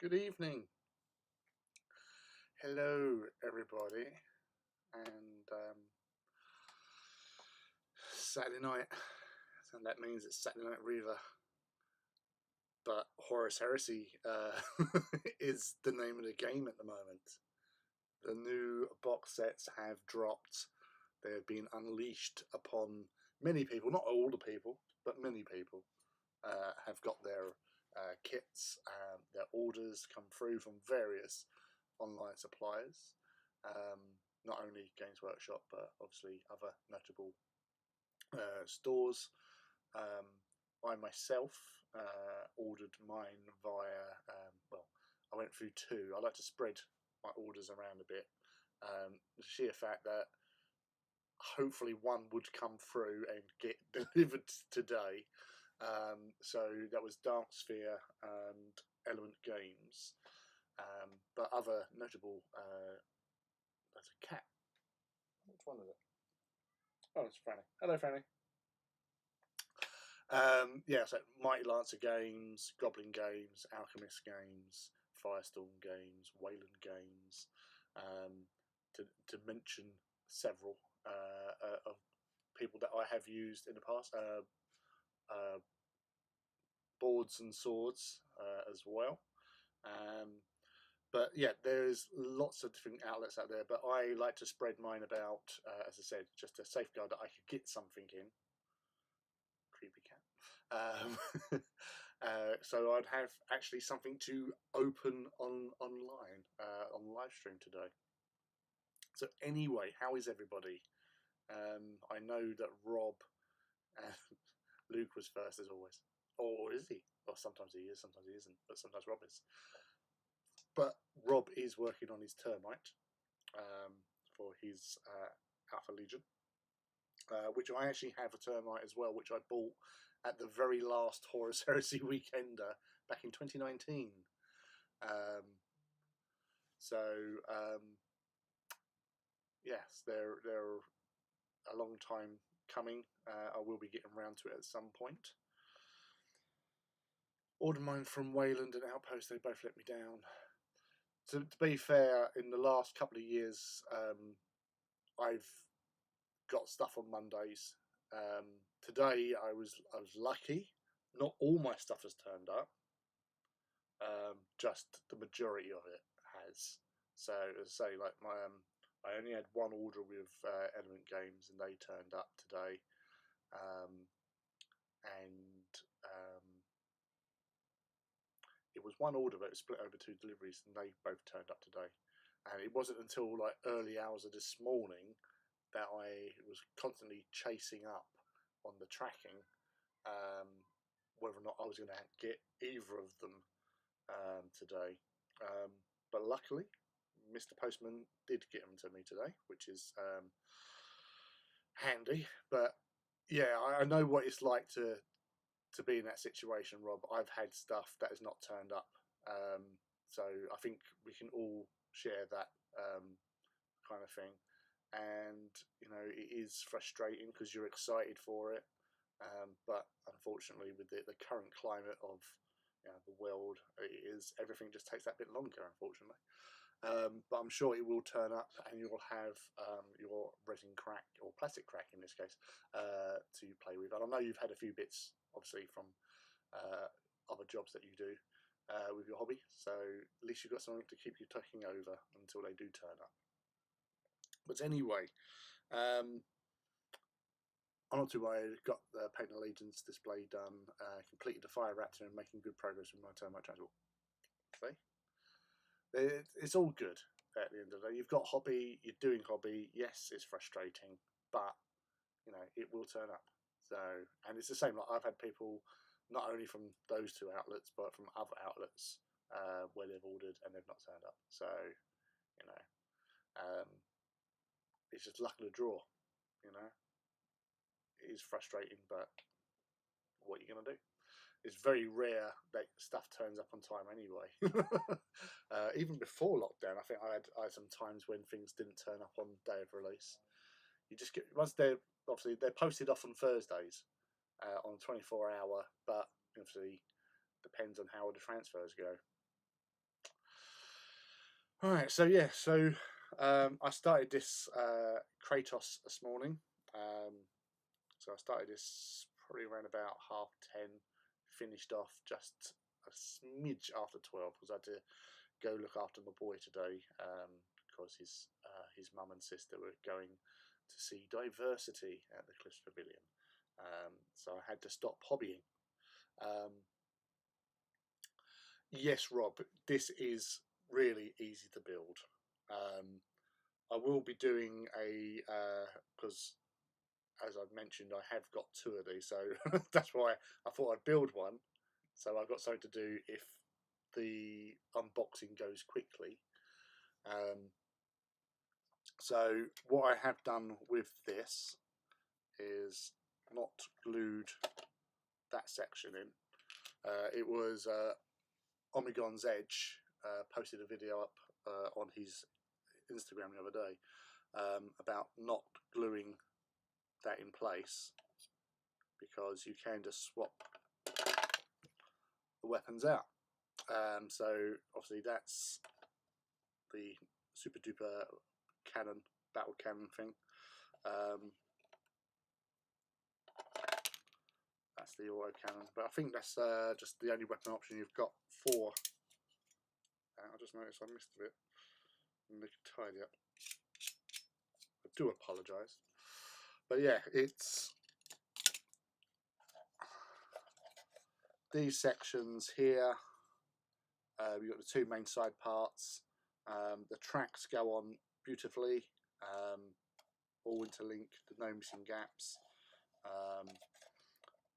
Good evening. Hello, everybody. And Saturday night. So that means it's Saturday Night Reaver. But Horus Heresy is the name of the game at the moment. The new box sets have dropped. They have been unleashed upon many people, not all the people, but many people have got their kits, their orders come through from various online suppliers, not only Games Workshop, but obviously other notable stores. I myself ordered mine via, I went through two. I like to spread my orders around a bit. The sheer fact that hopefully one would come through and get delivered today. So that was Dark Sphere and Element Games. But other notable, there's a cat. Which one is it? Oh, it's Franny. Hello, Franny. So Mighty Lancer Games, Goblin Games, Alchemist Games, Firestorm Games, Wayland Games, to mention several of people that I have used in the past. Boards and Swords as well. But yeah, there's lots of different outlets out there, but I like to spread mine about, as I said, just to safeguard that I could get something in. Creepy cat. So I'd have actually something to open online on live stream today. So anyway, how is everybody? I know that Rob and Luke was first as always. Or is he? Or sometimes he is, sometimes he isn't, but sometimes Rob is. But Rob is working on his termite for his Alpha Legion, which I actually have a termite as well, which I bought at the very last Horus Heresy Weekender back in 2019. Yes, they're a long time coming. I will be getting around to it at some point. Ordered mine from Wayland and Outpost. They both let me down. So to be fair, in the last couple of years, I've got stuff on Mondays. Today I was lucky. Not all my stuff has turned up. Just the majority of it has. So as I say, like I only had one order with Element Games, and they turned up today. It was one order, but it was split over two deliveries, and they both turned up today. And it wasn't until like early hours of this morning that I was constantly chasing up on the tracking whether or not I was going to get either of them today. But luckily, Mr. Postman did get them to me today, which is handy. But yeah, I know what it's like to be in that situation, Rob. I've had stuff that has not turned up. So I think we can all share that kind of thing. And, you know, it is frustrating because you're excited for it. But unfortunately, with the current climate of the world, everything just takes that bit longer, unfortunately. But I'm sure it will turn up, and you'll have your resin crack, or plastic crack in this case, to play with. And I know you've had a few bits, obviously, from other jobs that you do with your hobby, so at least you've got something to keep you ticking over until they do turn up. But anyway, I'm not too worried. Got the Paint Allegiance display done, completed the Fire Raptor, and making good progress with my termite transport. See? It's all good at the end of the day. You've got hobby, you're doing hobby. Yes, it's frustrating, but you know it will turn up. So, and it's the same. Like I've had people not only from those two outlets, but from other outlets where they've ordered and they've not turned up. So, you know, it's just luck of the draw. You know, it is frustrating, but what are you gonna do? It's very rare that stuff turns up on time anyway. Even before lockdown, I think I had some times when things didn't turn up on day of release. You just get, once they're posted off on Thursdays, on 24-hour, but obviously depends on how the transfers go. Alright, so yeah, I started this Kratos this morning. So I started this probably around about 10:30, finished off just a smidge after 12 because I had to go look after my boy today because his mum and sister were going to see Diversity at the Cliffs Pavilion. So I had to stop hobbying. Yes, Rob, this is really easy to build. I will be doing because as I've mentioned, I have got 2 of these, so that's why I thought I'd build one. So I've got something to do if the unboxing goes quickly. So what I have done with this is not glued that section in. It was Omegon's Edge posted a video up on his Instagram the other day about not gluing that in place because you can just swap the weapons out. So obviously that's the super duper cannon, battle cannon thing. That's the auto cannon, but I think that's just the only weapon option you've got for. I just noticed I missed a bit. Make it tidy up. I do apologise, but yeah, it's these sections here. We've got the 2 main side parts. The tracks go on beautifully, all interlinked, no missing gaps.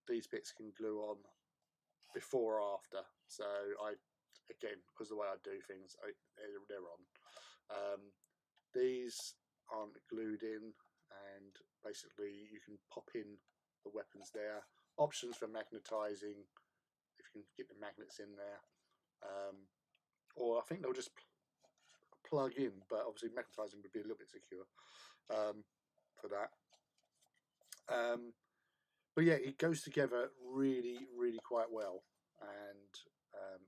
These bits can glue on before or after. So again, because the way I do things, they're on. These aren't glued in, and basically you can pop in the weapons there. Options for magnetising, if you can get the magnets in there. Or I think they'll just plug in, but obviously magnetising would be a little bit secure for that. But yeah, it goes together really, really quite well. And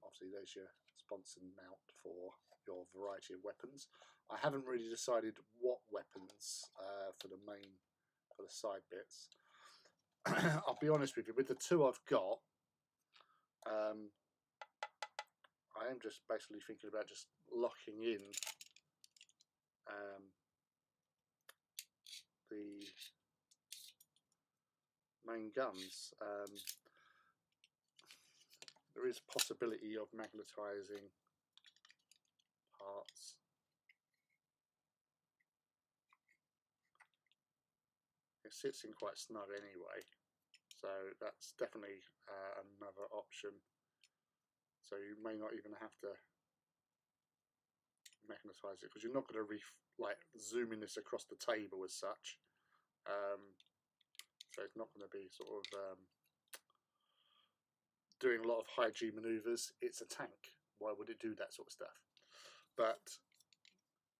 obviously there's your sponsor mount for your variety of weapons. I haven't really decided what weapons for the side bits. I'll be honest with you, with the 2 I've got, I am just basically thinking about just locking in the main guns. There is possibility of magnetising parts. It sits in quite snug anyway, so that's definitely another option. So you may not even have to magnetise it because you're not going to like zooming this across the table as such. So it's not going to be sort of doing a lot of high G manoeuvres. It's a tank. Why would it do that sort of stuff? But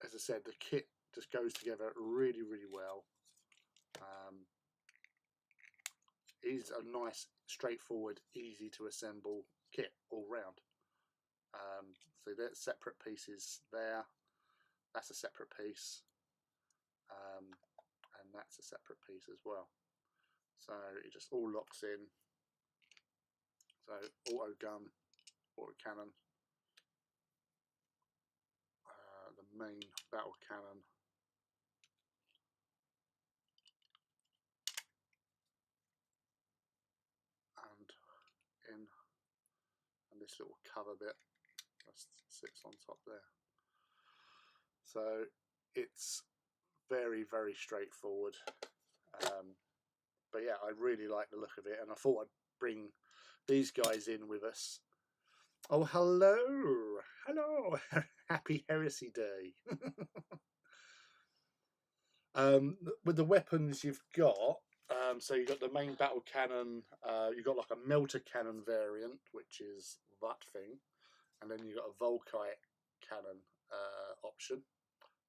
as I said, the kit just goes together really, really well. Is a nice, straightforward, easy to assemble kit all round. So there's separate pieces there. That's a separate piece, and that's a separate piece as well. So it just all locks in. So auto gun, auto cannon, the main battle cannon, and this little cover bit just sits on top there. So it's very, very straightforward. But yeah, I really like the look of it, and I thought I'd bring these guys in with us. Oh, hello, hello, happy Heresy Day. With the weapons you've got, so you've got the main battle cannon, you've got like a melter cannon variant, which is that thing, and then you've got a Volkite cannon option,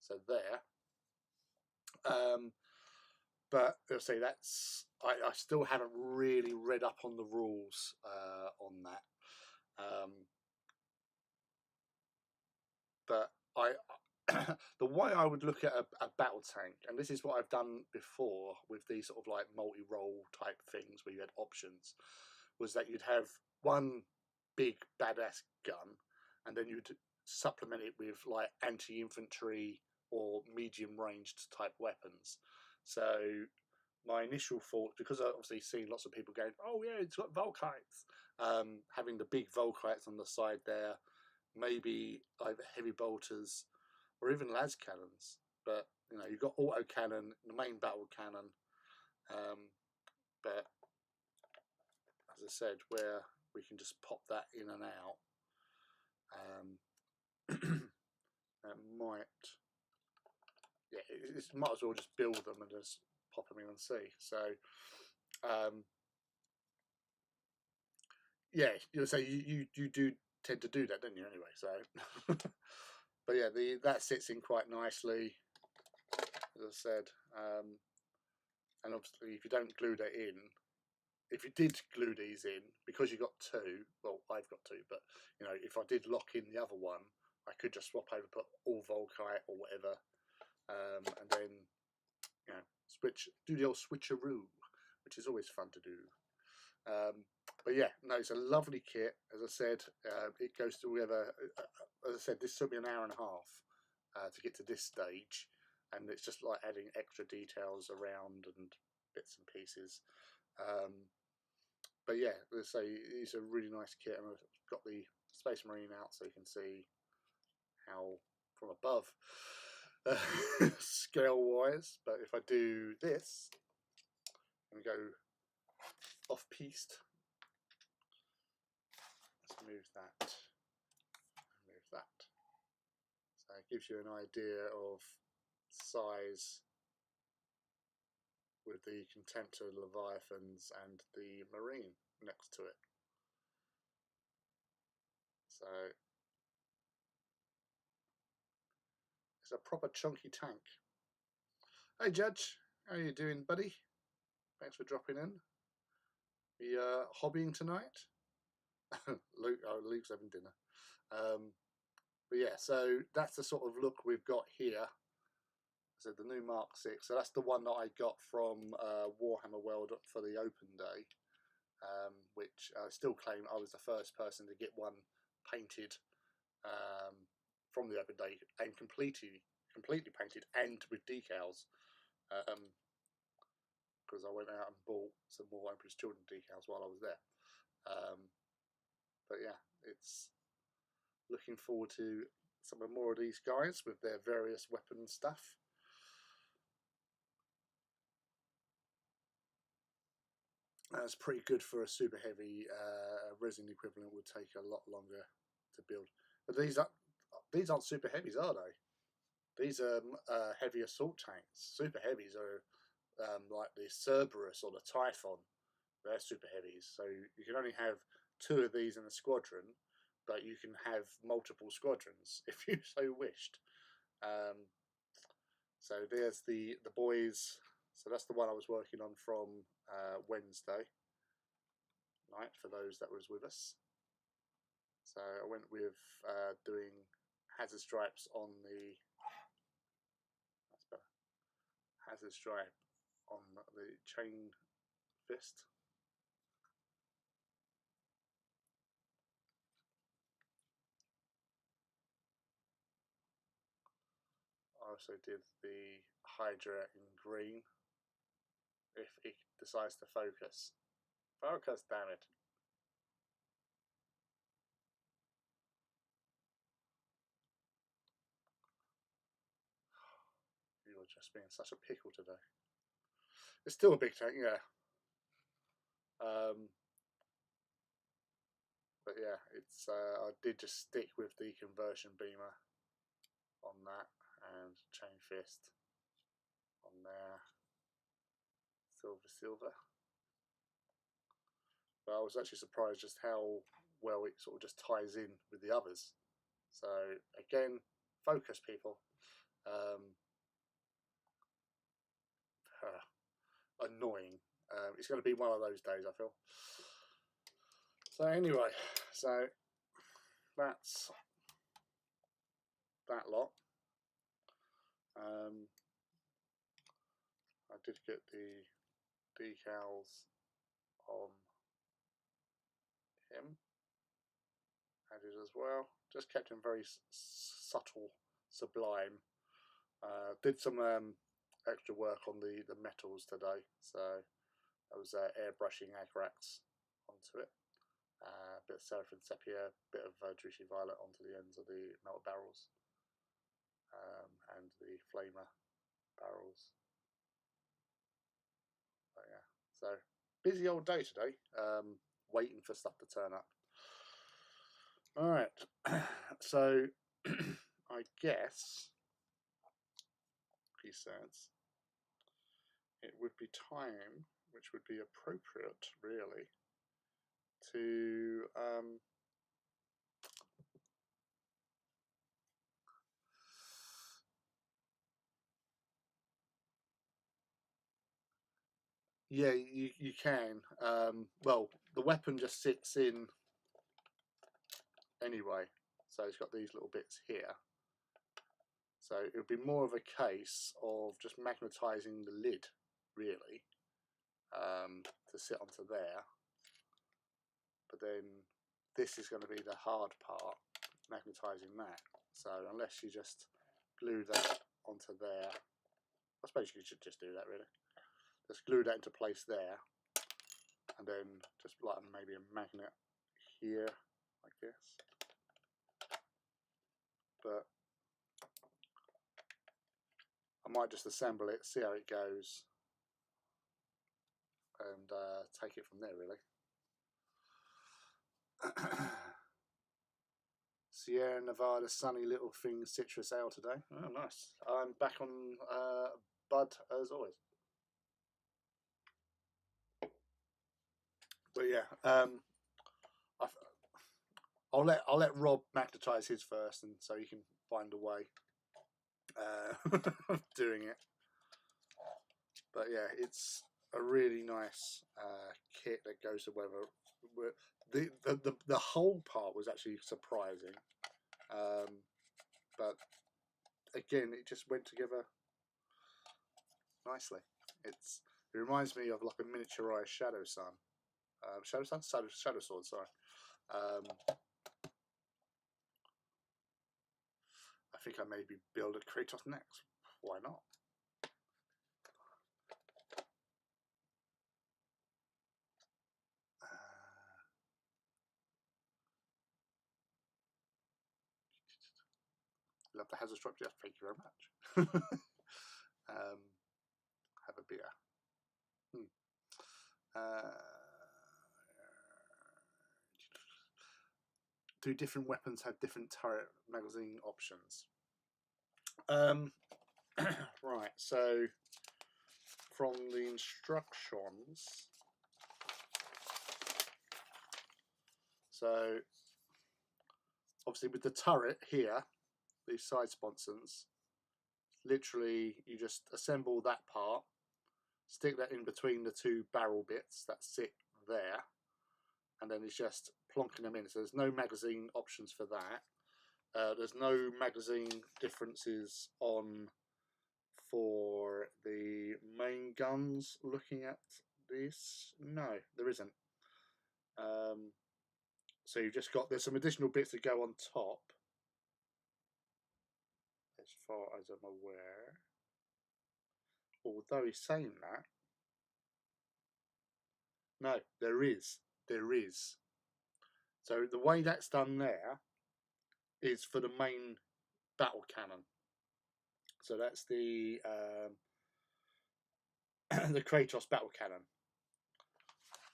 so there. But I'll say that's I still haven't really read up on the rules on that. But the way I would look at a battle tank, and this is what I've done before with these sort of like multi-role type things where you had options, was that you'd have one big badass gun, and then you'd supplement it with like anti-infantry or medium-ranged type weapons. So my initial thought, because I've obviously seen lots of people going, "Oh yeah, it's got Volkites," having the big Volkites on the side there, maybe either heavy bolters or even las cannons. But you know, you've got auto cannon, the main battle cannon. But as I said, where we can just pop that in and out, that might, yeah, it might as well just build them and just pop them in and see. So, yeah, you'll say you do tend to do that, don't you? Anyway, so, but yeah, that sits in quite nicely, as I said, and obviously if you don't glue that in, if you did glue these in, because you got two, well, I've got two, but you know, if I did lock in the other one, I could just swap over, put all Volkite or whatever, and then, you know, do the old switcheroo, which is always fun to do. But yeah, no, it's a lovely kit. As I said, it goes to whoever. As I said, this took me an hour and a half to get to this stage, and it's just like adding extra details around and bits and pieces. But yeah, as I say, it's a really nice kit, and I've got the Space Marine out so you can see how from above scale wise. But if I do this and go off piste, let's move that, move that. So it gives you an idea of size with the Contemptor Leviathans and the Marine next to it. So it's a proper chunky tank. Hey Judge, how you doing, buddy? Thanks for dropping in. You hobbying tonight? Luke's having dinner. But yeah, so that's the sort of look we've got here. So the new Mark 6. So that's the one that I got from Warhammer World for the open day, which I still claim I was the first person to get one painted from the open day and completely painted and with decals. Because I went out and bought some more Emperor's Children decals while I was there. But yeah, it's looking forward to some more of these guys with their various weapon stuff. That's pretty good for a super heavy. Resin equivalent would take a lot longer to build. But these aren't super heavies, are they? These are heavy assault tanks. Super heavies are like the Cerberus or the Typhon. They're super heavies. So you can only have 2 of these in a squadron, but you can have multiple squadrons if you so wished. So there's the boys. So that's the one I was working on from Wednesday night for those that was with us. So I went with doing hazard stripes on the hazard stripe on the chain fist. I also did the Hydra in green. If it decides to focus. Focus, damn it. You're just being such a pickle today. It's still a big tank, yeah. But yeah, it's I did just stick with the conversion beamer on that and chain fist on there. Silver. But I was actually surprised just how well it sort of just ties in with the others. So again, focus, people. Annoying. It's going to be one of those days, I feel. So anyway, so that's that lot. I did get the decals on him added as well. Just kept him very subtle, sublime. Did some extra work on the metals today, so I was airbrushing Agrax onto it. A bit of Seraphim Sepia, bit of Drushi Violet onto the ends of the melted barrels, and the Flamer barrels. But yeah, so busy old day today, waiting for stuff to turn up. Alright, so I guess he says it would be time, which would be appropriate really, to yeah, you can. Well, the weapon just sits in anyway, so it's got these little bits here. So it would be more of a case of just magnetising the lid, really, to sit onto there. But then this is going to be the hard part, magnetising that. So unless you just glue that onto there, I suppose you should just do that really. Just glue that into place there, and then just like maybe a magnet here, I guess. But I might just assemble it, see how it goes, and take it from there really. Sierra Nevada sunny little thing citrus ale today. Oh, nice. I'm back on Bud as always. But yeah, I'll let Rob magnetise his first, and so he can find a way of doing it. But yeah, it's a really nice kit that goes to whether the whole part was actually surprising, but again, it just went together nicely. It reminds me of like a miniaturized Shadow Sun. Shadow Sword, sorry. I think I maybe build a Kratos next. Why not? Love the hazard structure. Thank you very much. Have a beer. Do different weapons have different turret magazine options? Right, so from the instructions, so obviously with the turret here, these side sponsons, literally you just assemble that part, stick that in between the two barrel bits that sit there, and then it's just plonking them in. So there's no magazine options for that. There's no magazine differences on for the main guns. Looking at this, no, there isn't. So you've just got, there's some additional bits that go on top, as far as I'm aware. Although he's saying that, no, there is. So the way that's done there is for the main battle cannon. So that's the the Kratos battle cannon.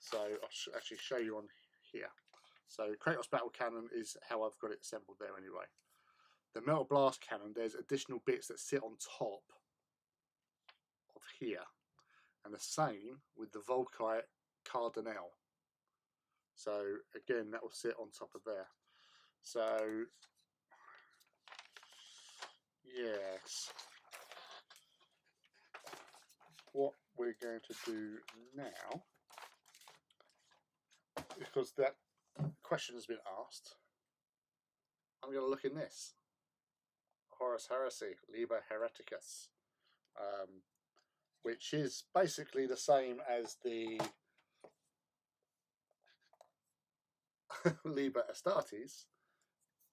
So I'll actually show you on here. So Kratos battle cannon is how I've got it assembled there anyway. The metal blast cannon, there's additional bits that sit on top of here. And the same with the Volkite Cardinal. So again, that will sit on top of there. So yes, we're going to do now, because that question has been asked, I'm going to look in this. Horus Heresy, Liber Hereticus, which is basically the same as the Liber Astartes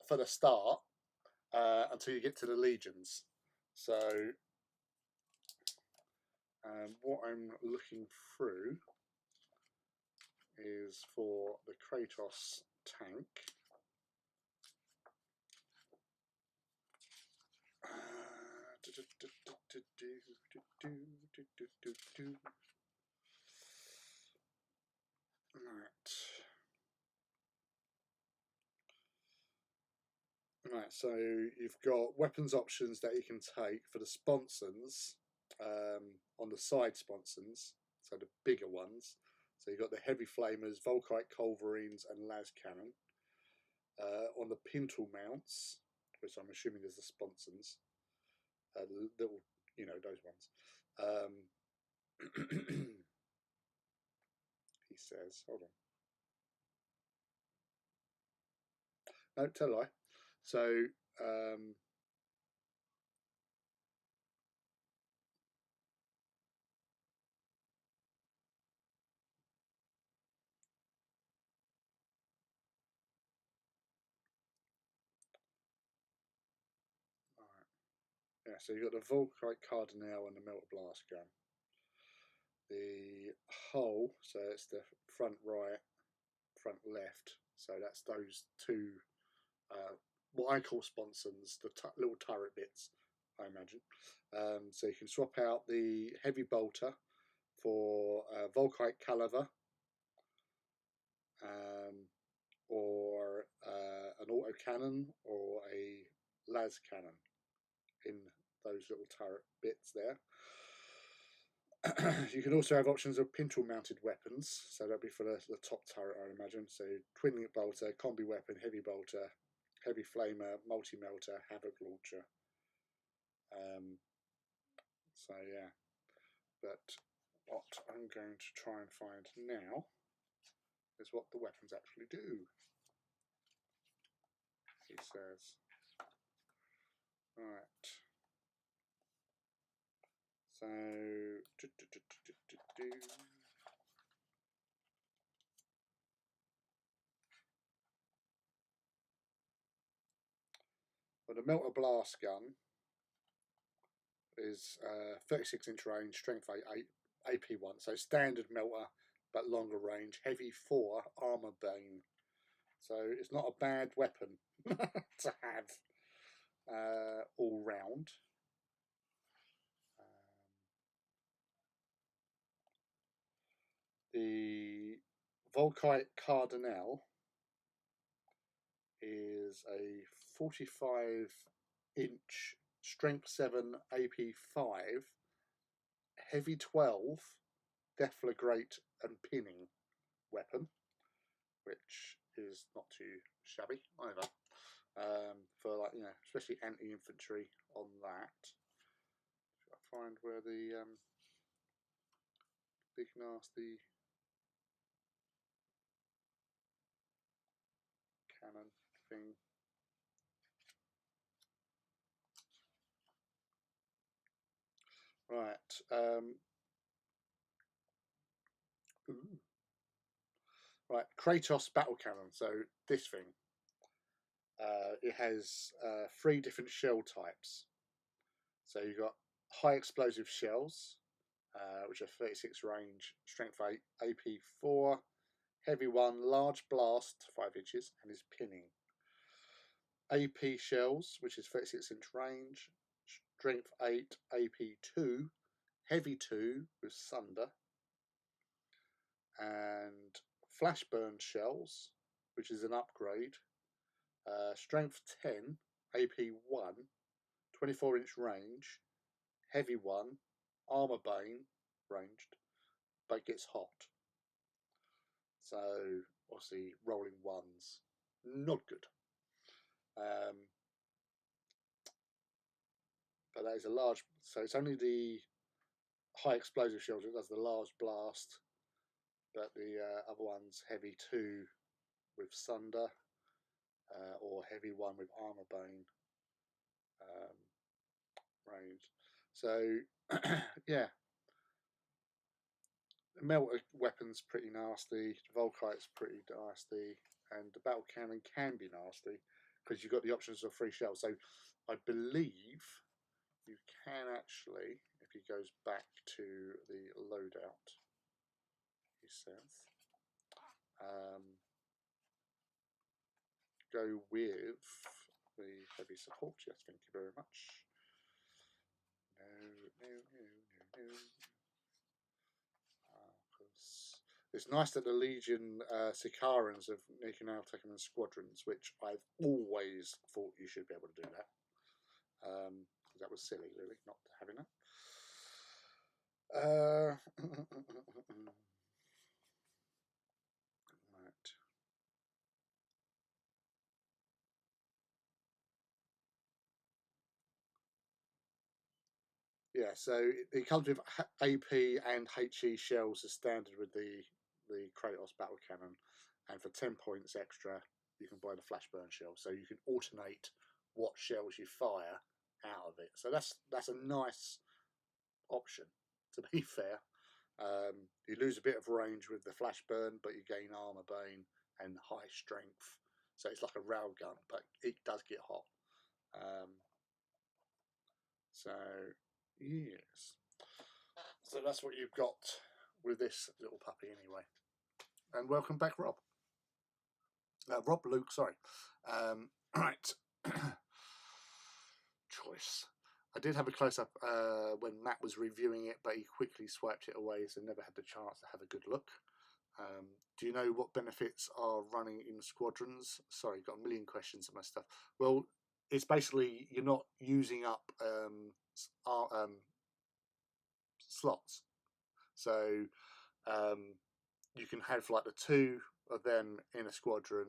for the start, until you get to the legions. So what I'm looking through is for the Kratos tank. Right, so you've got weapons options that you can take for the sponsons, on the side sponsons, so the bigger ones. So you've got the heavy flamers, Volkite culverines, and las cannon. On the pintle mounts, which I'm assuming is the sponsons, little, those ones. He says, hold on. No, tell a lie. So, yeah, so you've got the Volkite Cardinal and the Melter Blast gun. The hull, so it's the front right, front left. So that's those two, what I call sponsons, the little turret bits, I imagine. So you can swap out the heavy bolter for Volkite Caliver, or an auto cannon, or a las cannon in those little turret bits there. You can also have options of pintle mounted weapons, so that'd be for the top turret, I imagine. So twin link bolter, combi weapon, heavy bolter, heavy flamer, multi melter, havoc launcher. So yeah, but what I'm going to try and find now is what the weapons actually do. He says, right. So, well, the Melter Blast gun is 36-inch range, strength 8, AP1. So standard melter, but longer range. Heavy 4, armor bane. So it's not a bad weapon to have all round. The Volkite Cardinal is a 45-inch strength 7 AP5, heavy 12, deflagrate and pinning weapon, which is not too shabby either. For especially anti-infantry on that. I find where the big nasty cannon thing. Right. Right. Kratos battle cannon. So this thing. It has 3 different shell types. So you've got high explosive shells, which are 36 range, strength 8, AP4, heavy 1, large blast, 5 inches, and is pinning. AP shells, which is 36-inch range, strength 8, AP2, heavy 2 with sunder, and flash burn shells, which is an upgrade, strength 10, AP1, 24-inch range, heavy 1, armor bane, ranged, but gets hot. So obviously rolling ones, not good. But that is a large, so it's only the high explosive shells. It does the large blast, but the other one's heavy 2 with Sunder, or heavy 1 with Armor Bane range. So yeah, the melter weapon's pretty nasty. The Volkite's pretty nasty, and the battle cannon can be nasty because you've got the options of 3 shells. So I believe you can actually, if he goes back to the loadout, he says, go with the heavy support. Yes, thank you very much. No. It's nice that the Legion Sicarans have you can now take them in squadrons, which I've always thought you should be able to do that. That was silly, really, not having it. Right. Yeah, so it comes with AP and HE shells as standard with the Kratos battle cannon, and for 10 points extra, you can buy the flashburn shell, so you can alternate what shells you fire out of it. So that's a nice option. To be fair, you lose a bit of range with the flashburn, but you gain armor bane and high strength. So it's like a railgun, but it does get hot. So yes, so that's what you've got with this little puppy anyway. And welcome back, Rob. Luke, sorry. Right. Choice. I did have a close-up when Matt was reviewing it, but he quickly swiped it away, so never had the chance to have a good look. Do you know what benefits are running in squadrons? Sorry, got a million questions on my stuff. Well, it's basically you're not using up slots. So you can have like the 2 of them in a squadron.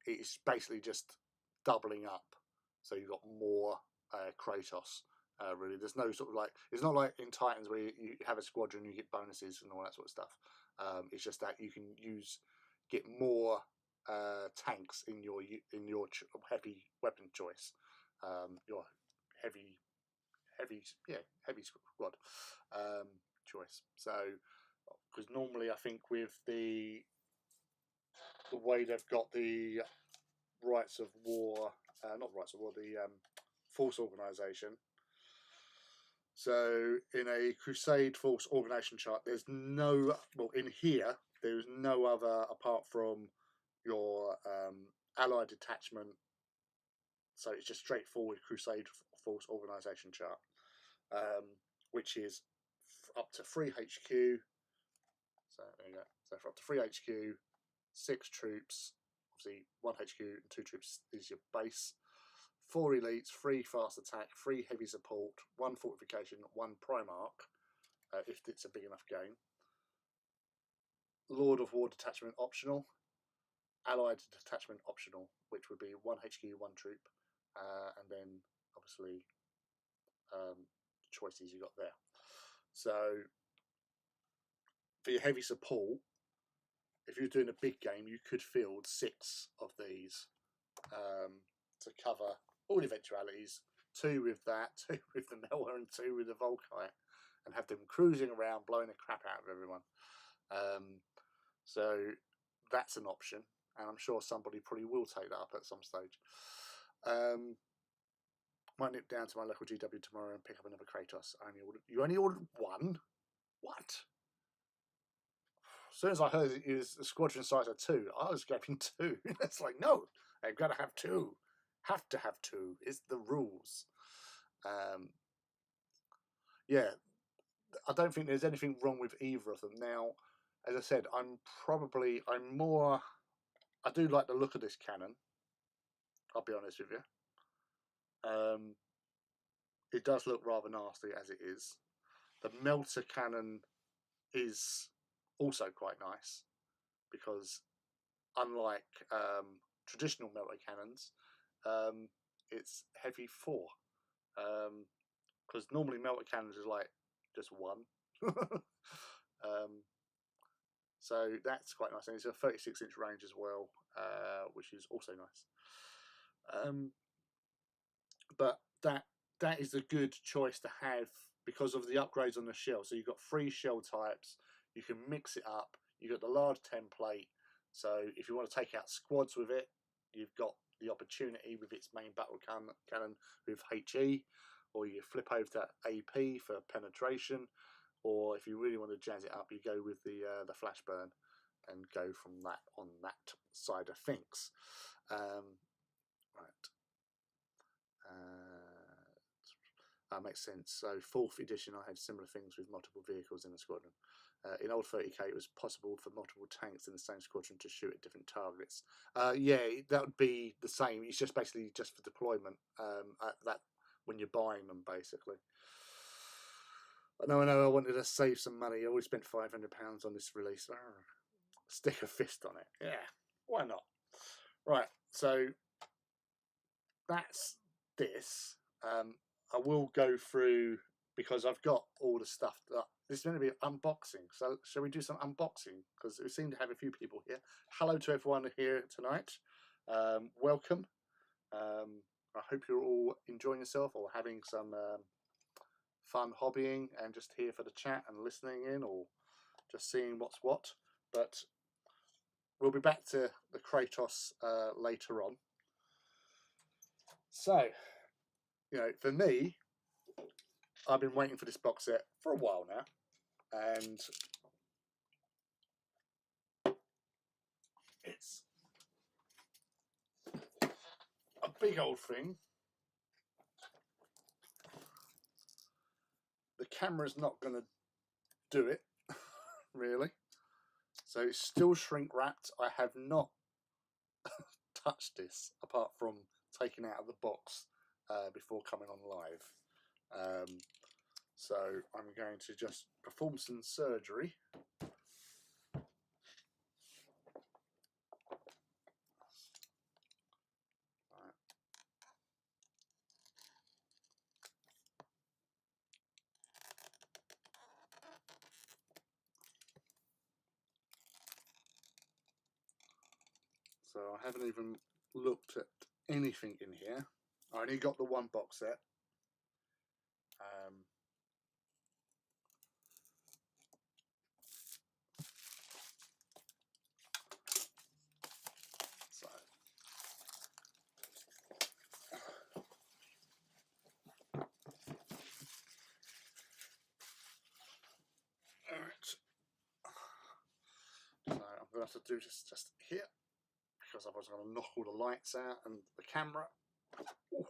It's basically just doubling up. So you've got more Kratos. Really, there's no sort of like, it's not like in Titans where you have a squadron, you get bonuses and all that sort of stuff. It's just that you can get more tanks in your heavy weapon choice. Your heavy squad choice. So because normally I think with the way they've got the rights of war, not rights of war, the force organisation. So in a Crusade force organisation chart, there's no, well, in here there's no other apart from your allied detachment. So it's just straightforward Crusade force organisation chart, which is up to 3 HQ. So there you go. So for up to 3 HQ, 6 troops, obviously 1 HQ and 2 troops is your base. 4 elites, 3 fast attack, 3 heavy support, 1 fortification, 1 Primarch, if it's a big enough game. Lord of War detachment optional. Allied detachment optional, which would be 1 HQ, 1 troop, and then obviously choices you got there. So for your heavy support, if you're doing a big game, you could field 6 of these to cover all eventualities. 2 with that, 2 with the Melter, and 2 with the Volkite, and have them cruising around, blowing the crap out of everyone. So that's an option, and I'm sure somebody probably will take that up at some stage. Might nip down to my local GW tomorrow and pick up another Kratos. You only ordered 1? What? As soon as I heard it was a squadron size of 2, I was grabbing 2. It's like, no, I've got to have 2. Have to have 2. It's the rules. Yeah, I don't think there's anything wrong with either of them. Now, as I said, I do like the look of this cannon. I'll be honest with you. It does look rather nasty as it is. The melter cannon is also quite nice because unlike traditional melter cannons, it's heavy 4. Because normally melter cannons is like just one. So that's quite nice, and it's a 36-inch range as well, which is also nice. But that is a good choice to have because of the upgrades on the shell. So you've got 3 shell types. You can mix it up. You've got the large template. So if you want to take out squads with it, you've got the opportunity with its main battle cannon with HE, or you flip over to AP for penetration, or if you really want to jazz it up, you go with the flash burn and go from that on that side of things. Right. That makes sense. So 4th edition, I had similar things with multiple vehicles in the squadron. In old 30k, it was possible for multiple tanks in the same squadron to shoot at different targets. Yeah, that would be the same. It's just basically just for deployment. That when you're buying them, basically. I know. I wanted to save some money. I always spent £500 on this release. Stick a fist on it. Yeah, why not? Right. So that's this. I will go through because I've got all the stuff that this is going to be unboxing. So shall we do some unboxing? Because we seem to have a few people here. Hello to everyone here tonight. Welcome. I hope you're all enjoying yourself or having some fun hobbying and just here for the chat and listening in or just seeing what's what. But we'll be back to the Kratos later on. So, you know, for me, I've been waiting for this box set for a while now, and it's a big old thing. The camera's not going to do it, really. So it's still shrink wrapped. I have not touched this apart from taking out of the box before coming on live. So I'm going to just perform some surgery. So I haven't even looked at anything in here. I only got the one box set. So I'm going to have to do this just here because otherwise I'm going to knock all the lights out and the camera. Ooh.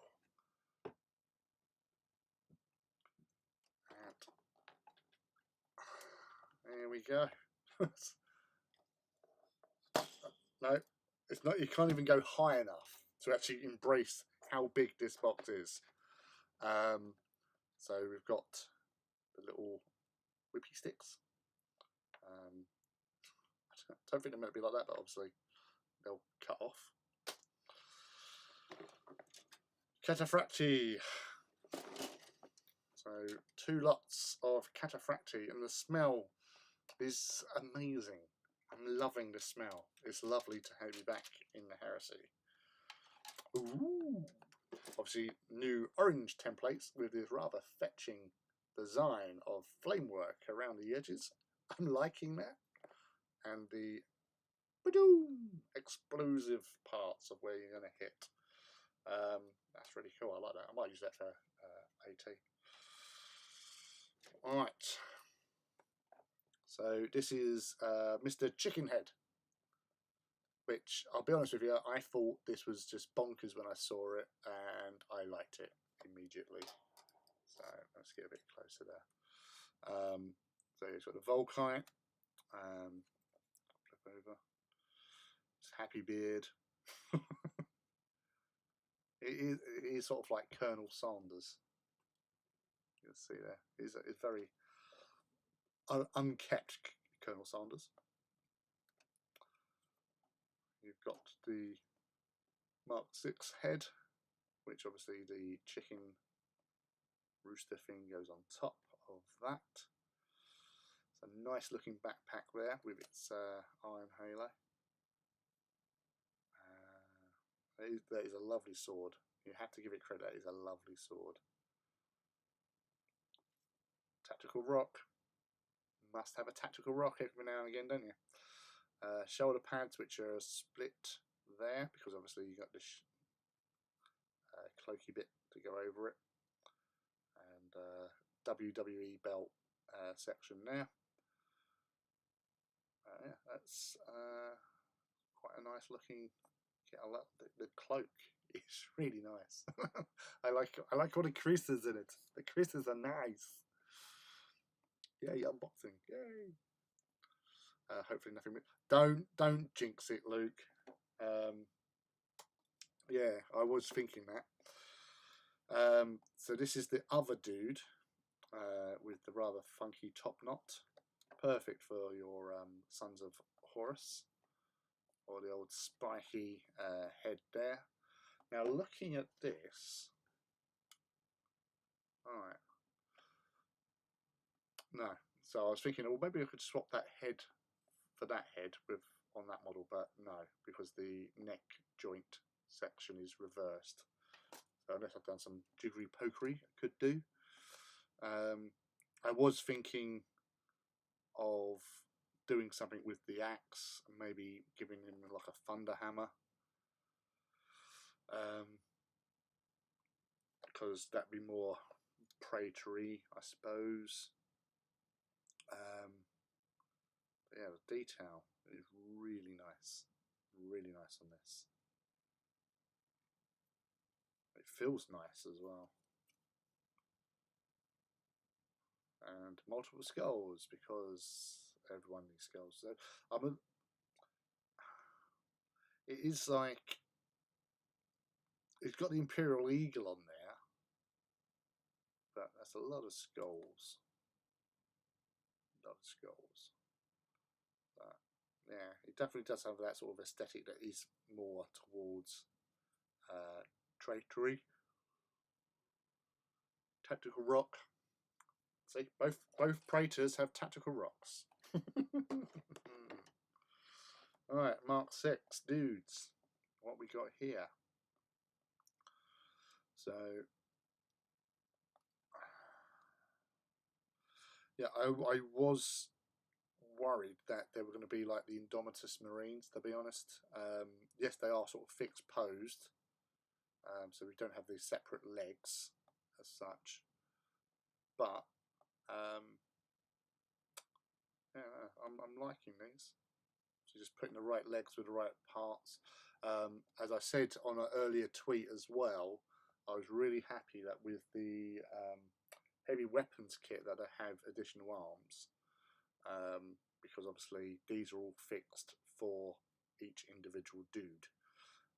And there we go. No, it's not. You can't even go high enough to actually embrace how big this box is. So we've got the little whippy sticks. I don't think they're meant to be like that, but obviously they'll cut off. Cataphracti. So 2 lots of cataphracti, and the smell is amazing. I'm loving the smell. It's lovely to have you back in the Heresy. Ooh. Obviously, new orange templates with this rather fetching design of flamework around the edges. I'm liking that. And the explosive parts of where you're going to hit. That's really cool. I like that. I might use that for AT. All right. So this is Mr. Chickenhead, which I'll be honest with you, I thought this was just bonkers when I saw it, and I liked it immediately. So let's get a bit closer there. So you've got the Volkite. Flip over. It's Happy Beard. It is sort of like Colonel Sanders. You can see there. It's very unkept Colonel Sanders. You've got the Mark 6 head, which obviously the chicken rooster thing goes on top of that. It's a nice looking backpack there with its iron halo. That is a lovely sword. You have to give it credit, it is a lovely sword. Tactical rock. Must have a tactical rock every now and again, don't you? Shoulder pads, which are split there, because obviously you got this cloaky bit to go over it. And WWE belt section there. Yeah, that's quite a nice looking kit. I like the cloak. It's really nice. I like all the creases in it. The creases are nice. Yay, unboxing. Yay. Hopefully nothing. Don't jinx it, Luke. Yeah, I was thinking that. So this is the other dude with the rather funky top knot. Perfect for your Sons of Horus, or the old spiky head there. Now looking at this, alright, no, so I was thinking, well, maybe I could swap that head for that head with on that model, but no, because the neck joint section is reversed. So unless I've done some jiggery pokery, I could do. I was thinking of doing something with the axe, maybe giving him like a thunder hammer, because that'd be more predatory, I suppose. But yeah, the detail is really nice on this. It feels nice as well. And multiple skulls, because everyone needs skulls. So it is like, it's got the Imperial Eagle on there, but that's a lot of skulls. But yeah, it definitely does have that sort of aesthetic that is more towards traitory. Tactical rock. See, both Praetors have tactical rocks. Alright, Mark 6 dudes. What we got here? So yeah, I was worried that they were going to be like the Indomitus Marines, to be honest. Yes, they are sort of fixed posed, so we don't have these separate legs as such. But yeah, I'm liking these. So just putting the right legs with the right parts. As I said on an earlier tweet as well, I was really happy that with the heavy weapons kit that I have additional arms, because obviously these are all fixed for each individual dude.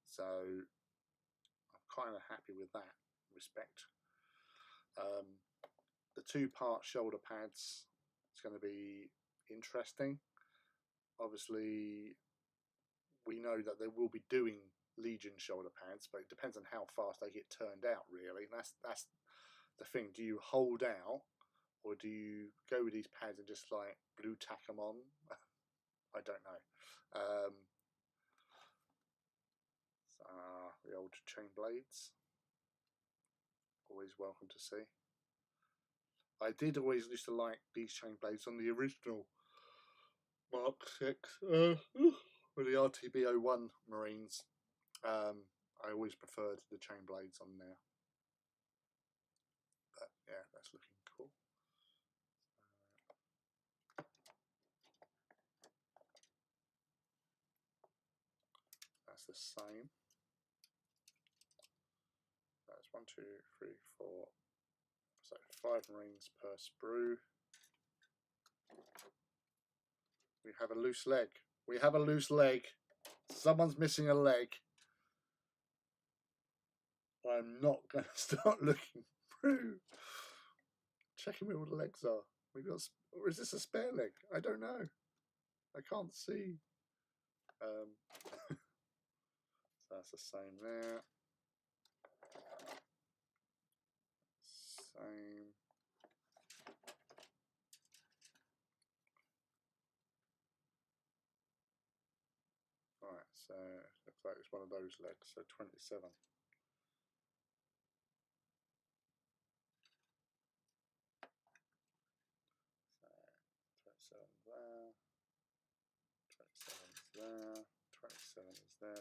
So I'm kind of happy with that respect. The 2-part shoulder pads, it's going to be interesting. Obviously, we know that they will be doing Legion shoulder pads, but it depends on how fast they get turned out, really. That's the thing. Do you hold out, or do you go with these pads and just like blue tack them on? I don't know. The old chain blades, always welcome to see. I did always used to like these chain blades on the original Mark 6 with the RTB01 Marines. I always preferred the chain blades on there. But yeah, that's looking cool. That's the same. That's 1, 2, 3, 4. So 5 Marines per sprue. We have a loose leg. We have a loose leg. Someone's missing a leg. I'm not going to start looking through. Checking where all the legs are. We got, or is this a spare leg? I don't know. I can't see. So that's the same there. Same. So looks like it's one of those legs. So 27. So 27 is there. 27 is there.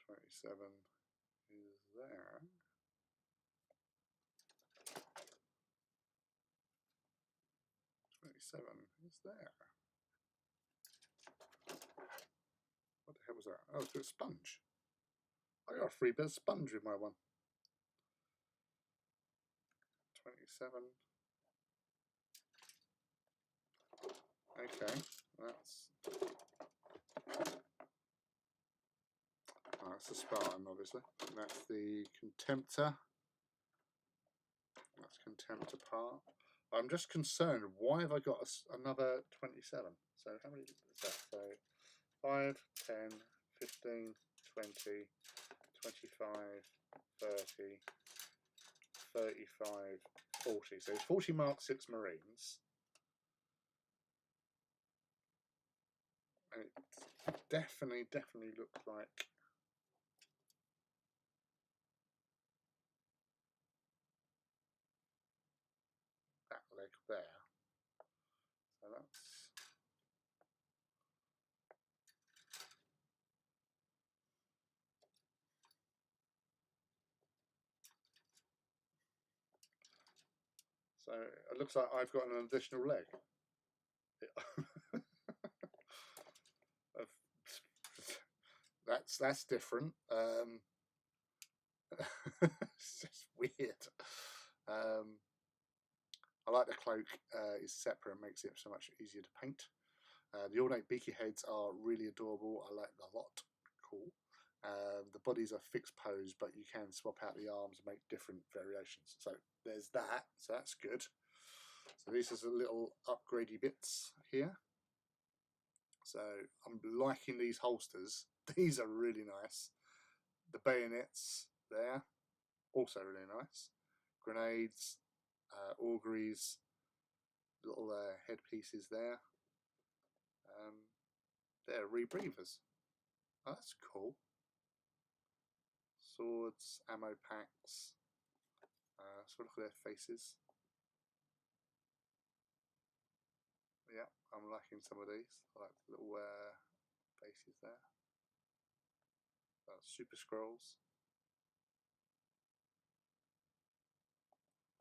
27 is there. 27 is there. What the hell was that? Oh, it's a bit of sponge. I got a free bit of sponge with my one. 27. Okay, that's the Spartan, obviously. That's the Contemptor. That's Contemptor part. I'm just concerned, why have I got another 27? So how many is that? So 5, 10, 15, 20, 25, 30, 35, 40. So 40 Mark 6 Marines. And it definitely looks like that leg there. So that's so it looks like I've got an additional leg. That's different. It's just weird. I like the cloak is separate and makes it so much easier to paint. The ornate beaky heads are really adorable. I like them a lot. Cool. The bodies are fixed pose, but you can swap out the arms and make different variations. So there's that. So that's good. So these are the little upgradey bits here. So I'm liking these holsters. These are really nice. The bayonets there, also really nice. Grenades, auguries, little headpieces there. They're rebreathers. Oh, that's cool. Swords, ammo packs. So look at their faces. Yeah, I'm liking some of these. I like the little faces there. Super scrolls.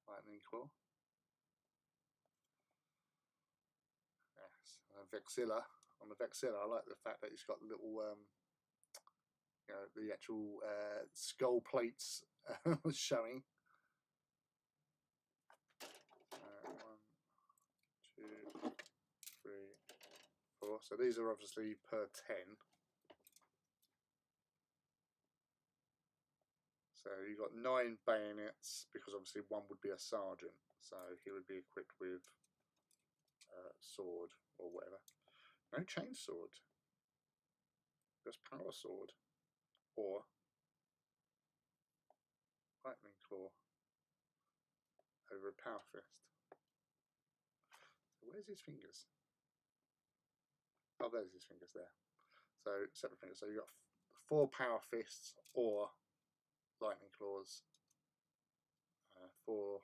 Lightning claw. Yes, Vexilla. On the Vexilla, I like the fact that it's got little, you know, the actual skull plates showing. 1, 2, 3, 4. So these are obviously per 10. So you've got 9 bayonets, because obviously one would be a sergeant. So he would be equipped with sword or whatever. No chainsword. Just power sword. Or lightning claw over a power fist. So where's his fingers? Oh, there's his fingers there. So separate fingers. So you've got 4 power fists or lightning claws. 4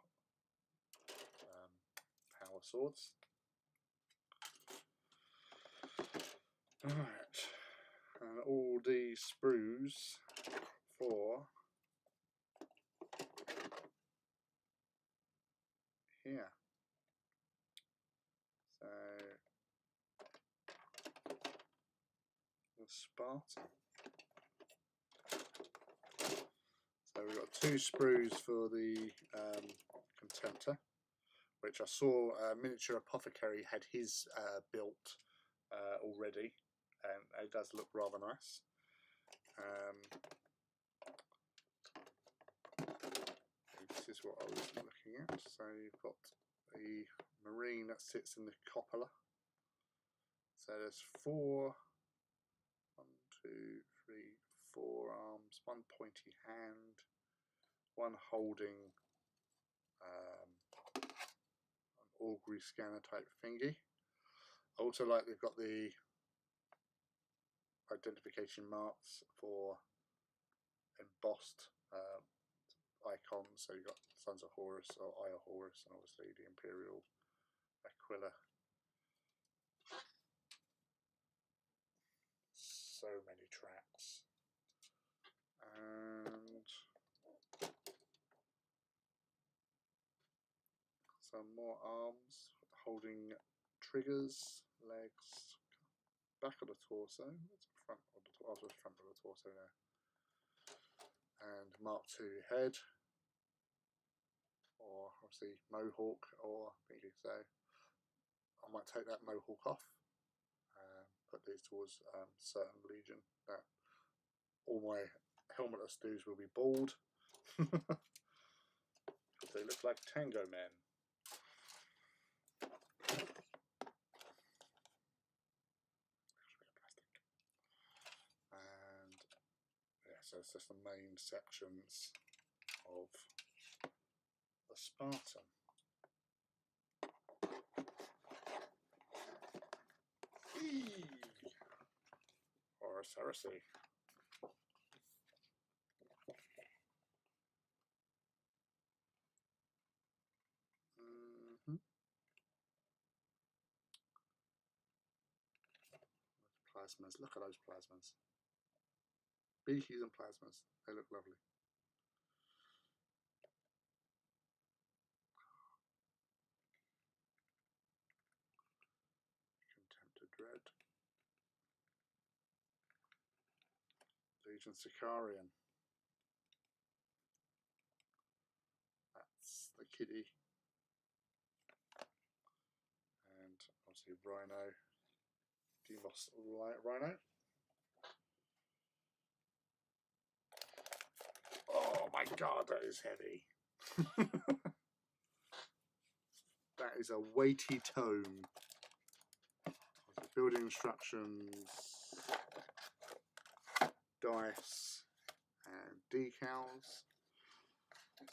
power swords. Alright. And all the sprues for here. So the Spartan. So we've got 2 sprues for the Contemptor, which I saw Miniature Apothecary had his built already, and it does look rather nice. This is what I was looking at. So you've got the Marine that sits in the cupola. So there's 4, 1, 2, 3, 4 arms, 1 pointy hand, 1 holding an augury scanner type thingy. I also like they've got the identification marks for embossed icons. So you've got Sons of Horus or Eye of Horus, and obviously the Imperial Aquila. So many tracks. And some more arms holding triggers, legs, back of the torso. That's the front of the torso. Front of the torso there. And Mark II head, or obviously Mohawk, or thingy. So I might take that Mohawk off. Put these towards certain Legion. That all my helmetless dudes will be bald. They look like tango men. And yeah, so it's just the main sections of the Spartan. Horus Heresy. Plasmas. Look at those plasmas. Beakies and plasmas. They look lovely. Contempt of Dread. Legion Sicarian. That's the kiddie. And obviously Rhino. Demos Rhino. Oh my god, that is heavy. That is a weighty tome. Building instructions, dice, and decals.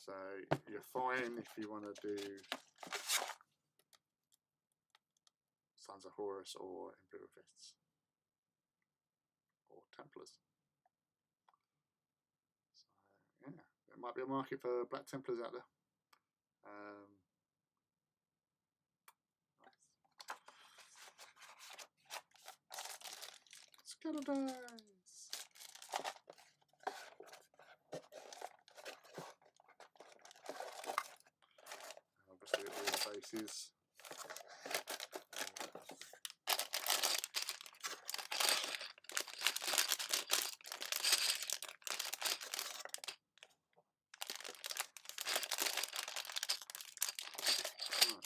So you're fine if you want to do Sons of Horus or Imperial Fists or Templars. So yeah, there might be a market for Black Templars out there. Skeletons. Obviously all the bases.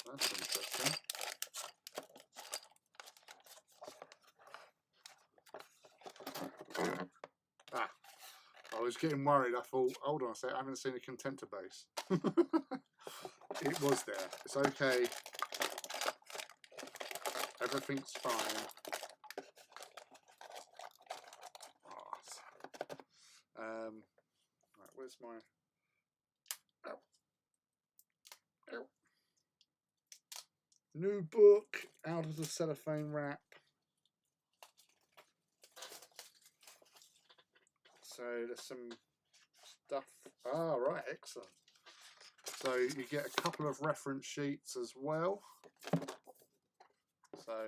That's interesting. I was getting worried. I thought, hold on a sec, I haven't seen a contender base. It was there. It's okay. Everything's fine. Oh, right, where's my... Ow. Ow. New book out of the cellophane wrap. So there's some stuff. Ah, right, excellent. So you get a couple of reference sheets as well. So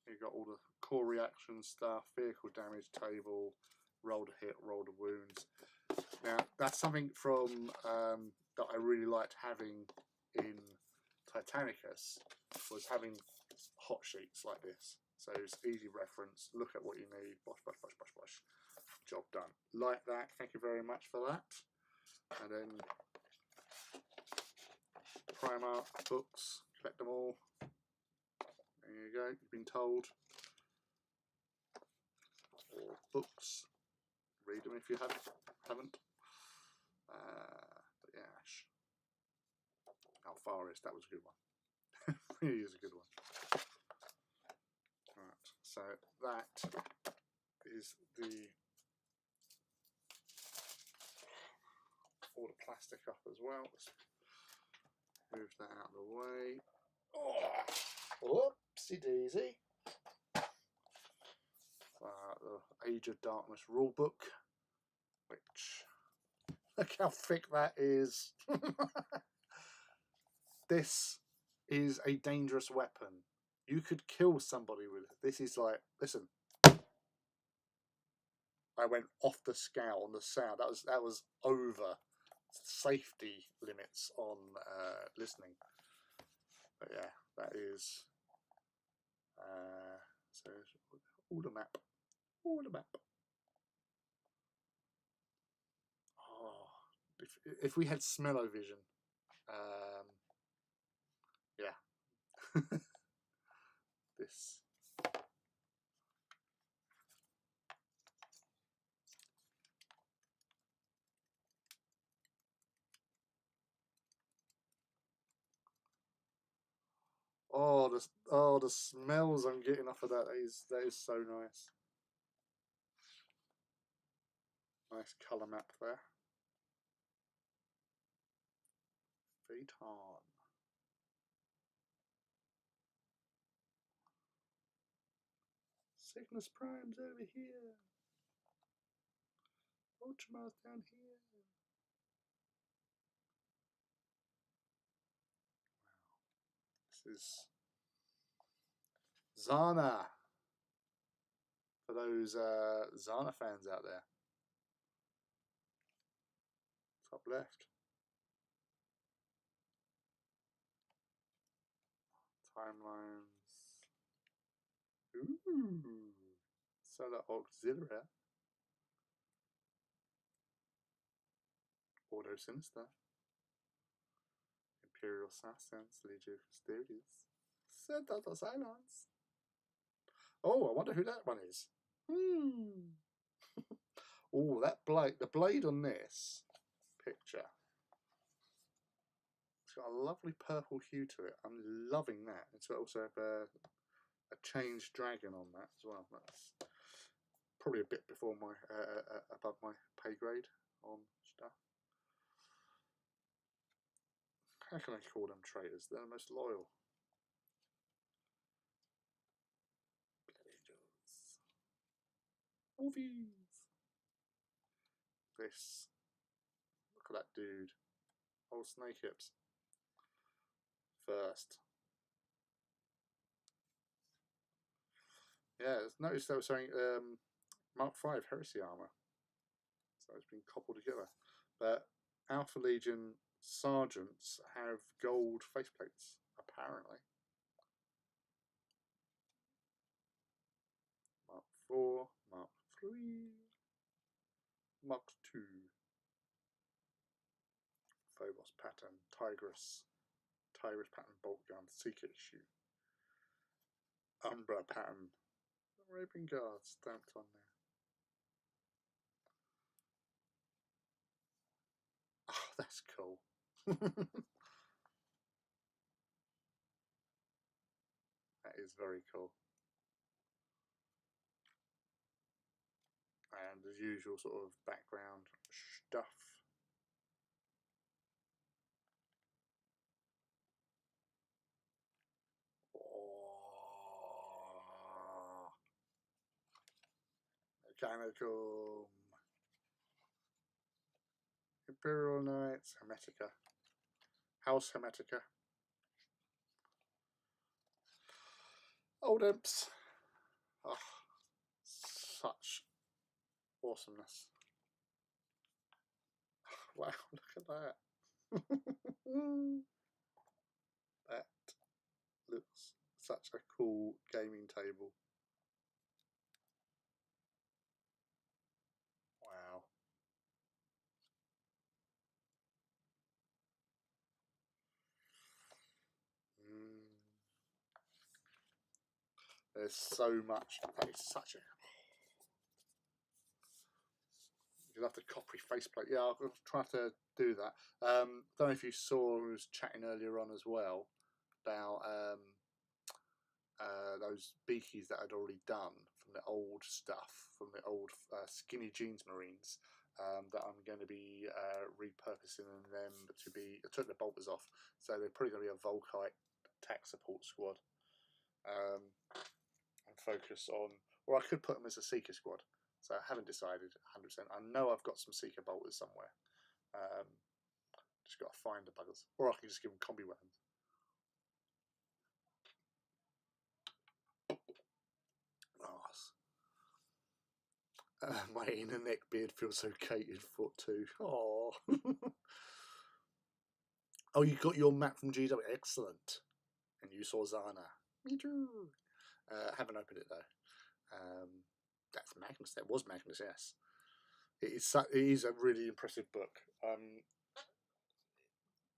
you've got all the core reaction stuff, vehicle damage table, roll to hit, roll to wounds. Now that's something from that I really liked having in Titanicus, was having hot sheets like this. So it's easy reference, look at what you need, bosh, bosh, bosh, bosh, bosh. Job done. Like that, thank you very much for that. And then Primark books, collect them all. There you go, you've been told. Or books, read them if you haven't. But yeah, Alfaris, that was a good one. Really is a good one. Right, so that is all the plastic up as well. Let's move that out of the way. Oh, whoopsie Whoopsie daisy. The Age of Darkness rulebook, which, look how thick that is. This is a dangerous weapon. You could kill somebody with it. This is like, listen. I went off the scale on the sound. That was over safety limits on listening. But yeah, that is so order map. Order map. Oh, if we had smell-o-vision, yeah. This. The smells I'm getting off of that is so nice. Nice colour map there. Phaeton. Cygnus Prime's over here. Ultramar's down here. Wow. This is Zana. For those Zana fans out there. Top left. Timelines. Ooh. Solar Auxiliary. Auto Sinister. Imperial Assassins. Legion of Custodians. Center of Silence. Oh, I wonder who that one is. Oh, that blade. The blade on this picture. It's got a lovely purple hue to it. I'm loving that. It's got also a changed dragon on that as well. That's probably a bit before my above my pay grade on stuff. How can I call them traitors? They're the most loyal. Movies. This. Look at that dude. Old Snake Hips. First. Yeah, noticed they were saying Mark V Heresy armor. So it's been coupled together. But Alpha Legion sergeants have gold faceplates, apparently. Mark 4, Mark 3, Mark 2. Phobos pattern, Tigris pattern bolt gun, secret issue. Umbra pattern, Arabian Guard stamped on there. Oh, that's cool. That is very cool. And the usual sort of background stuff. Oh. Mechanicum. Imperial Knights, Hermetica. House Hermetica. Old Imps. Oh, such awesomeness. Wow, look at that. That looks such a cool gaming table. Wow. There's so much. That is such a... You'll have to copy faceplate. Yeah, I'll try to do that. Don't know if you saw, I was chatting earlier on as well about those beakies that I'd already done from the old stuff, from the old skinny jeans Marines, that I'm going to be repurposing them to be... I took the bolters off, so they're probably going to be a Volkite attack support squad. and focus on, or I could put them as a Seeker squad. So I haven't decided 100%. I know I've got some Seeker bolters somewhere. Just got to find the buggers, or I can just give them Combi Weapons. My inner neck beard feels so catered for too. Oh, oh, you got your map from GW. Excellent. And you saw Zana. Me too. Haven't opened it though. That's Magnus. That was Magnus. Yes. It is a really impressive book.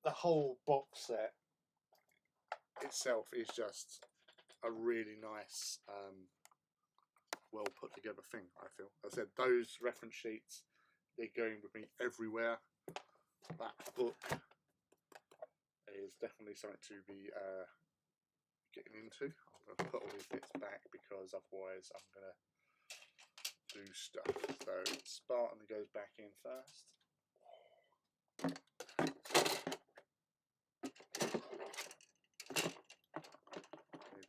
The whole box set itself is just a really nice, well put together thing. I feel. I said those reference sheets, they're going with me everywhere. That book is definitely something to be getting into. I'm going to put all these bits back because otherwise I'm going to do stuff. So Spartan goes back in first.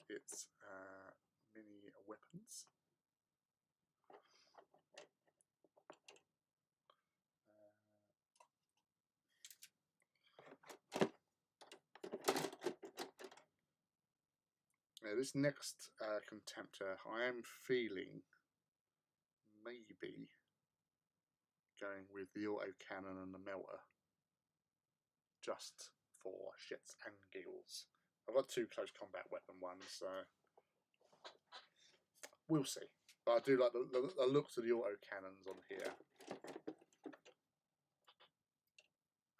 It's mini weapons. Now this next Contemptor, I am feeling maybe going with the autocannon and the melter, just for shits and giggles. I've got two close combat weapon ones, so we'll see. But I do like the looks of the autocannons on here.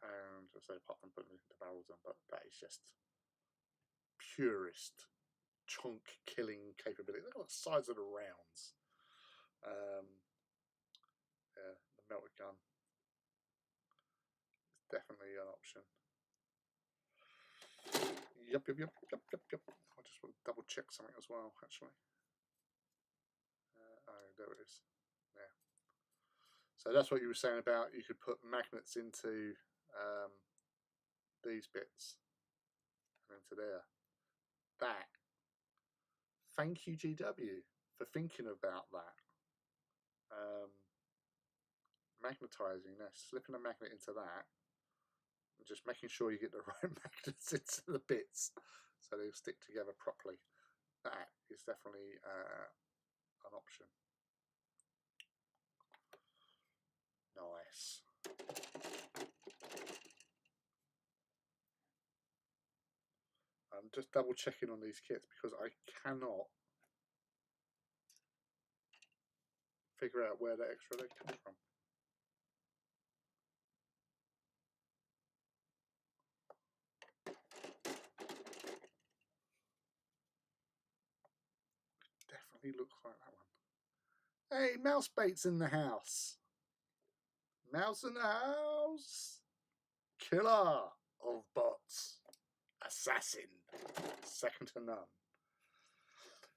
And I say apart from putting the barrels on, but that is just purest chunk killing capability. Look at the size of the rounds. Yeah, the melted gun is definitely an option. Yep. I just want to double check something as well, actually. Oh, there it is. Yeah. So that's what you were saying about you could put magnets into these bits and into there. That. Thank you, GW, for thinking about that. Magnetizing, slipping a magnet into that, and just making sure you get the right magnets into the bits so they'll stick together properly. That is definitely an option. Nice. I'm just double checking on these kits because I cannot figure out where that extra leg comes from. Definitely looks like that one. Hey, Mouse Bait's in the house. Mouse in the house. Killer of bots. Assassin. Second to none.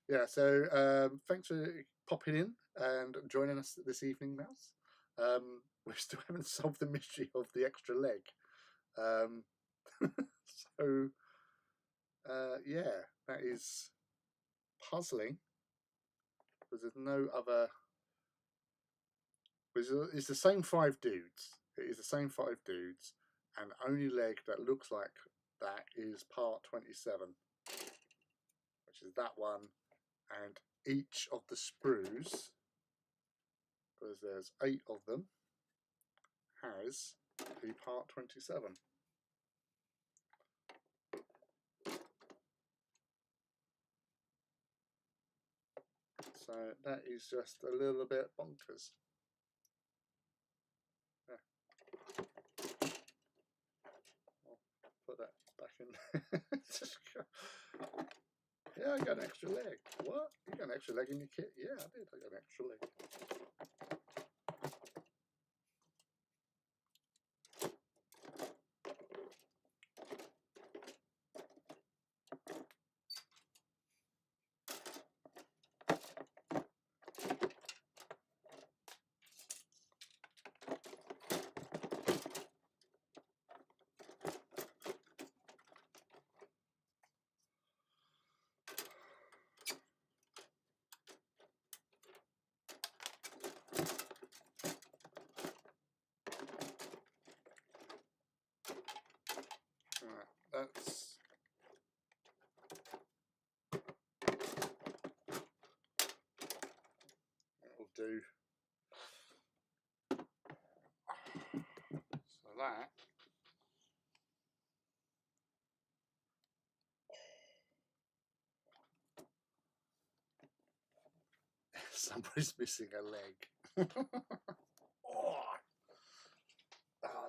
Yeah, so thanks for popping in and joining us this evening, Mouse. We still haven't solved the mystery of the extra leg. So, yeah, that is puzzling. Because there's no other... It's the same 5 dudes. It is the same 5 dudes. And the only leg that looks like that is part 27. Which is that one. And each of the sprues, because there's 8 of them, has the part 27. So that is just a little bit bonkers. Yeah. I'll put that back in. Yeah, I got an extra leg. What? You got an extra leg in your kit? Yeah, I did. I got an extra leg. that. Somebody's missing a leg. Oh,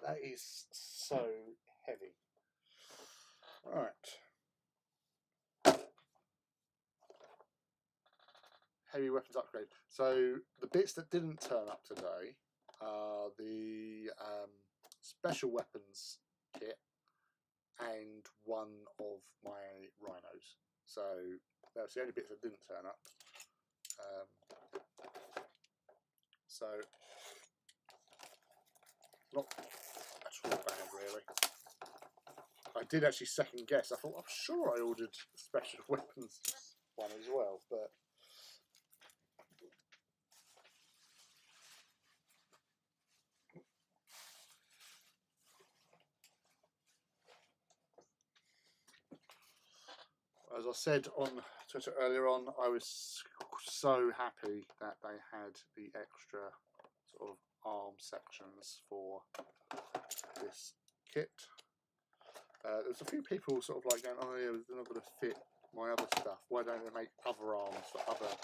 that is so heavy. Right. Heavy weapons upgrade. So the bits that didn't turn up today are the special weapons kit and one of my rhinos. So that's the only bits that didn't turn up. So not at all bad, really. I did actually second guess. I thought, I'm sure I ordered special weapons one as well, but as I said on Twitter earlier on, I was so happy that they had the extra sort of arm sections for this kit. There's a few people sort of like going, oh yeah, they're not going to fit my other stuff. Why don't they make other arms for other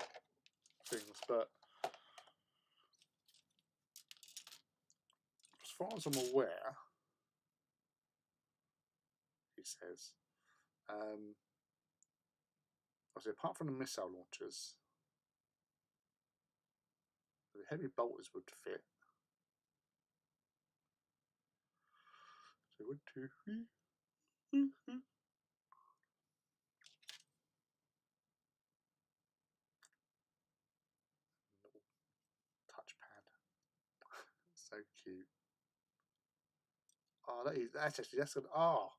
things? But as far as I'm aware, he says, obviously apart from the missile launchers, the heavy bolters would fit. So 1, 2, 3. Touchpad. So cute. Oh, that's actually, that's good. Oh.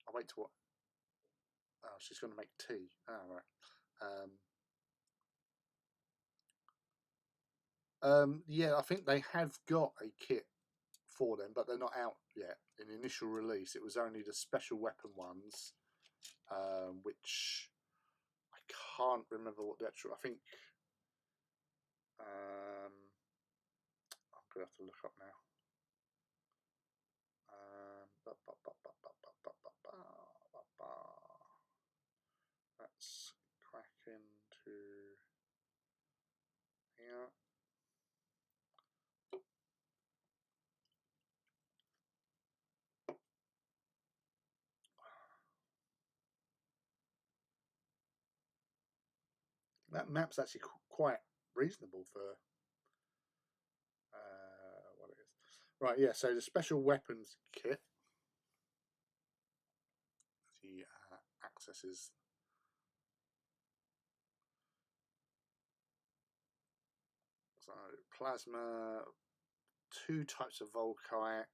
I'll wait to what? Oh, she's going to make tea. Oh, right. Yeah, I think they have got a kit for them, but they're not out yet. In the initial release, it was only the special weapon ones, which I can't remember what the actual. I think I'm gonna have to look up now. Let's crack into here. That map's actually quite reasonable for what it is. Right, yeah, so the special weapons kit, the accesses. So plasma, 2 types of Volkite,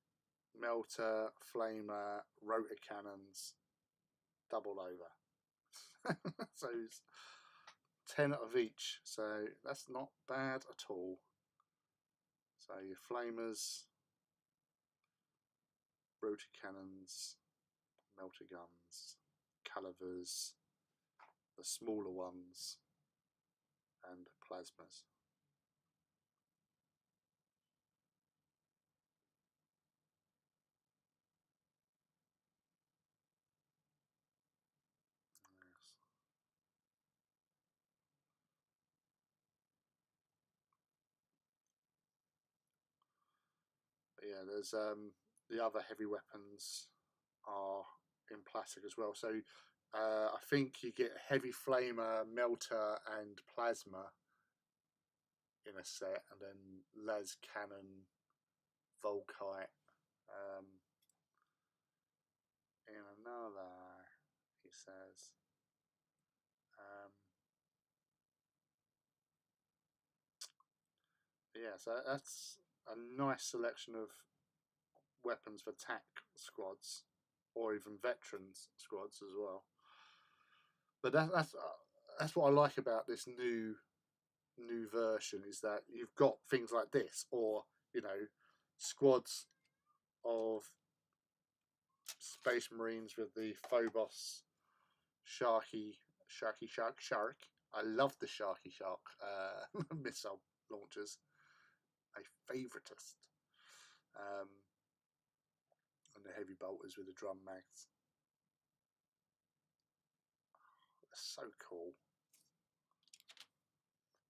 melter, flamer, rotor cannons, double over. So it's 10 of each, so that's not bad at all. So your flamers, rotor cannons, melter guns, calivers, the smaller ones, and plasmas. Yeah, there's the other heavy weapons are in plastic as well. So I think you get heavy flamer, melter, and plasma in a set, and then las cannon, Volkite in another. He says. Yeah, so that's a nice selection of weapons for TAC squads, or even veterans squads as well. But that's what I like about this new version, is that you've got things like this, or squads of Space Marines with the Phobos Sharky Shark. I love the Sharky Shark missile launchers. a favoritist. And the heavy bolters with the drum mags. That's so cool.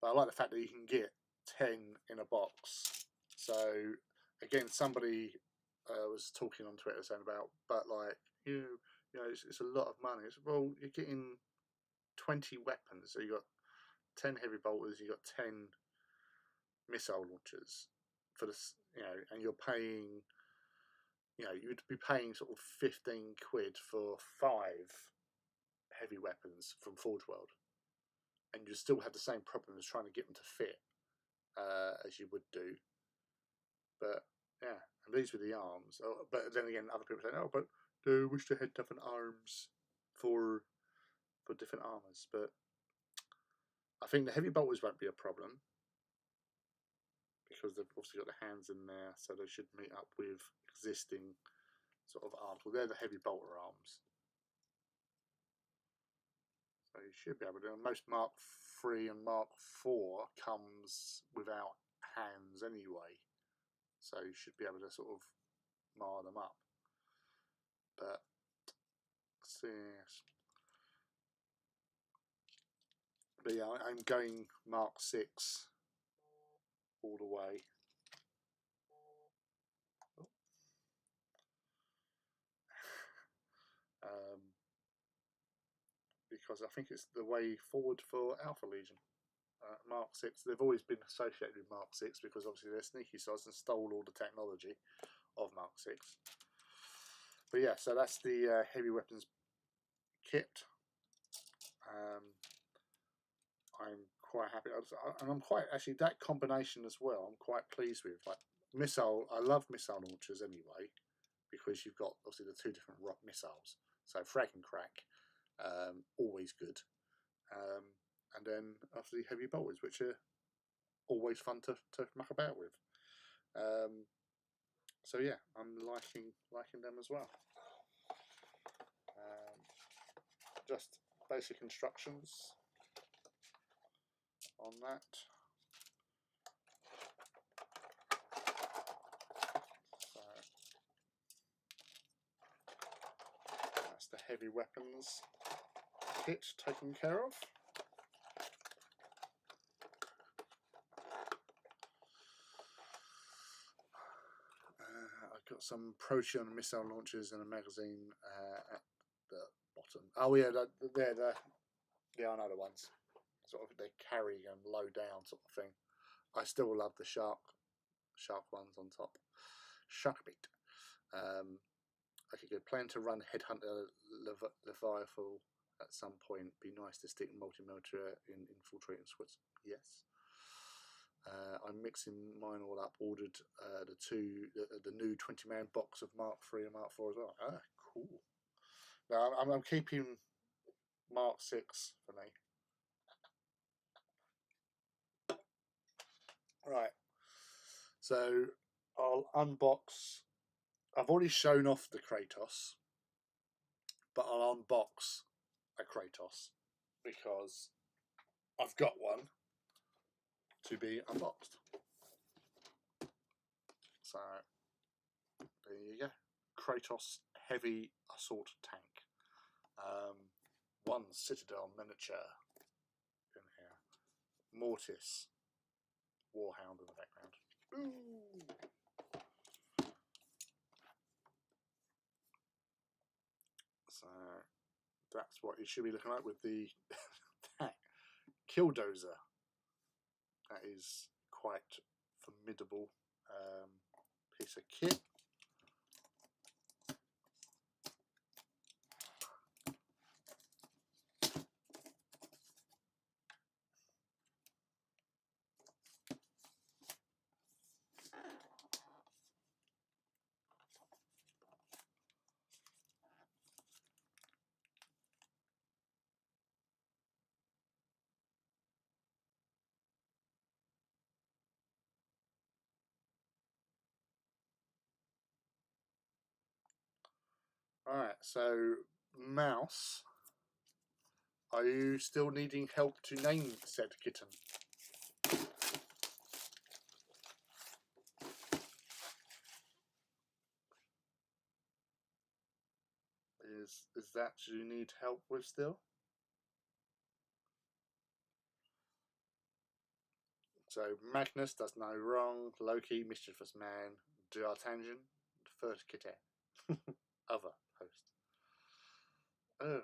But I like the fact that you can get 10 in a box. So again, somebody was talking on Twitter saying about, but like you know, it's a lot of money. It's, well, you're getting 20 weapons. So you got 10 heavy bolters, you got 10 missile launchers for this, you know, and you're paying, you know, you'd be paying sort of 15 quid for 5 heavy weapons from Forge World, and you still have the same problem as trying to get them to fit as you would do. But yeah, and these were the arms. Oh, but then again, other people say, "Oh, but they wish they had different arms for different armors." But I think the heavy bolters won't be a problem because they've obviously got the hands in there, so they should meet up with existing sort of arms. Well, they're the heavy bolter arms, so you should be able to. Most Mark III and Mark IV comes without hands anyway, so you should be able to sort of mar them up. But yeah, I'm going Mark VI all the way. Because I think it's the way forward for Alpha Legion. Mark VI, they've always been associated with Mark VI because obviously they're sneaky sods and stole all the technology of Mark VI. But yeah, so that's the heavy weapons kit. I'm quite happy, and I'm quite actually that combination as well. I'm quite pleased with, like missile. I love missile launchers anyway because you've got obviously the 2 different rock missiles. So frag and crack, always good. And then obviously heavy bolters, which are always fun to muck about with. So yeah, I'm liking them as well. Just basic instructions on that. So that's the heavy weapons kit taken care of. I've got some Protean missile launchers and a magazine at the bottom. Oh yeah, they're I know the ones. Sort of they carry and low down sort of thing. I still love the shark ones on top. Shark beat. Okay, good. Plan to run Headhunter Leviathan at some point. Be nice to stick multi-military in infiltrating Swiss. Yes. I'm mixing mine all up. Ordered the new 20-man box of Mark III and Mark IV as well. Ah, cool. Now I'm keeping Mark VI for me. Right. So I'll unbox. I've already shown off the Kratos, but I'll unbox a Kratos because I've got one to be unboxed. So there you go. Kratos Heavy Assault Tank. 1 Citadel miniature in here. Mortis. Warhound in the background. Ooh. So that's what it should be looking like with the Killdozer. That is quite formidable piece of kit. Alright, so Mouse, are you still needing help to name said kitten? is that you need help with still? So Magnus does no wrong. Loki, mischievous man. D'Artagnan, first kitten. Other host. Oh.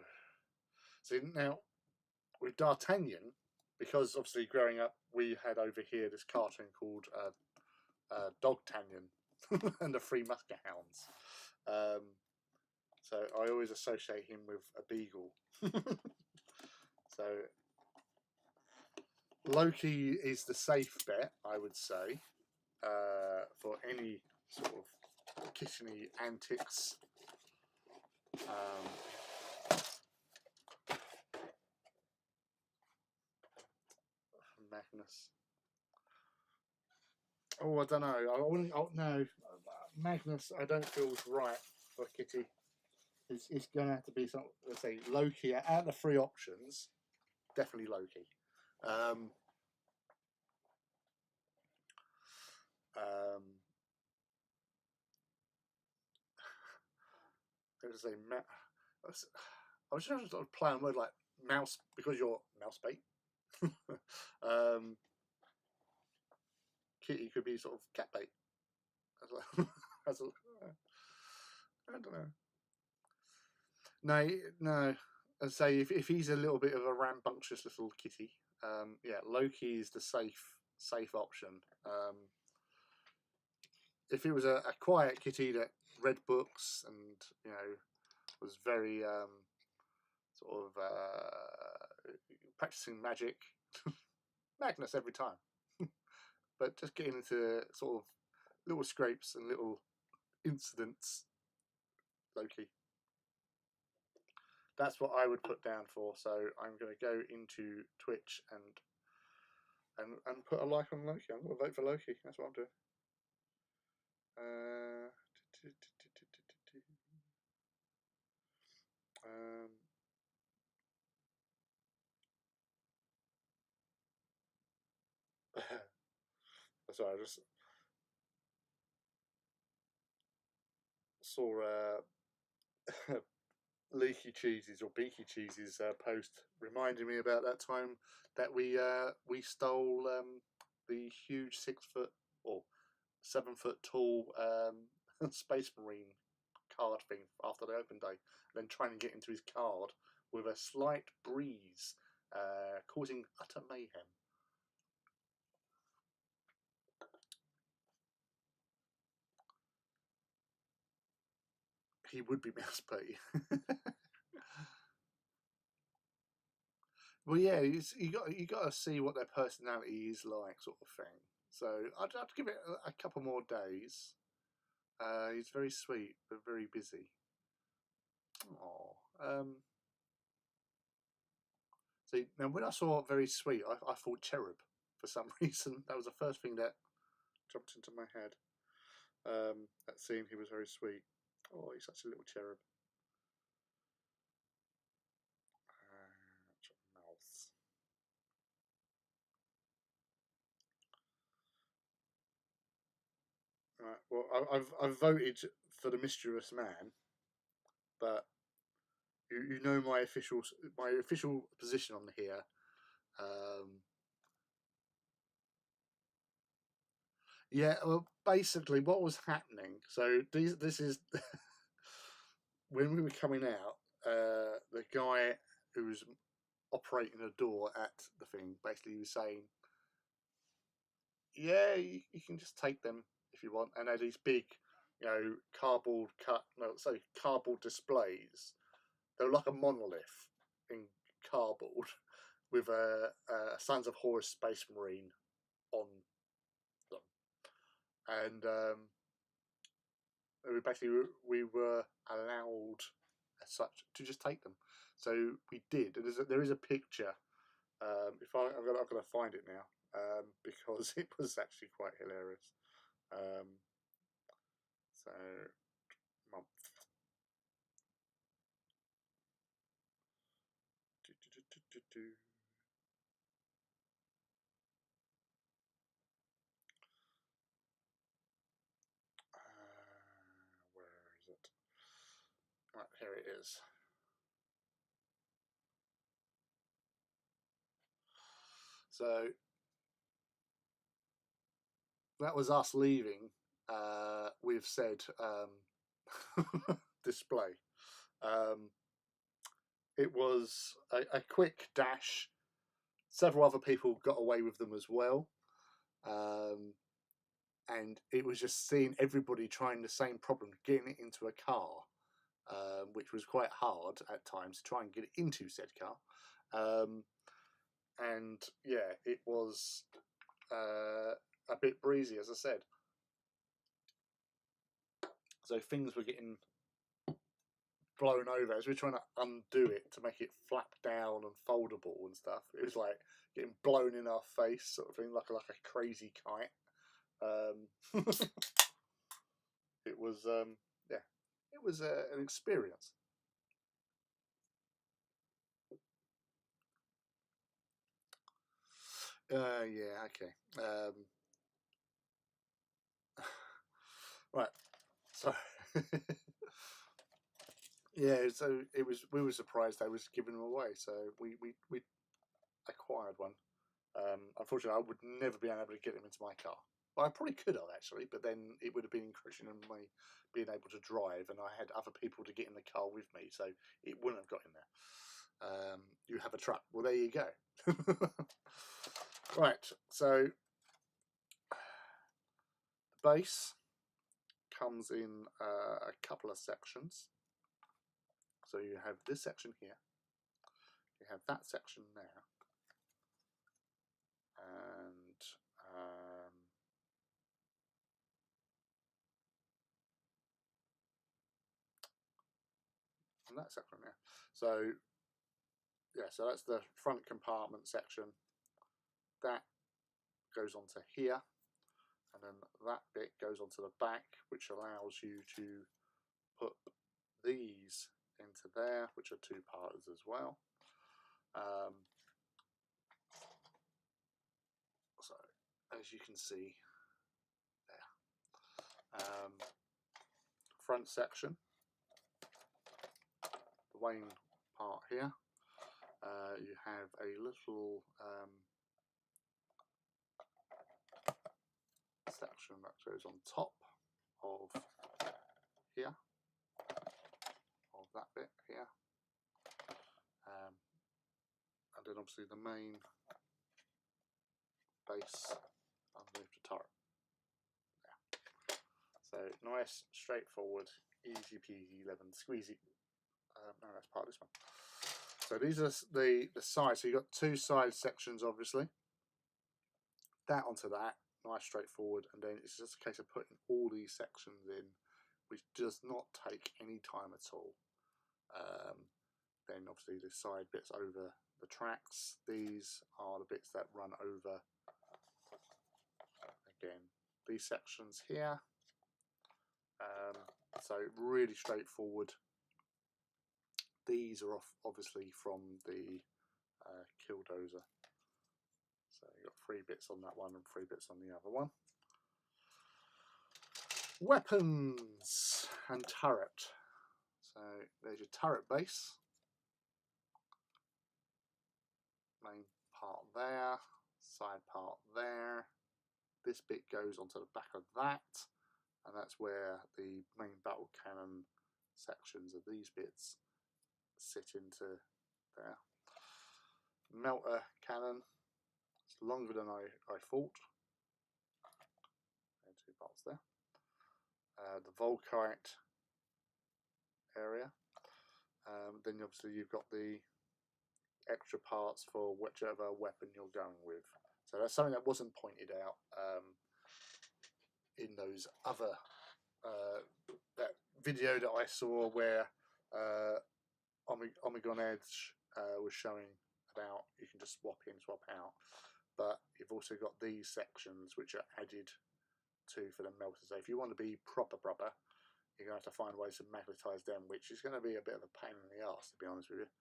See, now, with D'Artagnan, because obviously growing up, we had over here this cartoon called Dogtagnan and the Three Musket Hounds. So I always associate him with a beagle. So Loki is the safe bet, I would say, for any sort of kitteny antics. Magnus. Oh, I don't know. I wouldn't. Oh, no, Magnus. I don't feel is right for Kitty. It's going to have to be something. Let's say Loki. Out of the three options, definitely Loki. I was say, I was just sort of playing word like mouse because you're mouse bait. Kitty could be sort of cat bait. I don't know. No. I'd say if he's a little bit of a rambunctious little kitty, yeah, Loki is the safe option. If it was a quiet kitty that read books and was very sort of practicing magic, Magnus every time. But just getting into sort of little scrapes and little incidents, Loki. That's what I would put down for. So I'm going to go into Twitch and put a like on Loki. I'm going to vote for Loki. That's what I'm doing. Sorry, I just saw Leaky Cheese's or Beaky Cheese's post reminding me about that time that we stole the huge 6 foot or 7 foot tall Space Marine card thing after the open day, and then trying to get into his card with a slight breeze, causing utter mayhem. He would be mouse bait. Well, yeah, you got to see what their personality is like, sort of thing. So I'd give it a couple more days. He's very sweet but very busy. Oh, see, now when I saw very sweet, I thought cherub for some reason. That was the first thing that jumped into my head. That scene, he was very sweet. Oh, he's such a little cherub. Mouth. Right. Well, I've voted for the mischievous man, but you know my official position on here. Yeah, well, basically, what was happening. So this is when we were coming out. The guy who was operating a door at the thing basically was saying, "Yeah, you can just take them if you want." And they're these big, cardboard displays. They were like a monolith in cardboard with a Sons of Horus Space Marine on them, and we were allowed as such to just take them. So we did. There is a picture. If I'm gonna find it now because it was actually quite hilarious. So month. Where is it? Right, here it is. So that was us leaving with said display. It was a quick dash. Several other people got away with them as well. And it was just seeing everybody trying the same problem, getting it into a car, which was quite hard at times to try and get it into said car. And yeah, it was a bit breezy, as I said. So things were getting blown over as we were trying to undo it to make it flap down and foldable and stuff. It was like getting blown in our face, sort of thing, like a crazy kite. It was yeah, it was an experience. Yeah, okay. Right, so yeah, so it was. We were surprised they was giving them away, so we acquired one. Unfortunately, I would never be able to get them into my car. Well, I probably could have actually, but then it would have been encroaching on me being able to drive, and I had other people to get in the car with me, so it wouldn't have got in there. You have a truck. Well, there you go. Right, so the base comes in a couple of sections. So you have this section here, you have that section there, and that section there. So yeah, so that's the front compartment section. That goes onto here, and then that bit goes onto the back, which allows you to put these into there, which are two-parters as well. So as you can see there, front section, the wing part here, you have a little section that goes on top of here, of that bit here, and then obviously the main base underneath the turret. Yeah. So nice, straightforward, easy peasy, lemon squeezy. No, that's part of this one. So these are the sides. So you've got two side sections, obviously. That onto that, nice, straightforward, and then it's just a case of putting all these sections in, which does not take any time at all. Then obviously the side bits over the tracks. These are the bits that run over, again, these sections here. So really straightforward. These are obviously from the Killdozer. So you've got 3 bits on that one and 3 bits on the other one. Weapons and turret. So there's your turret base. Main part there, side part there. This bit goes onto the back of that, and that's where the main battle cannon sections of these bits sit into there. Melter cannon. It's longer than I thought. There are 2 parts there. The Volkite area. Then obviously you've got the extra parts for whichever weapon you're going with. So that's something that wasn't pointed out in those other that video that I saw where Omega Edge was showing about you can just swap in, swap out. But you've also got these sections which are added to for the melter. So if you want to be proper, you're going to have to find ways to magnetise them, which is going to be a bit of a pain in the arse, to be honest with you.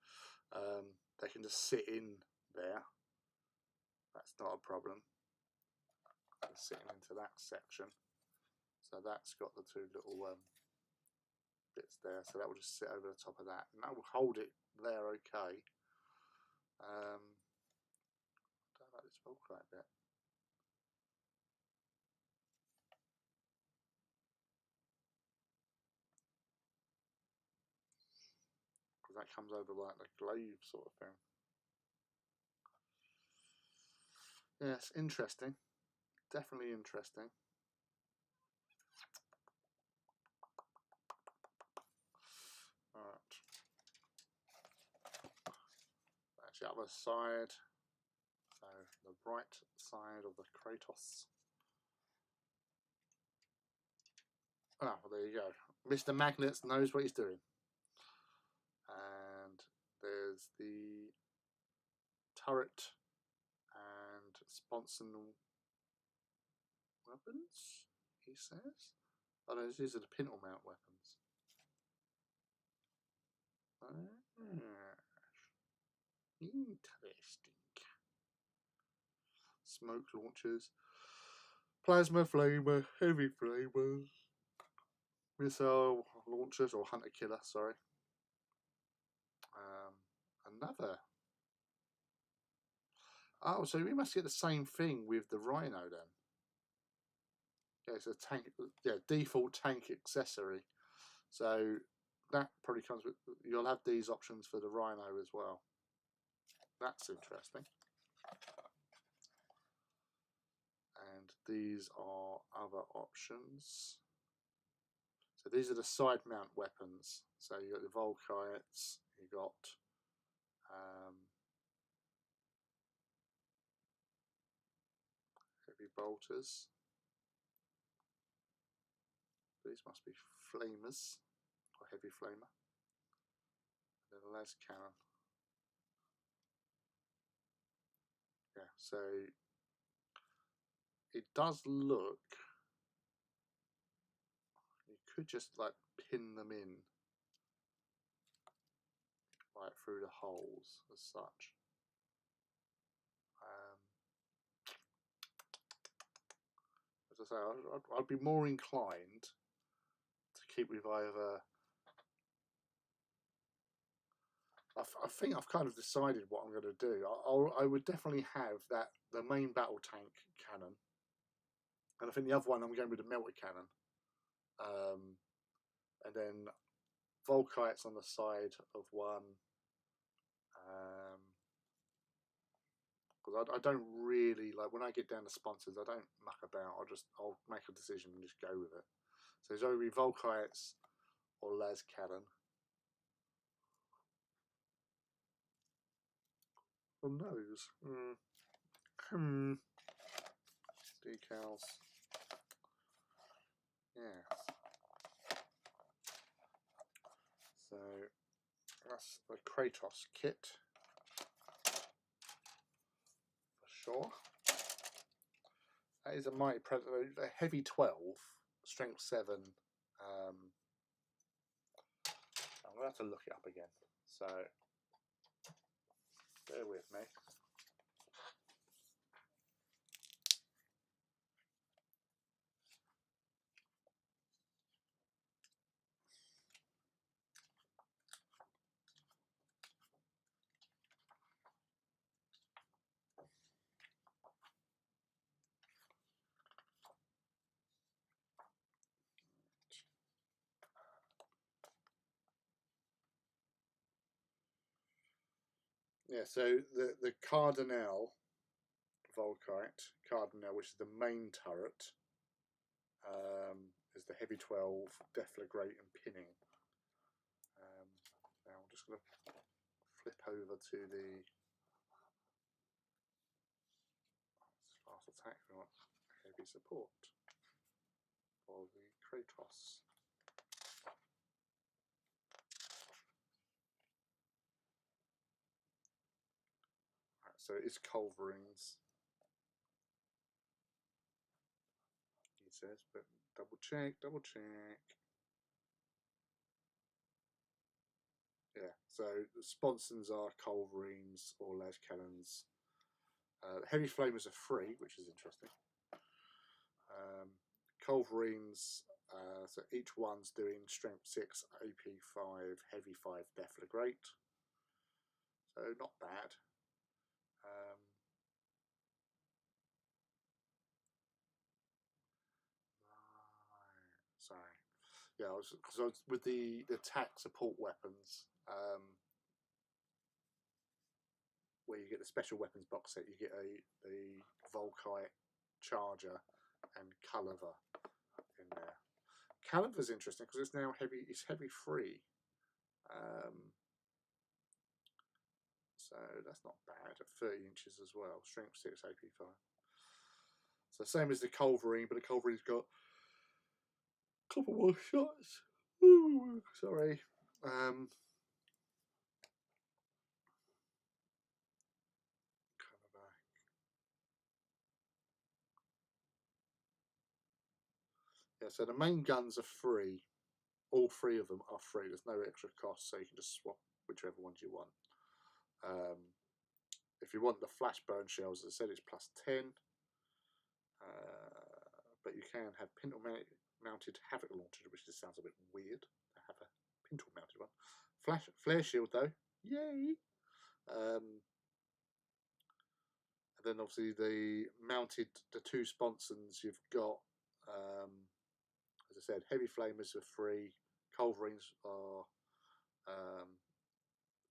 They can just sit in there. That's not a problem. Just sitting into that section. So that's got the 2 little bits there, so that will just sit over the top of that, and that will hold it there okay. I don't like this Volkite bit. Because that comes over like the glaive sort of thing. Yes, interesting. Definitely interesting. Alright. That's the other side. So the right side of the Kratos. Oh, well, there you go. Mr. Magnets knows what he's doing. And there's the turret and sponson weapons, he says. Oh no, these are the pintle mount weapons. Interesting. Smoke launchers, plasma flamer, heavy flamers, missile launchers, or hunter killer, sorry. Another. Oh, so we must get the same thing with the Rhino then. Yeah, it's a tank. Yeah, default tank accessory. So that probably comes with. You'll have these options for the Rhino as well. That's interesting. And these are other options. So these are the side mount weapons. So you got the Volkites. You got heavy bolters. These must be flamers or heavy flamer. And then a las cannon. Yeah, so it does look. You could just like pin them in, like through the holes as such. As I say, I'd be more inclined to keep with either. I think I've kind of decided what I'm going to do. I would definitely have the main battle tank cannon, and I think the other one I'm going with the melter cannon, and then Volkites on the side of one. Because I don't really like when I get down to sponsors. I don't muck about. I'll make a decision and just go with it. So it's either Volkites or las cannon. On those. Decals. Yes. So that's the Kratos kit. For sure. That is a mighty a heavy 12, strength 7. I'm going to have to look it up again. So bear with me. Yeah, so the Cardinal Volkite, which is the main turret, is the heavy 12, deflagrate and pinning. Now I'm just going to flip over to the fast attack. We want heavy support for the Kratos. Right, so it's culverins, he says, but double check. Yeah, so the sponsons are culverins or las cannons. Heavy flamers are free, which is interesting. Culverins So each one's doing strength 6, AP 5, heavy 5, death with a great. So not bad. Sorry. Yeah, because I was with the attack support weapons, where you get the special weapons box set. You get the Volkite Charger and Caliver in there. Caliver's interesting because it's now heavy. It's heavy free, so that's not bad at 30 inches as well. Strength 6, AP 5. So same as the Culvery, but the Culvery's got a couple more shots. Ooh, sorry. Yeah, so the main guns are free. All three of them are free. There's no extra cost, so you can just swap whichever ones you want. If you want the flash burn shells, as I said, it's plus 10. But you can have pintle mounted Havoc launcher, which just sounds a bit weird to have a pintle mounted one. Flare shield though, yay! And then obviously the two sponsons you've got. As I said, heavy flamers are free. Culverines are a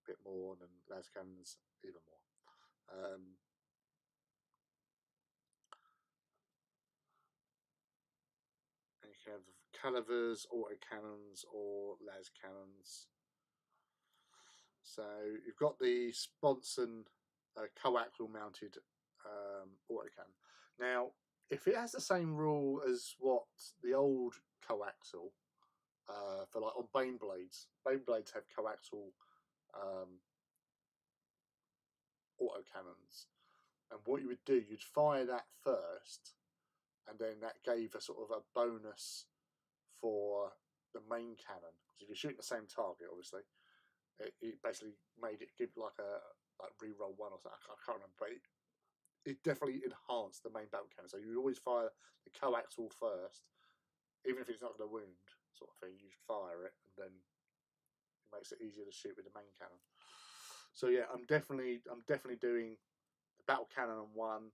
bit more, and las cannons even more. And you can have calivers, autocannons, or las cannons. So you've got the sponson coaxial mounted autocannon. Now, if it has the same rule as what the old coaxial for like on Bane Blades have coaxial autocannons, and what you would do, you'd fire that first, and then that gave a sort of a bonus for the main cannon. Because if you're shooting the same target, obviously, it basically made it give like a re-roll 1 or something. I can't remember, but it definitely enhanced the main battle cannon. So you'd always fire the coaxial first, even if it's not going to wound, sort of thing. You'd fire it, and then it makes it easier to shoot with the main cannon. So yeah, I'm definitely doing the battle cannon on one,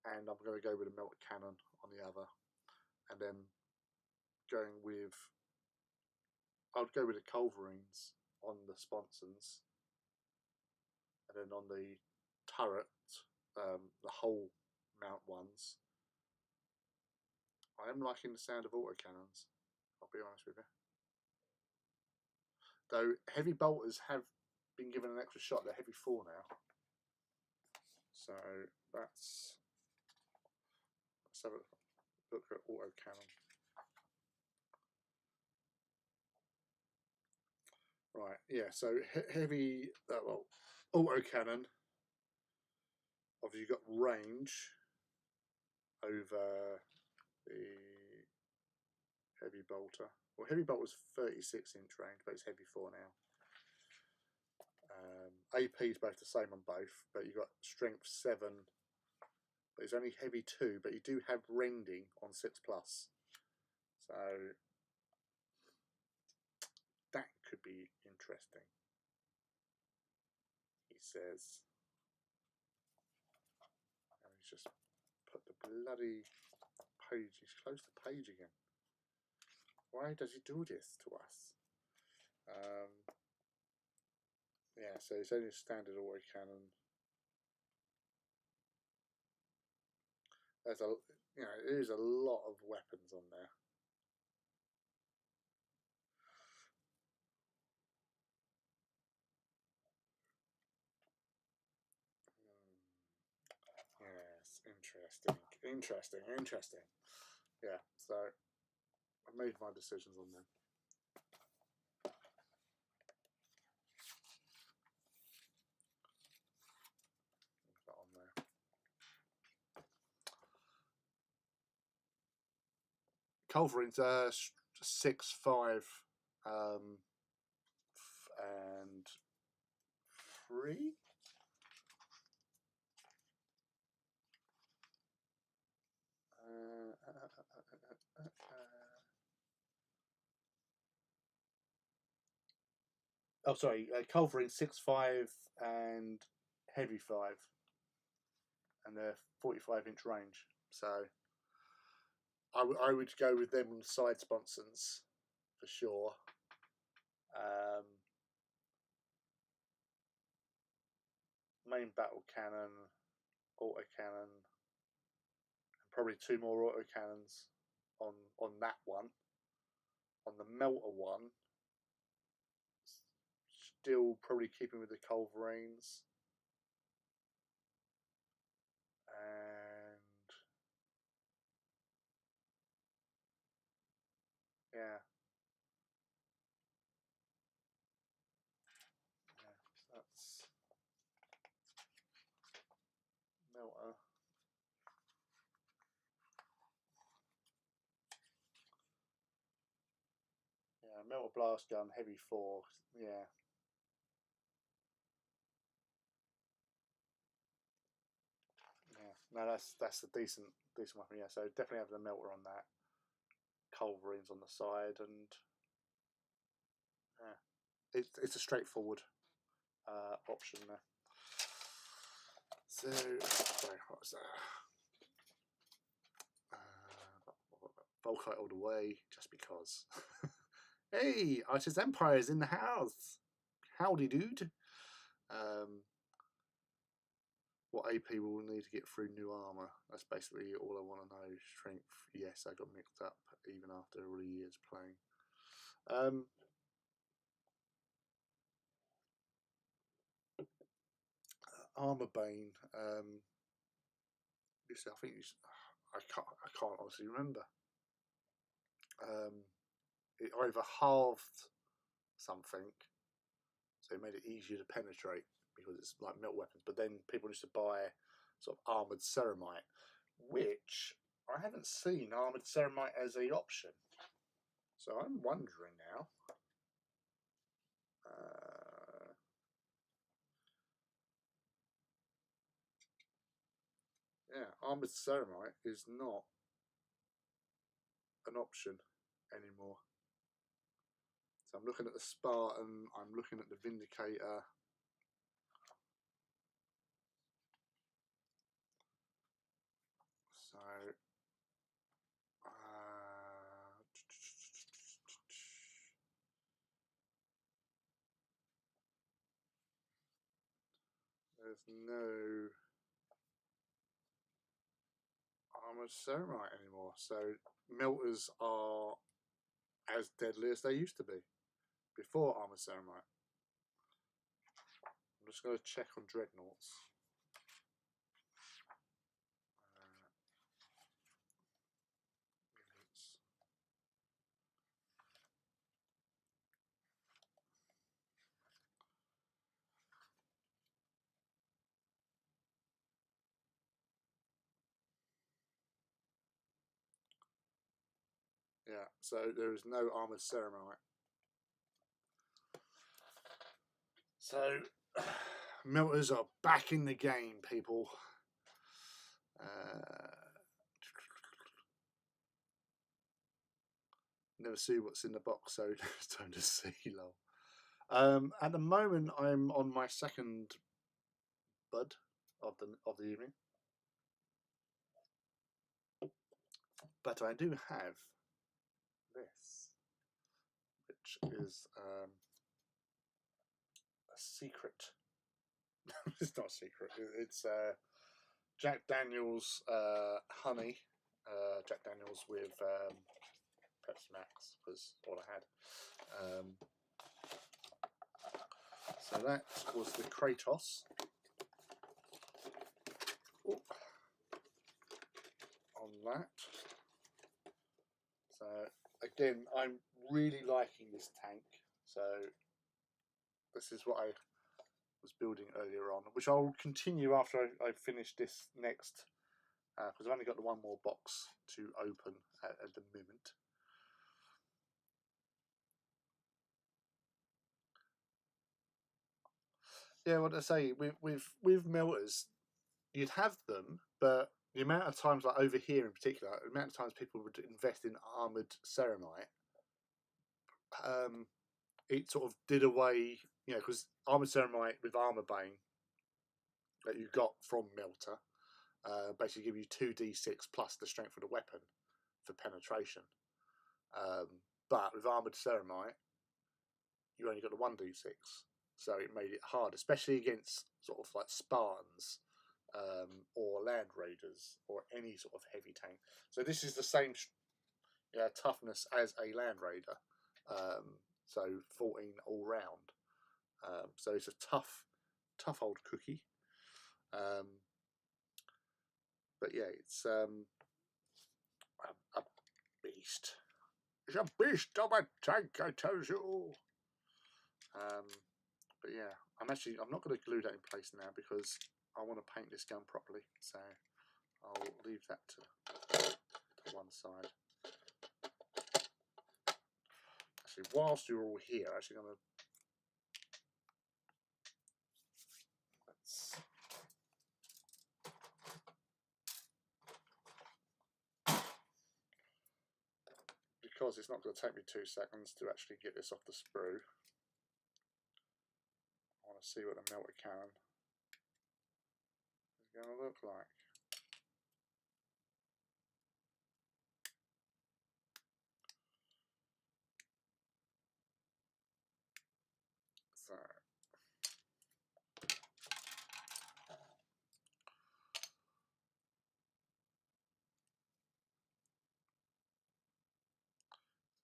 and I'm going to go with the melted cannon on the other, and then I'd go with the culverines on the sponsons, and then on the turret, the whole mount ones. I am liking the sound of autocannons, I'll be honest with you. Though heavy bolters have been given an extra shot, they're heavy 4 now. So let's have a look at autocannon. Right, yeah, so heavy, autocannon, obviously you've got range over the heavy bolter. Well, heavy bolter's 36-inch range, but it's heavy 4 now. AP is both the same on both, but you've got strength 7, but it's only heavy 2, but you do have rending on 6+. So that could be interesting, he says. And he's just put the bloody page, he's closed the page again. Why does he do this to us? Yeah, so it's only a standard autocannon. There's there's a lot of weapons on there. Yes, interesting. Yeah, so I made my decisions on them. That on there. Culverin's 6'5", and 3. Oh, sorry, culverin 6.5 and heavy 5, and they're 45-inch range. So I would go with them on side sponsons for sure. Main battle cannon, auto cannon, and probably 2 more auto cannons on that one. On the melter one, still probably keeping with the culverins, and yeah, that's melter. Yeah, melter blast gun, heavy 4. Yeah. Yeah, no, that's a decent weapon. Yeah, so definitely have the melter on that. Culverins on the side, and yeah, it's a straightforward option there. So, sorry, what was that? Volkite all the way, just because. Hey, Archer's Empire is in the house. Howdy, dude. What AP will need to get through new armor? That's basically all I want to know. Strength, yes, I got mixed up even after all the years playing. Armor Bane. I think I can't honestly remember. It either halved something, so it made it easier to penetrate because it's like melt weapons. But then people used to buy sort of armored ceramite, which I haven't seen armored ceramite as an option. So I'm wondering now. Yeah, armored ceramite is not an option anymore. So I'm looking at the Spartan, I'm looking at the Vindicator. So there's no armored ceramite anymore. So melters are as deadly as they used to be before armored ceramite. I'm just going to check on dreadnoughts. Yeah, so there is no armored ceramite. So melters are back in the game, people. Never see what's in the box, so it's time to see. Lol. At the moment, I'm on my second bud of the evening, but I do have this, which is a secret. It's not a secret. It's Jack Daniel's honey. Jack Daniel's with Pepsi Max was all I had. So that was the Kratos. Ooh. On that. So again, I'm really liking this tank. So this is what I was building earlier on, which I'll continue after I finish this next, because I've only got the one more box to open at the moment. Yeah, what I say with melters, you'd have them, but the amount of times, like over here in particular, the amount of times people would invest in armored ceramite, it sort of did away you know, because Armored Ceramite with Armor Bane that you got from Melter basically give you 2d6 plus the strength of the weapon for penetration. But with Armored Ceramite, you only got the 1d6, so it made it hard, especially against sort of like Spartans or Land Raiders or any sort of heavy tank. So this is the same toughness as a Land Raider, so 14 all round. So it's a tough old cookie. But yeah, it's a beast. It's a beast of a tank, I tell you. But yeah, I'm not going to glue that in place now because I want to paint this gun properly. So I'll leave that to one side. Actually, whilst you're all here, I'm actually going to because it's not going to take me 2 seconds to actually get this off the sprue. I want to see what the melted cannon is going to look like.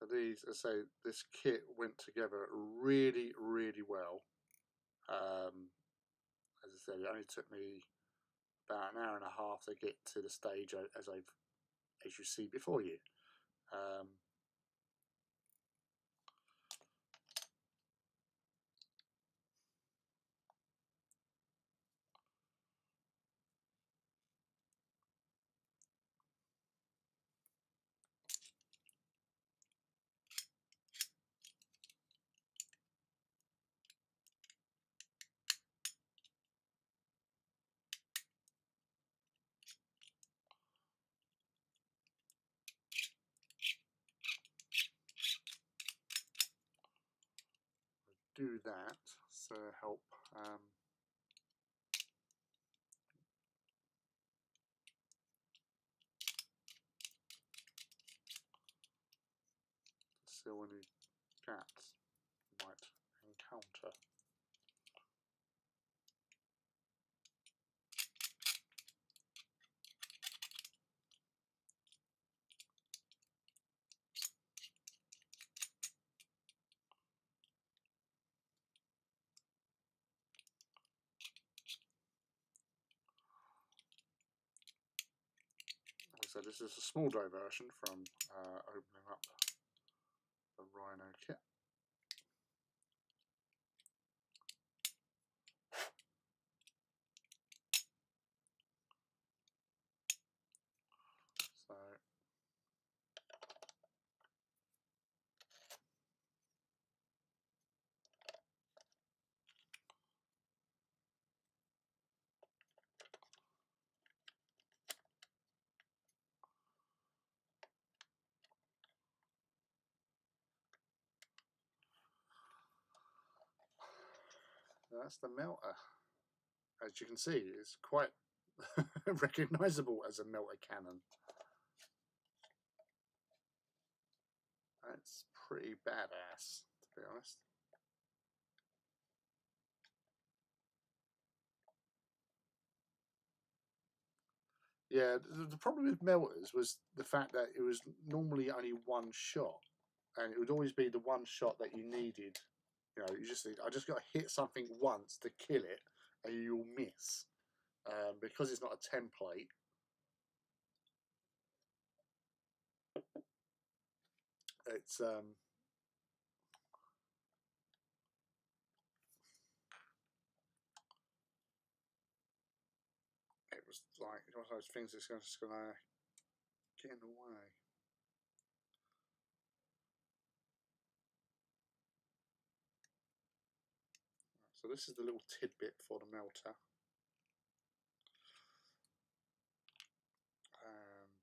So these, as I say, this kit went together really, really well. As I said, it only took me about an hour and a half to get to the stage as you see before you. Do that, so help seal any gaps you might encounter. So this is a small diversion from opening up the Rhino kit. So that's the melter. As you can see, it's quite recognizable as a melter cannon. That's pretty badass, to be honest. Yeah, the problem with melters was the fact that it was normally only one shot, and it would always be the one shot that you needed. You know, I just got to hit something once to kill it, and you'll miss. Because it's not a template, it's it was like one of those things that's just gonna get in the way. So this is the little tidbit for the melter. And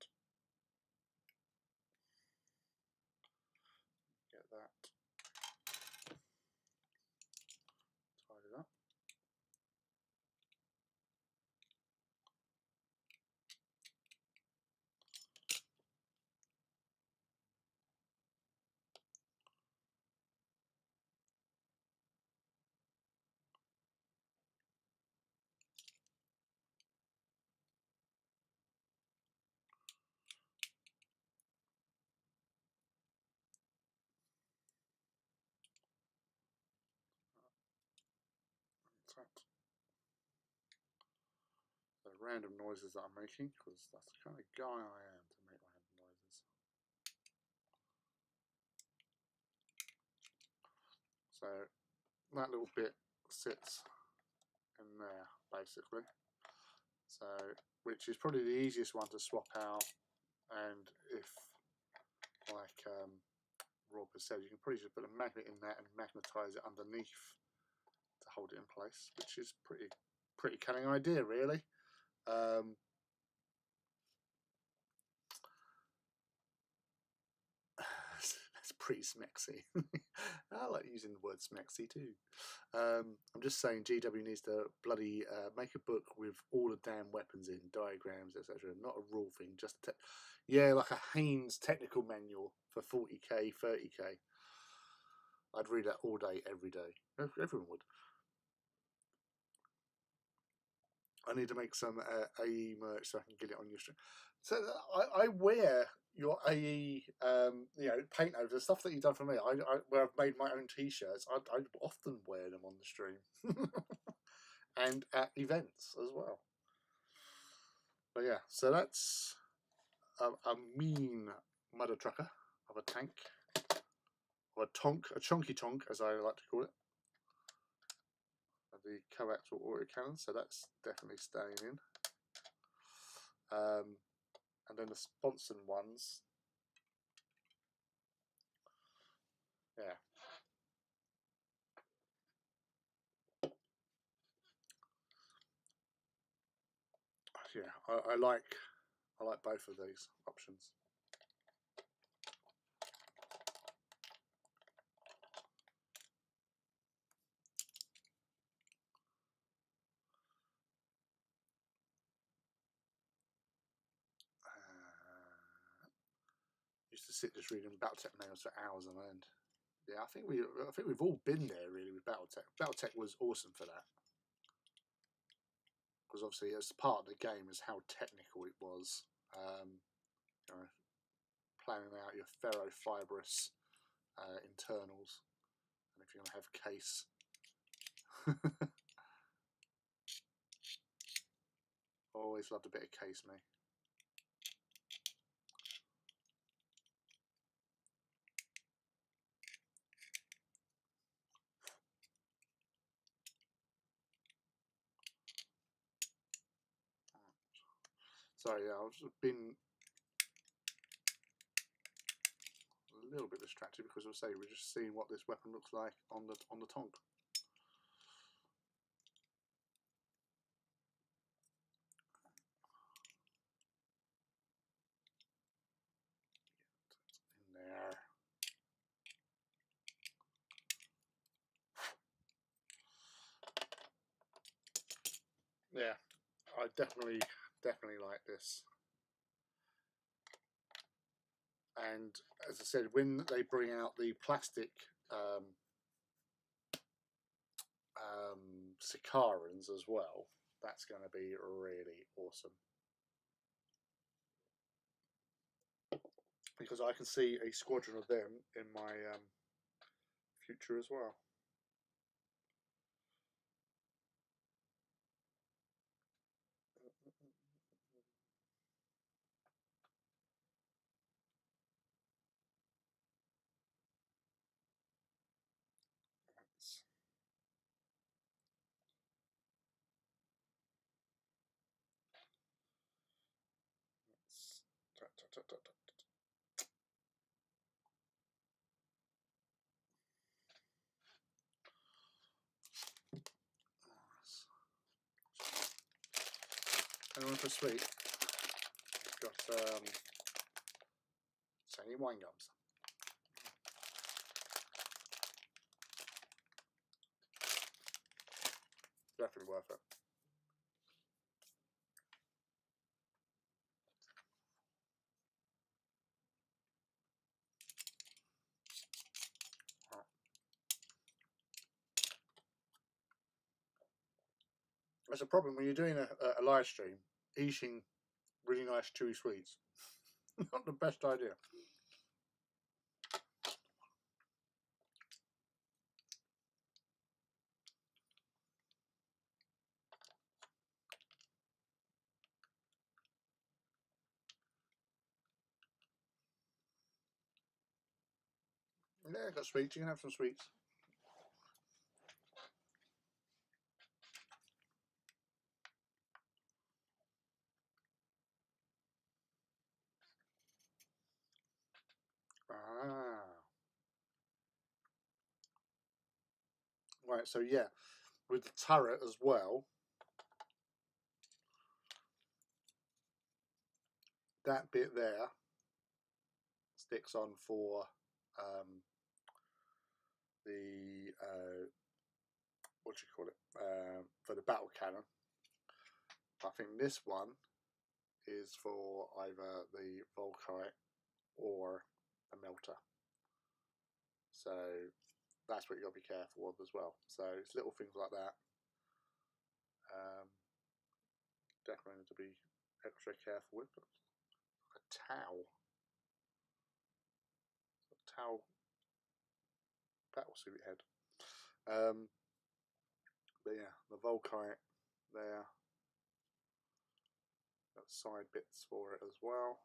get that random noises that I'm making, because that's the kind of guy I am, to make random noises. So that little bit sits in there, basically. So, which is probably the easiest one to swap out, and if, like Rob has said, you can probably just put a magnet in there and magnetise it underneath to hold it in place, which is pretty cunning idea, really. It's pretty smexy. I like using the word smexy too. I'm just saying GW needs to bloody make a book with all the damn weapons in, diagrams, etc. Not a rule thing, just yeah, like a Haynes technical manual for 40k, 30k. I'd read that all day, every day. Everyone would. I need to make some AE merch so I can get it on your stream. So I wear your AE, paint over the stuff that you've done for me. Where I've made my own T-shirts. I often wear them on the stream and at events as well. But yeah, so that's a mean mother trucker of a tank, or a chonky tonk, as I like to call it. The coaxial autocannon, so that's definitely staying in. And then the sponsored ones, yeah. Yeah, I like both of these options. Used to sit just reading BattleTech manuals for hours on end. Yeah, I think we've all been there really with BattleTech. BattleTech was awesome for that, because obviously as part of the game is how technical it was. Planning out your ferrofibrous internals, and if you're going to have case. Always loved a bit of case, me. Sorry, yeah, I've been a little bit distracted because I'll say we're just seeing what this weapon looks like on the tonk. In there. Yeah, I definitely like this. And as I said, when they bring out the plastic Sicarans as well, that's going to be really awesome. Because I can see a squadron of them in my future as well. Anyone for a sweet? It's got Sony wine gums. Definitely worth it. That's a problem when you're doing a live stream, eating really nice chewy sweets. Not the best idea. Yeah, got sweets. You can have some sweets. Ah. Right, so yeah, with the turret as well, that bit there sticks on for the what do you call it, for the battle cannon. I think this one is for either the Volkite or the melter. So that's what you got to be careful of as well. So it's little things like that. Definitely need to be extra careful with. A towel. Towel battlesuit head. But yeah, the Volkite there. Got side bits for it as well.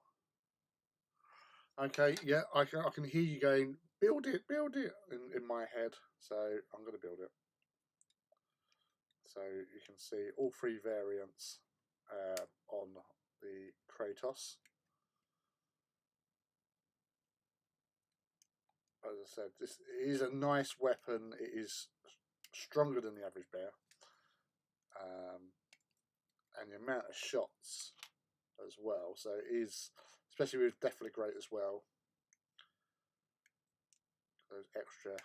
Okay, yeah, I can hear you going, build it in my head. So I'm going to build it. So you can see all three variants on the Kratos. As I said, this is a nice weapon. It is stronger than the average bear. And the amount of shots as well. So it is, especially with Deathly Great as well, those extra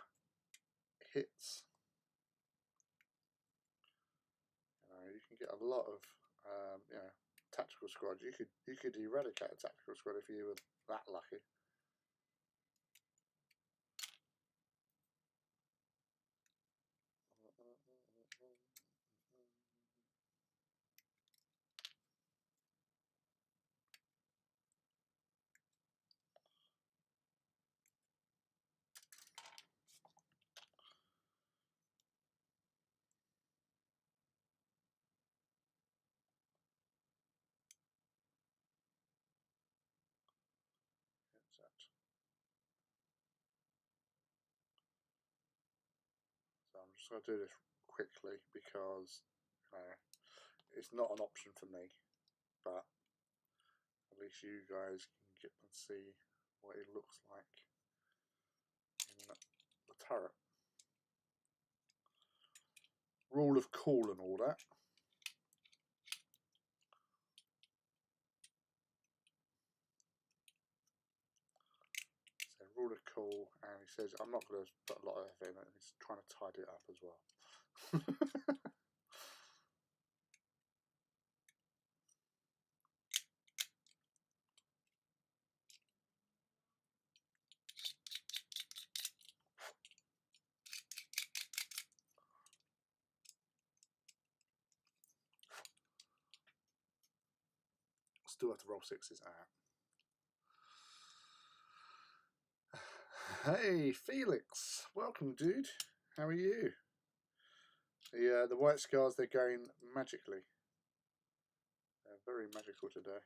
hits. You can get a lot of tactical squads. You could eradicate a tactical squad if you were that lucky. So I'm just going to do this quickly because it's not an option for me, but at least you guys can get and see what it looks like in the turret. Rule of cool and all that. So rule of cool, and he says I'm not going to put a lot of effort in it. He's trying to tidy it up as well. Still have to roll sixes out. Hey, Felix. Welcome, dude. How are you? The white scars, they're going magically. They're very magical today.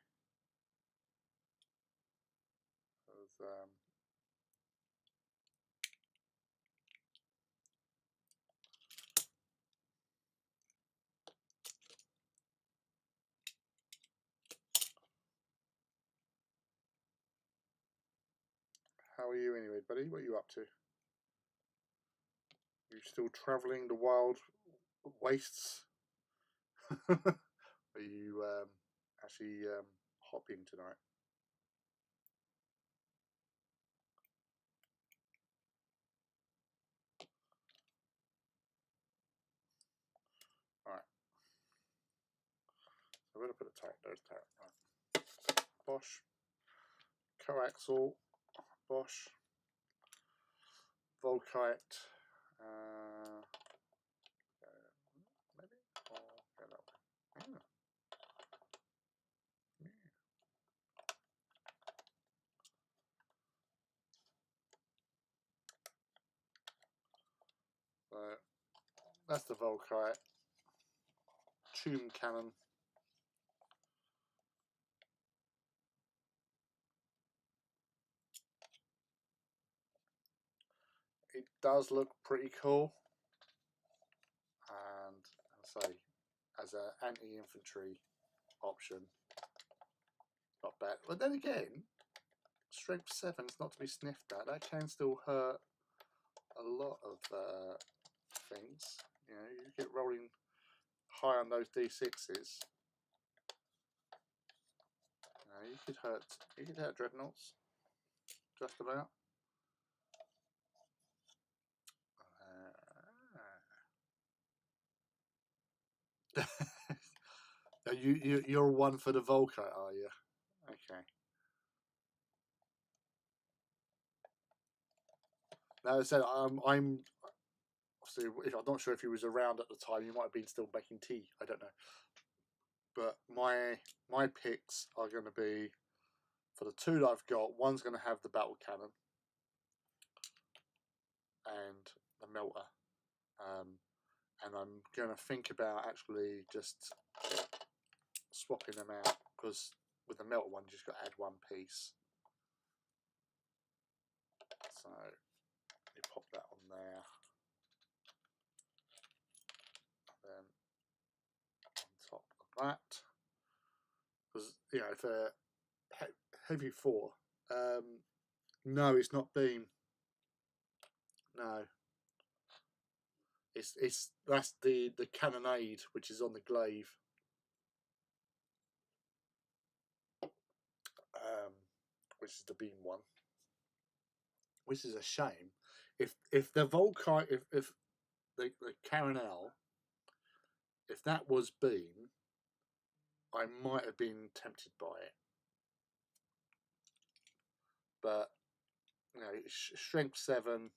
How are you anyway, buddy? What are you up to? Are you still travelling the wild wastes? Are you actually hopping tonight? Alright. So I'm going to put a turret. There's a turret. Right. Bosch. Coaxial. Bosch. Volkite. Maybe? Or go that way. Yeah. So that's the Volkite. Tomb cannon. does look pretty cool, and I'll say as an anti-infantry option, not bad. But then again, strength 7 is not to be sniffed at. That can still hurt a lot of things. You know, you get rolling high on those d6s. You could hurt dreadnoughts just about. You're one for the Volkite, are you? Okay. Now, as I said, I'm obviously, I'm not sure if he was around at the time. You might have been still making tea. I don't know. But my picks are going to be, for the two that I've got, one's going to have the battle cannon and the melter. And I'm going to think about actually just swapping them out, because with the melter one, you just got to add one piece. So you pop that on there. Then on top of that, because you know, for heavy 4, no, it's not beam. No, that's the cannonade which is on the glaive. Which is the beam one, which is a shame. If the Volkite, if the Carinel, if that was beam, I might have been tempted by it. But you know, strength 7,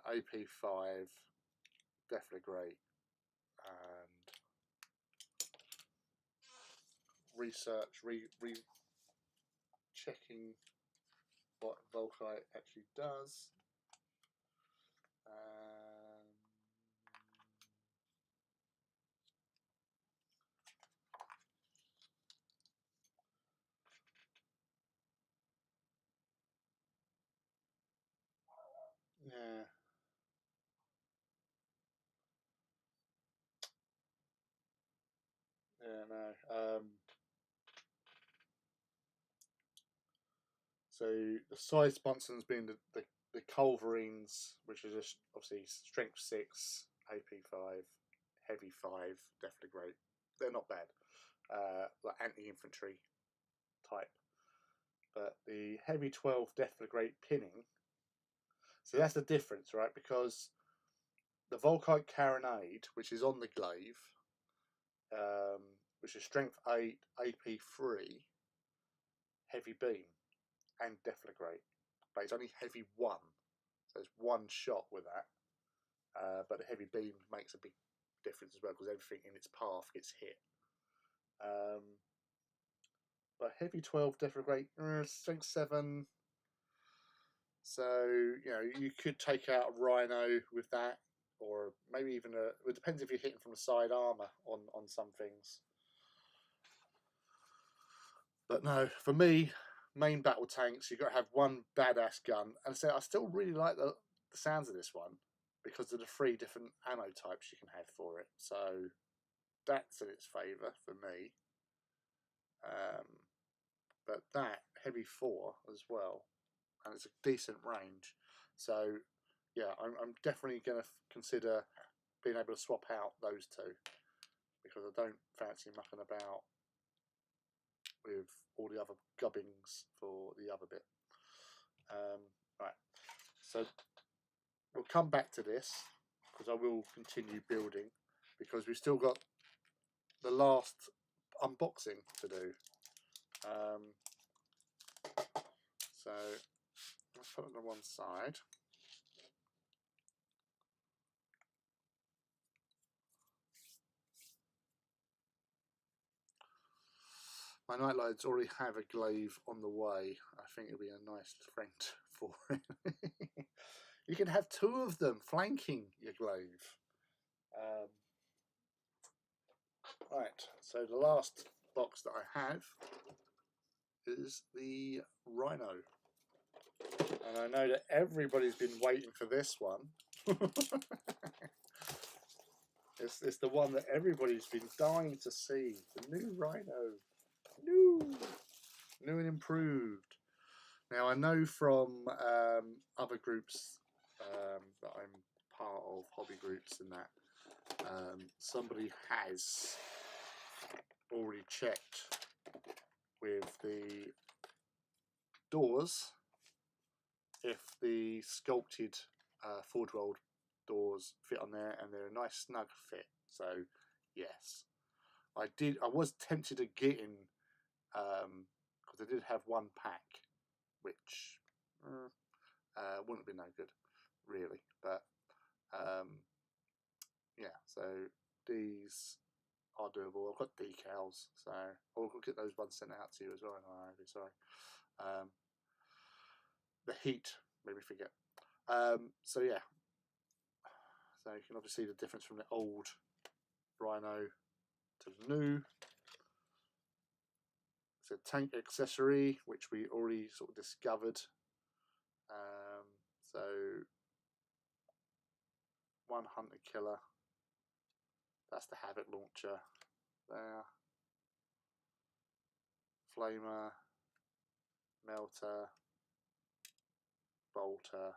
AP 5, definitely great, and research, checking what Volkite actually does. Yeah. Yeah, no. So the side sponsons being the Culverines, which is just obviously strength 6, AP 5, heavy 5, definitely great. They're not bad, like anti-infantry type. But the heavy 12, definitely great pinning. So that's the difference, right? Because the Volkite Carronade, which is on the glaive, which is strength 8, AP 3, heavy beam, and definitely great. But it's only heavy 1, so it's one shot with that. But the heavy beam makes a big difference as well, because everything in its path gets hit. But heavy 12, definitely great. Strength 7. So, you know, you could take out a Rhino with that, or maybe even it depends if you're hitting from the side armour on some things. But no, for me, main battle tanks, you've got to have one badass gun. And so I still really like the sounds of this one, because of the 3 different ammo types you can have for it. So that's in its favour for me. But that, heavy 4 as well, and it's a decent range. So yeah, I'm definitely going to consider being able to swap out those 2, because I don't fancy mucking about with all the other gubbins for the other bit. Right, so we'll come back to this, because I will continue building, because we've still got the last unboxing to do. So let's put it on one side. My Nightlights already have a glaive on the way. I think it'll be a nice friend for it. You can have 2 of them flanking your glaive. Right, so the last box that I have is the Rhino. And I know that everybody's been waiting for this one. It's the one that everybody's been dying to see. The new Rhino. New and improved. Now, I know from other groups that I'm part of, hobby groups and that, somebody has already checked with the doors if the sculpted forge-rolled doors fit on there, and they're a nice snug fit. So yes, I was tempted to get in because I did have one pack which wouldn't have been no good really, but yeah, so these are doable. I've got decals, so I'll get those ones sent out to you as well. I'm really sorry. The heat made me forget. So yeah, so you can obviously see the difference from the old Rhino to the new. It's a tank accessory, which we already sort of discovered. So one hunter killer. That's the Havoc launcher there. Flamer, melter, bolter,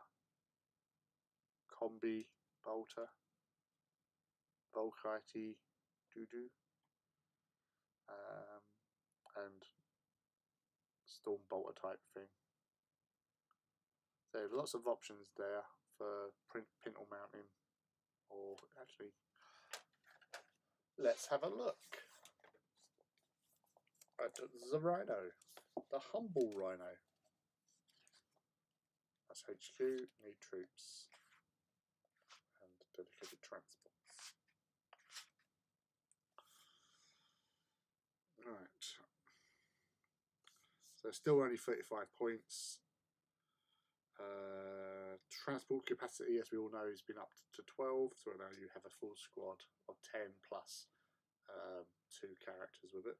combi bolter, Volkite doo-doo, and storm bolter type thing. So lots of options there for pintle mounting, or actually, let's have a look at the Rhino, the humble Rhino. That's HQ, need troops, and dedicated transports. Right. So still only 35 points. Transport capacity, as we all know, has been up to 12, so now you have a full squad of 10 plus 2 characters with it.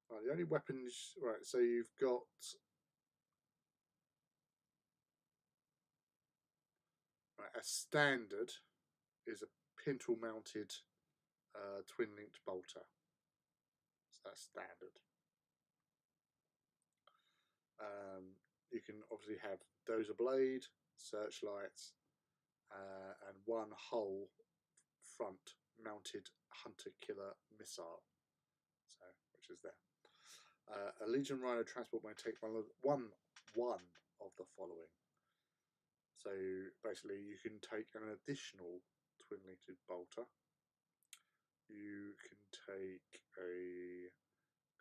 Right, the only weapons, right, so you've got a standard is a pintle mounted twin linked bolter. So that's standard. You can obviously have dozer blade, searchlights, and one whole front mounted hunter killer missile. So, which is there. A Legion Rhino transport may take one of the following. So basically, you can take an additional twin-linked bolter. You can take a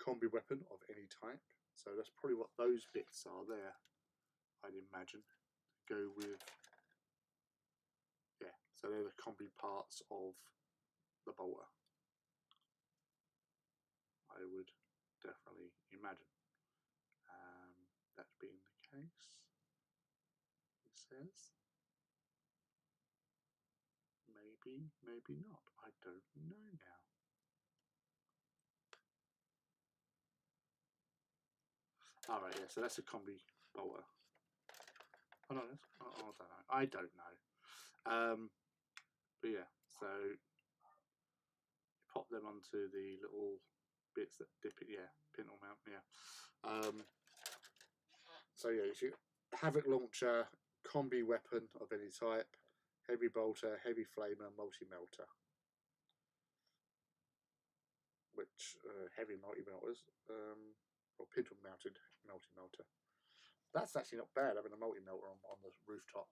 combi weapon of any type. So that's probably what those bits are there, I'd imagine. Go with, yeah, so they're the combi parts of the bolter, I would definitely imagine. That being the case, it says, maybe, maybe not. I don't know now. All right, yeah, so that's a combi bolter. Oh, no, I don't know. But yeah, so pop them onto the little bits that dip it, yeah, pintle mount, yeah. So yeah, you Havoc launcher, combi weapon of any type, heavy bolter, heavy flamer, multi-melter. Which heavy multi-melters, or pintle mounted multi-melter. That's actually not bad, having a multi-melter on the rooftop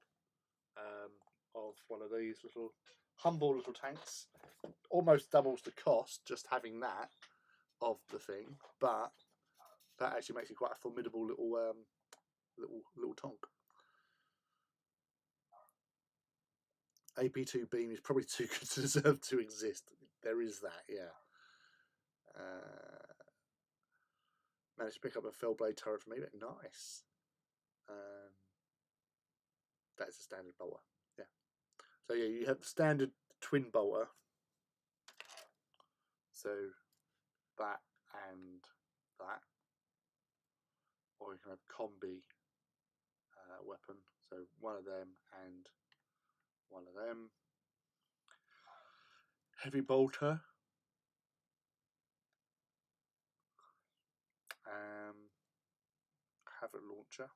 of one of these little humble little tanks. Almost doubles the cost just having that of the thing, but that actually makes it quite a formidable little little tonk. AP2 beam is probably too good to deserve to exist. There is that, yeah. Managed to pick up a fell blade turret for me, but nice. that is a standard bolter. Yeah. So yeah, you have the standard twin bolter. So that and that, or you can have combi weapon. So one of them and one of them. Heavy bolter. Havoc launcher.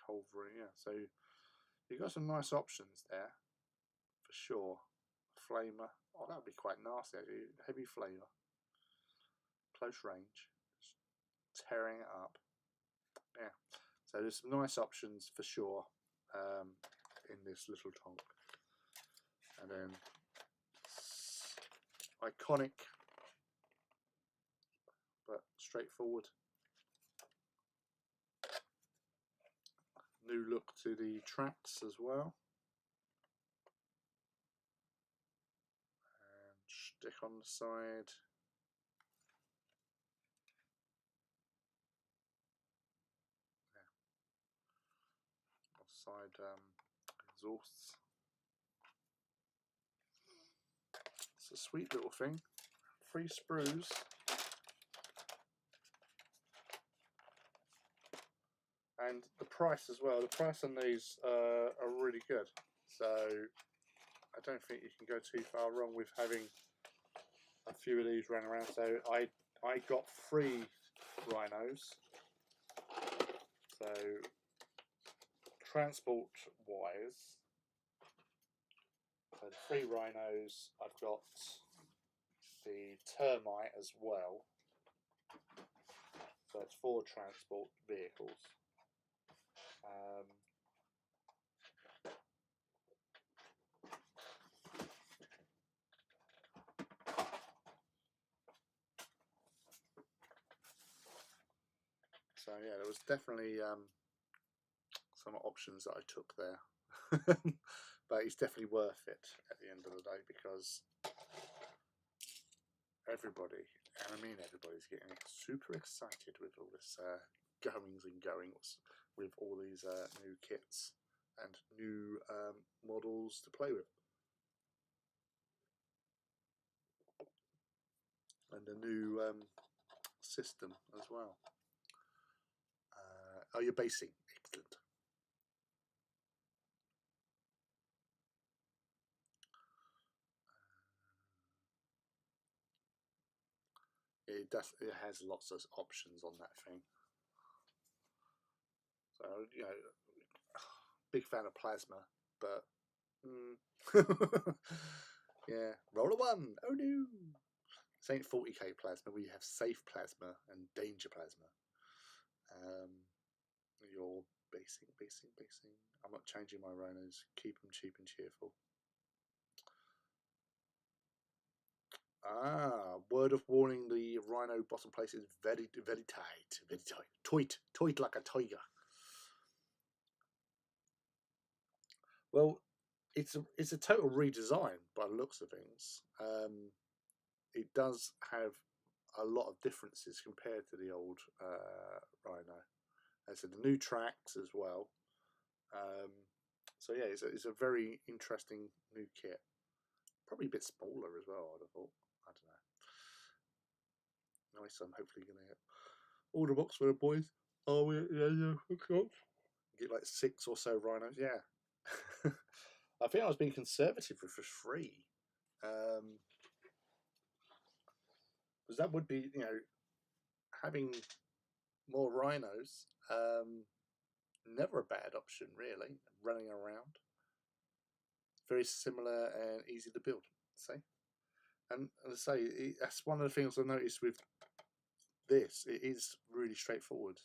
Culvery, yeah. So you've got some nice options there, for sure. Flamer. Oh, that would be quite nasty, actually. Heavy flamer. Close range. Just tearing it up. Yeah. So there's some nice options for sure in this little tonk. And then iconic but straightforward. New look to the tracks as well. And stick on the side. Side exhausts. It's a sweet little thing. 3 sprues. And the price as well. The price on these are really good. So I don't think you can go too far wrong with having a few of these running around. So I got 3 Rhinos. So transport wise, so the 3 Rhinos, I've got the termite as well. So it's 4 transport vehicles. So yeah, there was definitely some options that I took there, but it's definitely worth it at the end of the day, because everybody, and I mean everybody's getting super excited with all this goings and goings with all these new kits and new models to play with, and a new system as well. Oh, you're basing. Excellent. It has lots of options on that thing. So, you know, big fan of plasma, but yeah, roll a 1. Oh no! This ain't 40k plasma. We have safe plasma and danger plasma. You're basing. I'm not changing my Rhinos. Keep them cheap and cheerful. Word of warning: the Rhino bottom place is very tight. Tight like a tiger. Well, it's a total redesign by the looks of things. It does have a lot of differences compared to the old Rhino. And so the new tracks as well. So yeah, it's a very interesting new kit. Probably a bit smaller as well, I'd have thought. I don't know. Nice. I'm hopefully going to get order box for the boys. Oh yeah. Get like 6 or so Rhinos. Yeah. I think I was being conservative with 3. Because that would be, you know, having more Rhinos, never a bad option really, running around. Very similar and easy to build, say. And as I say, that's one of the things I noticed with this. It is really straightforward.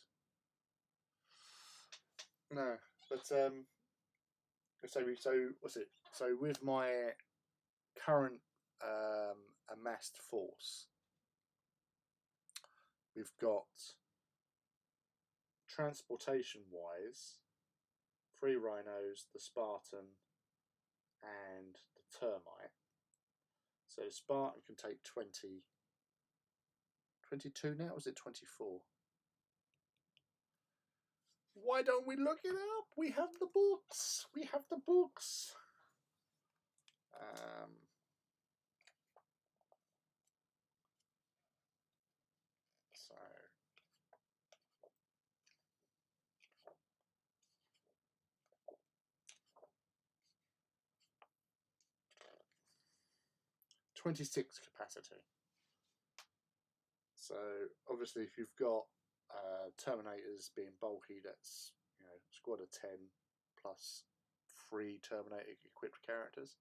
No, but so what's it? So with my current amassed force, we've got transportation wise 3 Rhinos, the Spartan, and the termite. So Spartan can take 22 now, or is it 24? Why don't we look it up? We have the books. We have the books. So 26 capacity. So obviously, if you've got Terminators being bulky, that's squad of 10 plus 3 Terminator equipped characters,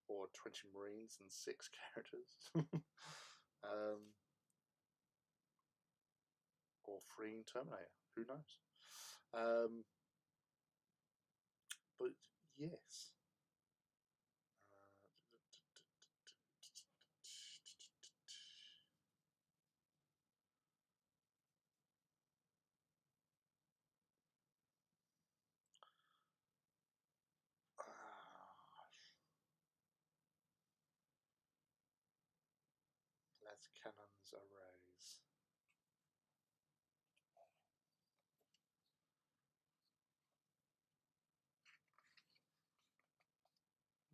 or 20 Marines and 6 characters, or 3 Terminator. Who knows? But yes. Las Cannons arrays.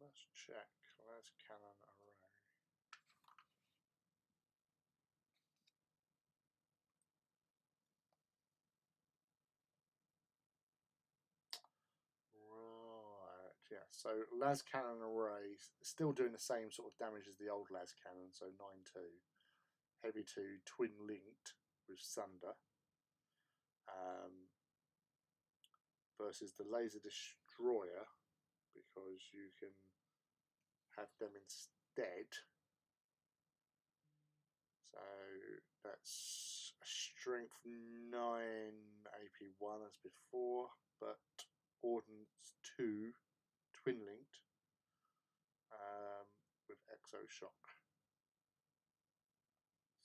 Let's check. Las Cannon array. Right, yeah. So Las Cannon array still doing the same sort of damage as the old Las Cannon. So 9-2, heavy 2, twin linked with Sunder. Versus the Laser Destroyer, because you can have them instead. So that's strength 9 AP1 as before, but ordnance 2 twin linked with Exo Shock.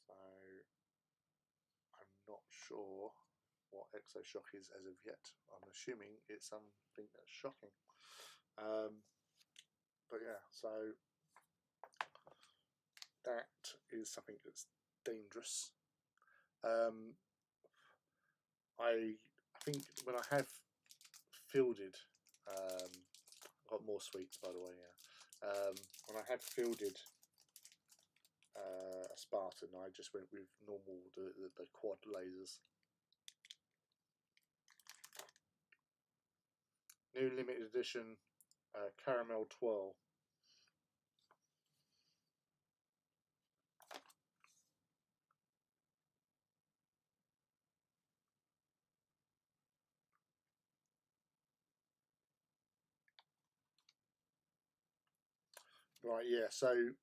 So I'm not sure what Exo Shock is as of yet. I'm assuming it's something that's shocking. But yeah, so that is something that's dangerous. I think when I have fielded, I've got more sweets by the way. Yeah, when I had fielded a Spartan, I just went with normal the quad lasers. New limited edition Caramel Twirl. Right, yeah, so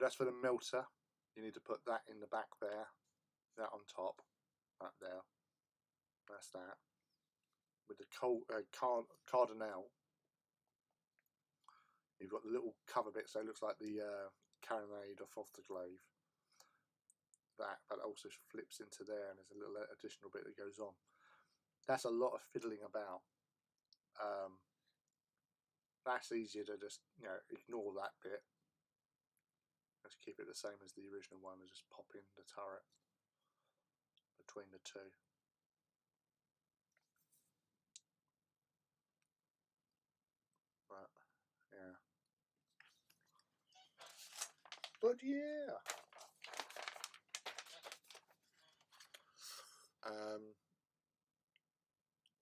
that's for the melter. You need to put that in the back there, that on top, that there. That's that. With the Cardinal, you've got the little cover bit, so it looks like the carronade off the glaive. That also flips into there, and there's a little additional bit that goes on. That's a lot of fiddling about. That's easier to just ignore that bit. Let's keep it the same as the original one, and just pop in the turret between the two. But yeah,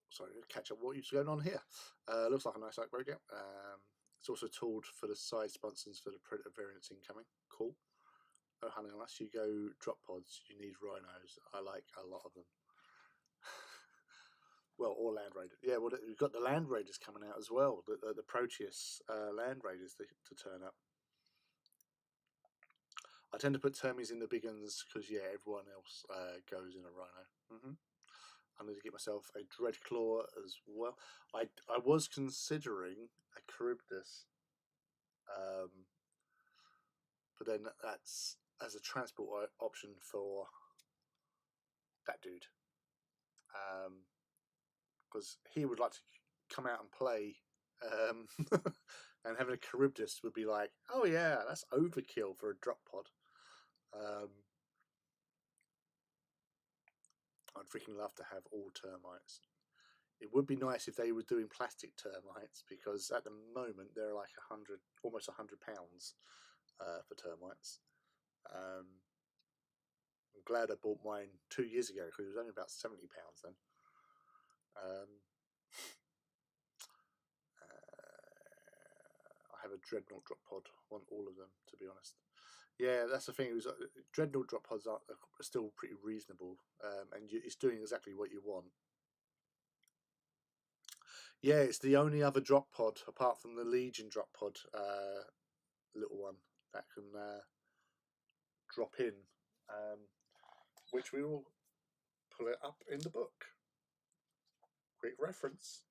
sorry, catch up what is going on here. Looks like a nice upgrade. It's also tooled for the side sponsons for the Predator variants incoming. Cool. Oh, honey, unless you go drop pods, you need Rhinos. I like a lot of them. Well, or Land Raiders. Yeah, well, we've got the Land Raiders coming out as well. The Proteus Land Raiders to turn up. I tend to put Termies in the big ones because, yeah, everyone else goes in a Rhino. I need to get myself a Dreadclaw as well. I was considering a Charybdis, but then that's as a transport option for that dude, because he would like to come out and play And having a Charybdis would be like, oh yeah, that's overkill for a drop pod. I'd freaking love to have all termites. It would be nice if they were doing plastic termites, because at the moment they're like almost £100 for termites. I'm glad I bought mine 2 years ago, because it was only about £70 then. I have a Dreadnought drop pod. Want all of them, to be honest. Yeah, that's the thing. It was Dreadnought drop pods are still pretty reasonable, and it's doing exactly what you want. Yeah, it's the only other drop pod apart from the Legion drop pod, little one that can drop in, which we will pull it up in the book. Quick reference.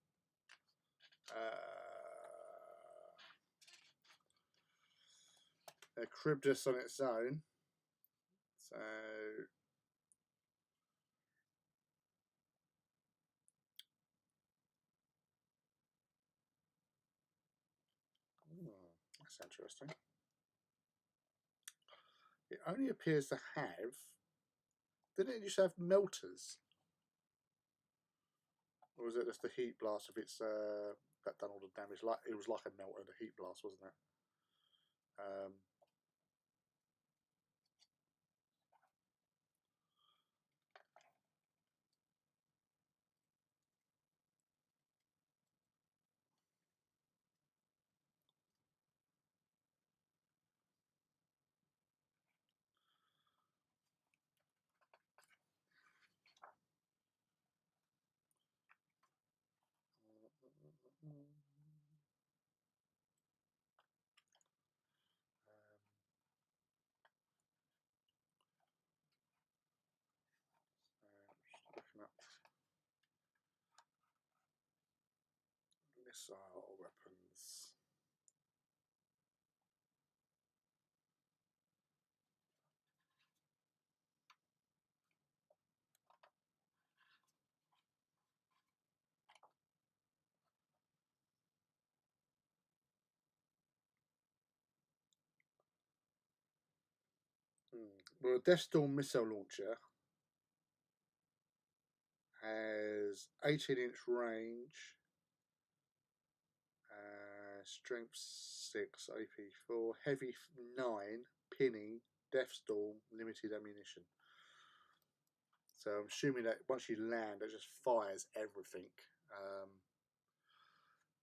A Charybdis on its own. So that's interesting. It only appears to have. Didn't it used to have melters? Or was it just the heat blast of its that done all the damage? Like it was like a melter, the heat blast, wasn't it? Looking up missile weapons. Well, a Death Storm missile launcher has 18-inch range, strength 6, AP 4, heavy 9, pinning, Death Storm, limited ammunition. So I'm assuming that once you land, it just fires everything.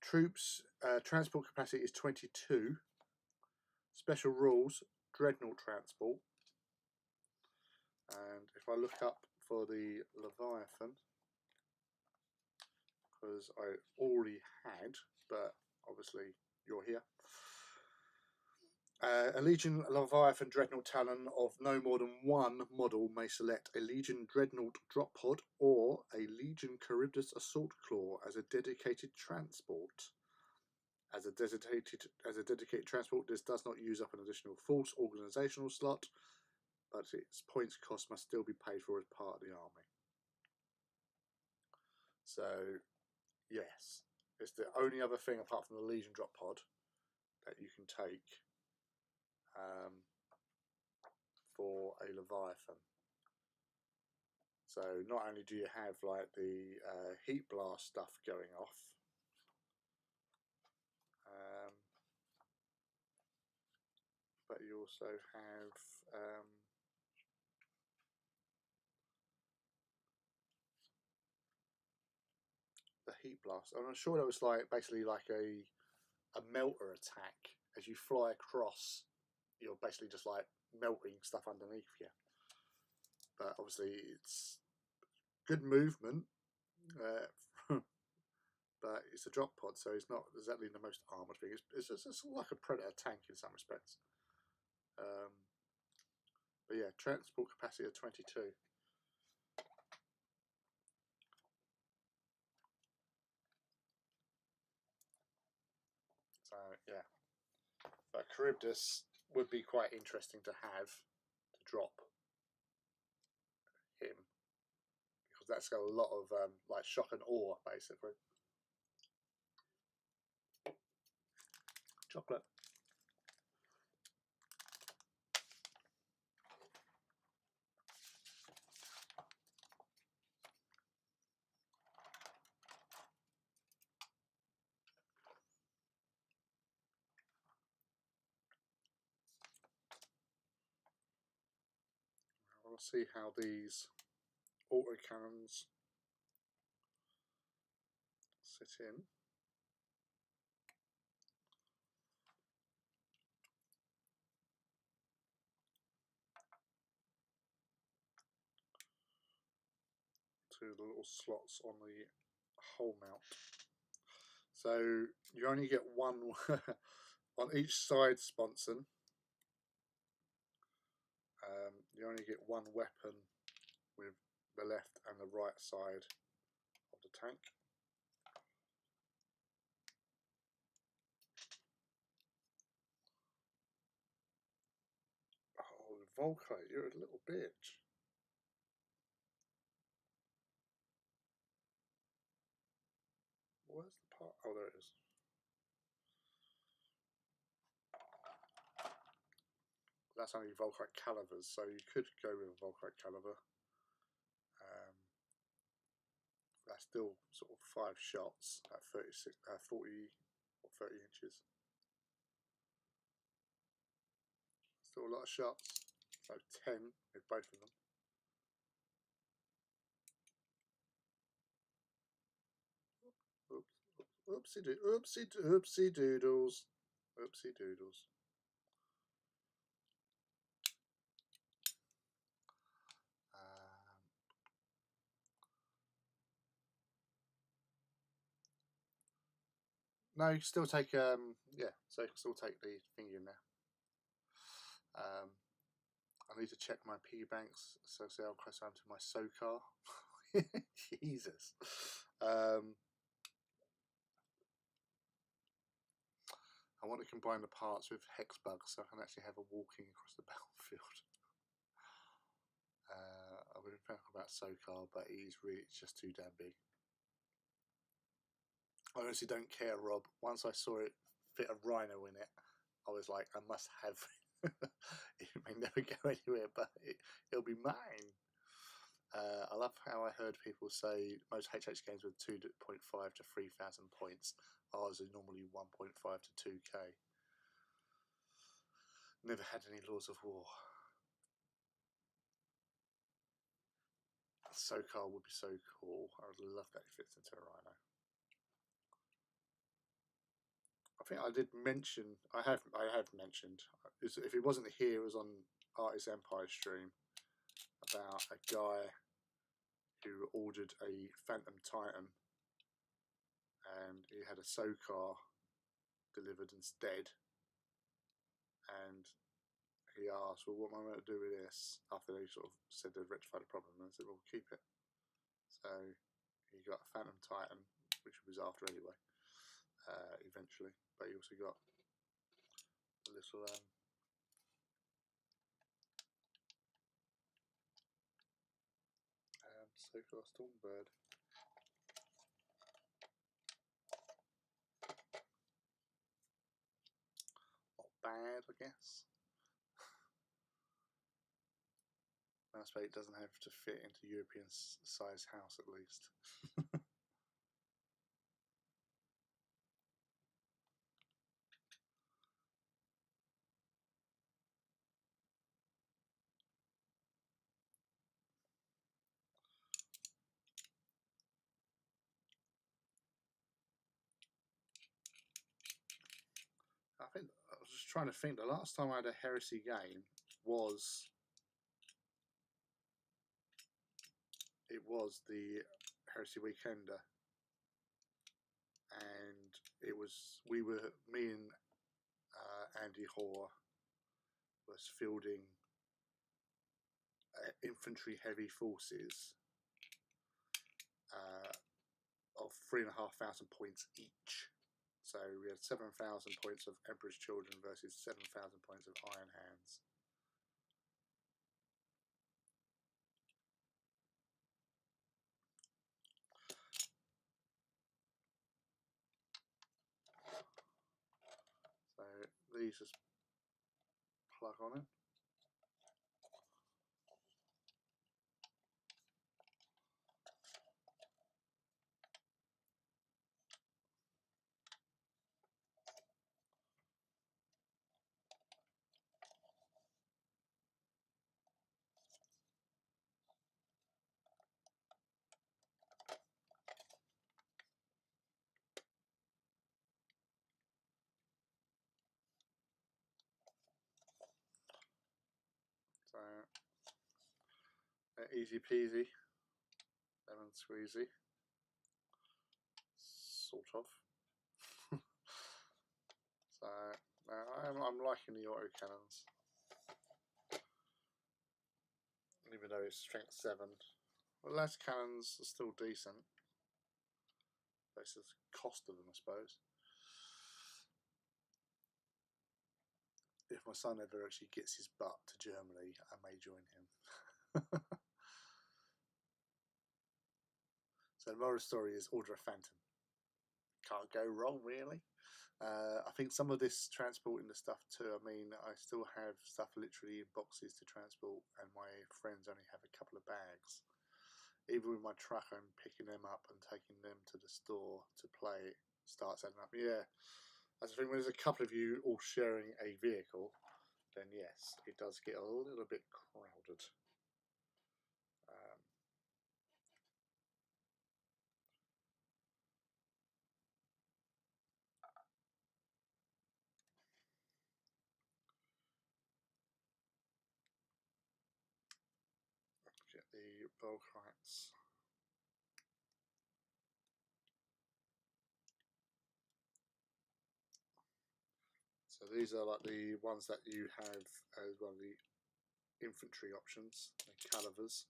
Troops transport capacity is 22. Special rules: Dreadnought transport. And if I look up for the Leviathan, because I already had, but obviously you're here. A Legion Leviathan Dreadnought Talon of no more than one model may select a Legion Dreadnought drop pod or a Legion Charybdis Assault Claw as a dedicated transport. As a dedicated transport, this does not use up an additional force organisational slot, but its points cost must still be paid for as part of the army. So, yes, it's the only other thing apart from the Legion drop pod that you can take for a Leviathan. So not only do you have like the heat blast stuff going off, but you also have the heat blast. I'm sure that was like basically like a melter attack. As you fly across, you're basically just like melting stuff underneath you. But obviously it's good movement, but it's a drop pod, so it's not exactly the most armoured thing. It's like a Predator tank in some respects. But yeah, transport capacity of 22. So yeah, but Charybdis would be quite interesting to have to drop him, because that's got a lot of like shock and awe basically. Chocolate. I'll see how these autocannons sit in. To the little slots on the hole mount. So you only get one on each side sponson. You only get one weapon with the left and the right side of the tank. Oh, Volkite, you're a little bitch. Where's the part? Oh, there it is. That's only Volkite calibers, so you could go with a Volkite caliber. That's still sort of 5 shots at 36, 40 or 30 inches. Still a lot of shots. So 10 with both of them. Oopsie doodles. Oopsie doodles. No, you still take yeah, so you can still take the thingy in there. I need to check my piggy banks, so say I'll close down to my SOCAR. Jesus. I want to combine the parts with Hexbug so I can actually have a walking across the battlefield. I've been thinking about SOCAR, but he's just too damn big. I honestly don't care, Rob. Once I saw it fit a Rhino in it, I was like, I must have. It may never go anywhere, but it'll be mine. I love how I heard people say most HH games with 2.5 to 3,000 points. Ours are normally 1.5 to 2k. Never had any Laws of War. SOCAR would be so cool. I would love that if it fits into a Rhino. I think I did mention, I have mentioned, if it wasn't here, it was on Artist Empire stream, about a guy who ordered a Phantom Titan and he had a SOCAR delivered instead, and he asked, well, what am I going to do with this, after they sort of said they'd rectified the problem, and I said, well, keep it. So he got a Phantom Titan, which was after anyway, eventually, but he also got a little SOCAR Stormbird. Not bad, I guess. I suppose it doesn't have to fit into European size house at least. I think I was just trying to think. The last time I had a Heresy game was the Heresy Weekender, and me and Andy Hoare was fielding infantry heavy forces of 3,500 points each. So we had 7,000 points of Emperor's Children versus 7,000 points of Iron Hands. So these just plug on it. So easy peasy, lemon squeezy, sort of. So I'm liking the autocannons, even though it's strength 7. The less cannons are still decent. It's the cost of them, I suppose. If my son ever actually gets his butt to Germany, I may join him. So the moral story is order a Phantom. Can't go wrong, really. I think some of this transporting the stuff too. I mean, I still have stuff literally in boxes to transport, and my friends only have a couple of bags. Even with my truck, I'm picking them up and taking them to the store to play. Starts adding up. Yeah, as I think when there's a couple of you all sharing a vehicle, then yes, it does get a little bit crowded. Get the Volkrites. So these are like the ones that you have as one of the infantry options, the calivers.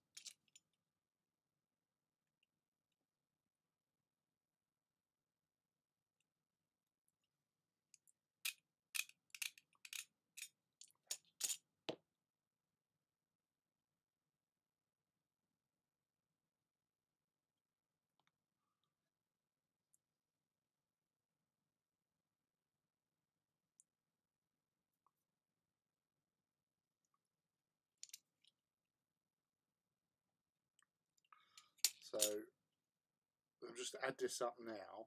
So I'll just add this up now.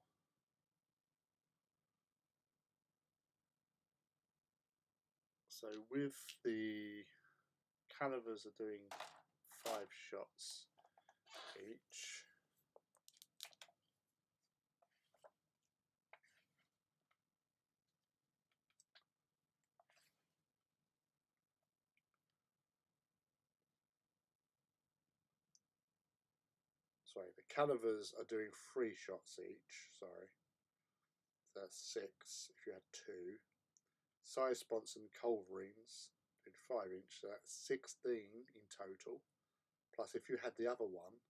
So with the calivers are doing 5 shots each. Sorry, the calivers are doing 3 shots each. Sorry, so that's 6 if you had 2. Size sponsor and culverines in 5 inch, so that's 16 in total. Plus, if you had the other one,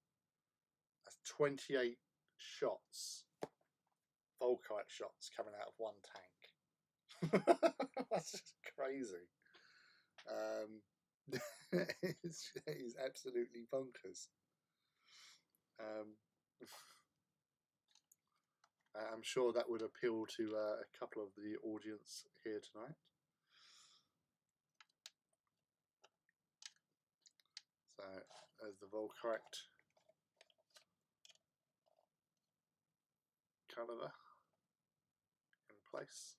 that's 28 shots, Volkite shots coming out of one tank. That's just crazy. It's absolutely bonkers. I'm sure that would appeal to a couple of the audience here tonight. So there's the Volkite caliber in place.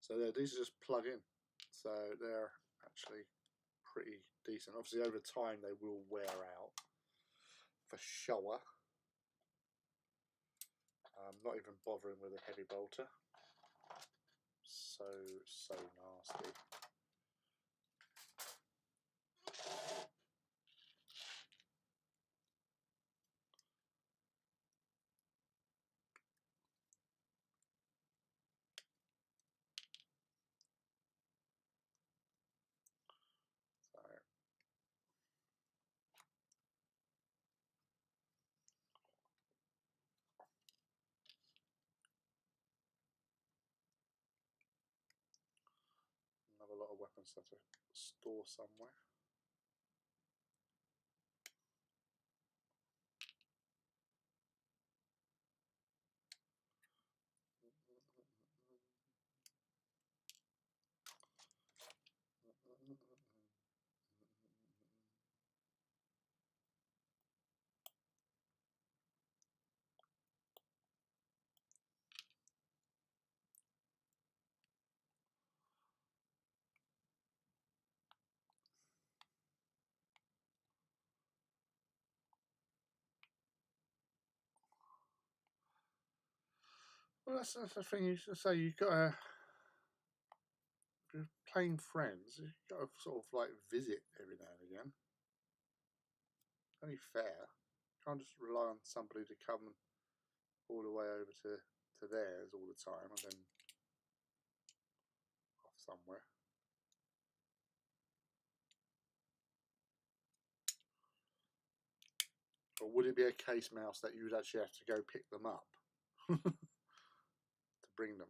So these are just plug in, so they're actually pretty decent. Obviously over time they will wear out for sure. I'm not even bothering with a heavy bolter. So nasty. Another lot of weapons to store somewhere. Well, that's the thing. You should say you've got to, if you're playing friends, you've got to sort of like visit every now and again. Only fair. You can't just rely on somebody to come all the way over to theirs all the time and then off somewhere. Or would it be a case, Mouse, that you would actually have to go pick them up to bring them?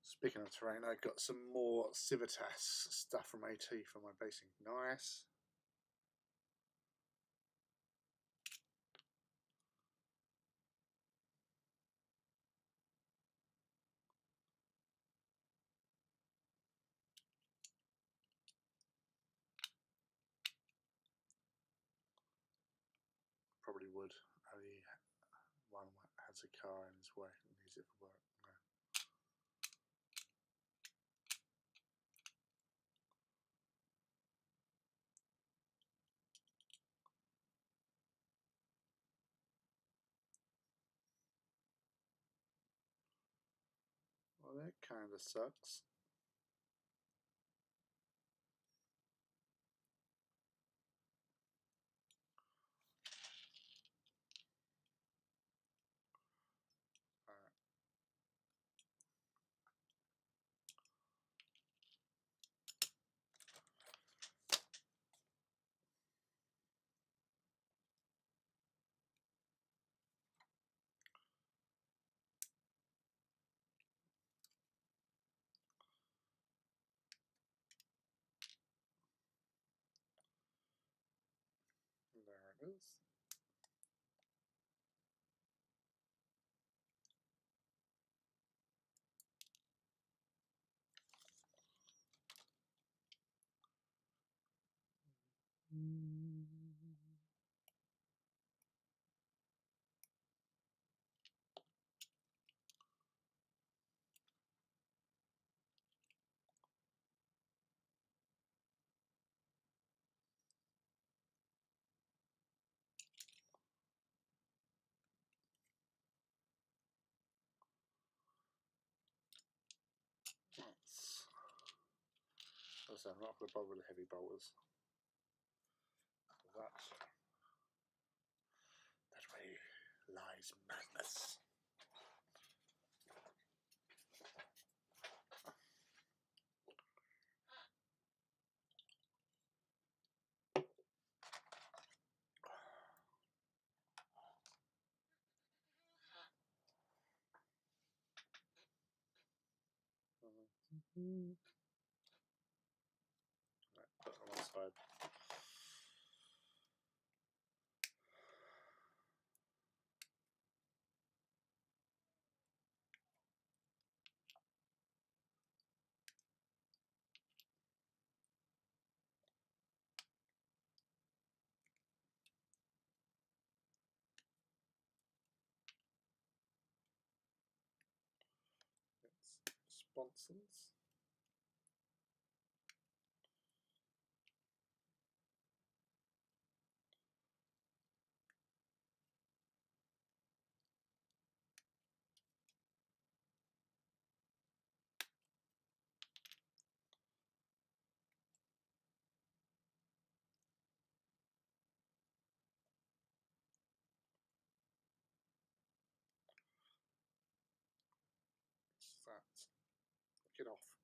Speaking of terrain, I got some more Civitas stuff from AT for my basing. Nice. Probably would. Only one has a car in his way and needs it for work. No. Well, that kind of sucks. There it is. So I'm not going to bother with the heavy bolters. That way lies madness. Right, put it on one side. It's sponsons. That. Get off.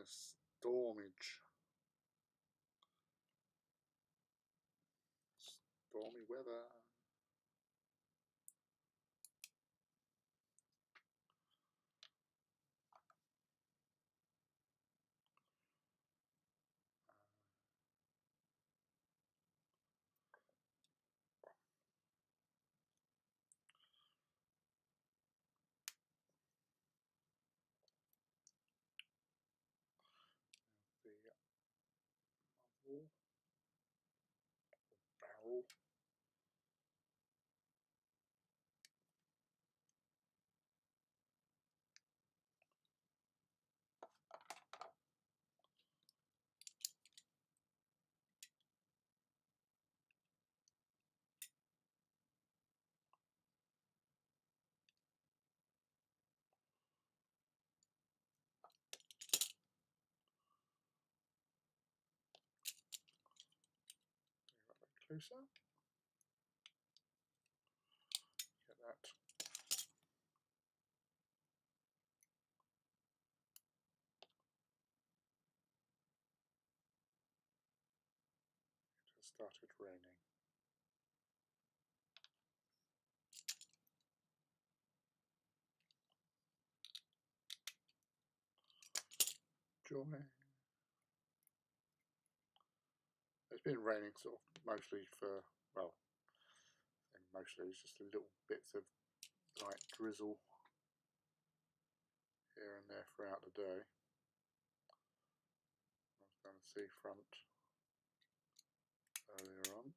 Stormage. Stormy weather. The muzzle. Barrel. Closer. Get that. It has started raining. Joy. It's been raining sort of mostly for, well, mostly it's just little bits of light drizzle here and there throughout the day. I was going to see front earlier on.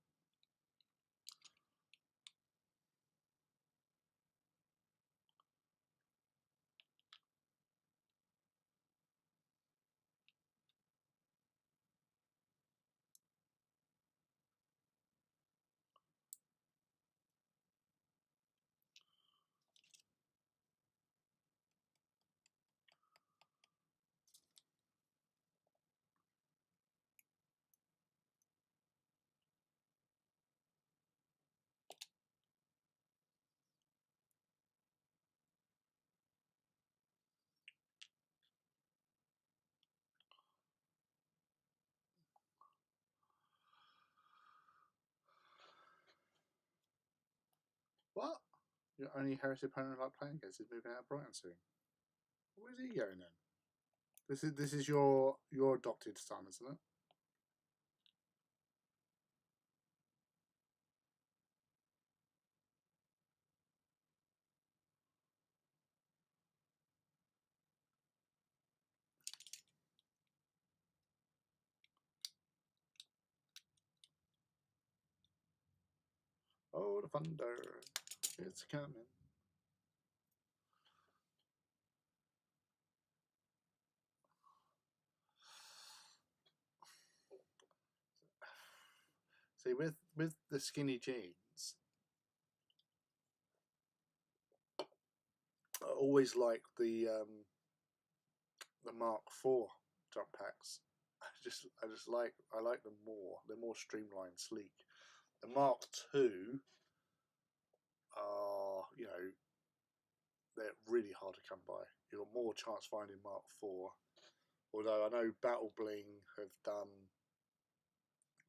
What? Your only Heresy opponent I like playing against is moving out of Brighton soon. Where's he going then? This is your adopted son, isn't it? Oh, the thunder! It's coming. See, with the skinny jeans, I always like the Mark IV jump packs. I like them more. They're more streamlined, sleek. The Mark II are, they're really hard to come by. You've got more chance finding Mark IV. Although I know Battle Bling have done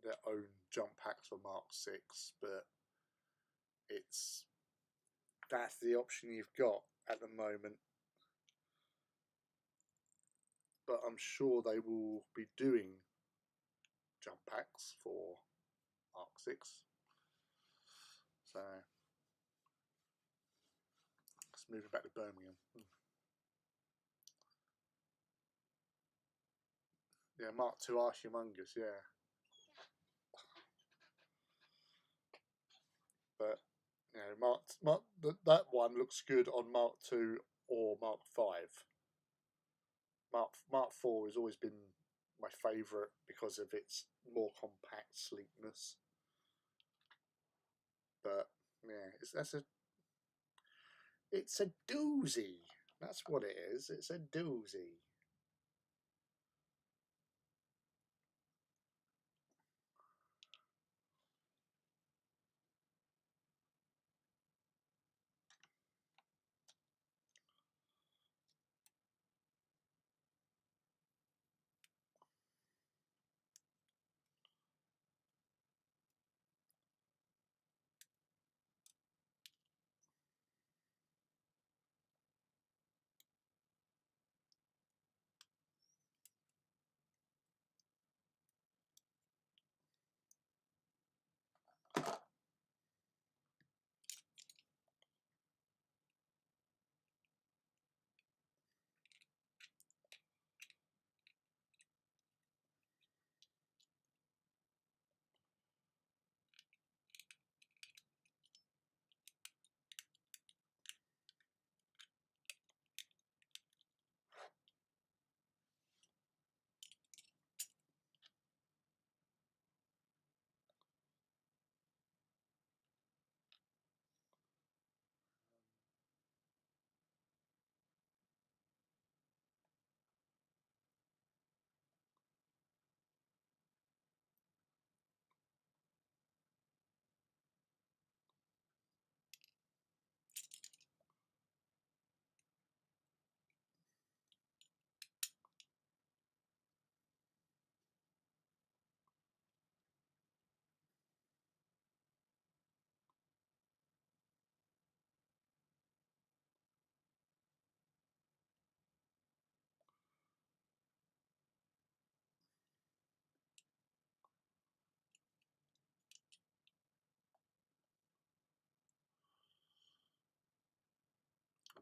their own jump packs for Mark VI, but that's the option you've got at the moment. But I'm sure they will be doing jump packs for Mark VI. So let's move it back to Birmingham. Yeah, Mark II are humongous, yeah. But that one looks good on Mark II or Mark V. Mark IV has always been my favourite because of its more compact sleekness. But yeah, it's a doozy. That's what it is. It's a doozy.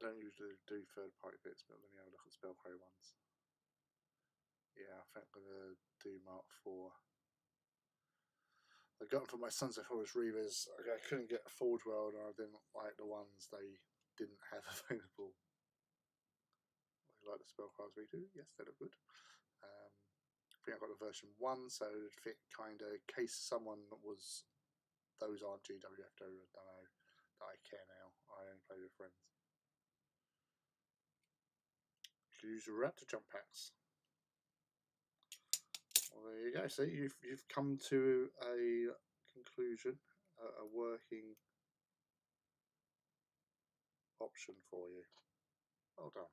don't usually do third-party bits, but let me have a look at Spellcray ones. Yeah, I think I'm going to do Mark 4. I got them for my Sons of Horus Reavers. I couldn't get Forge World, and I didn't like the ones they didn't have available. I like the Spellcraft we do. Yes, they look good. I think I got the version 1, so it would fit kind of in case someone was. Those aren't GWF, I don't know that I care now. I only play with friends. You can use the Raptor jump packs. Well, there you go. See, you've come to a conclusion, a working option for you. Well done.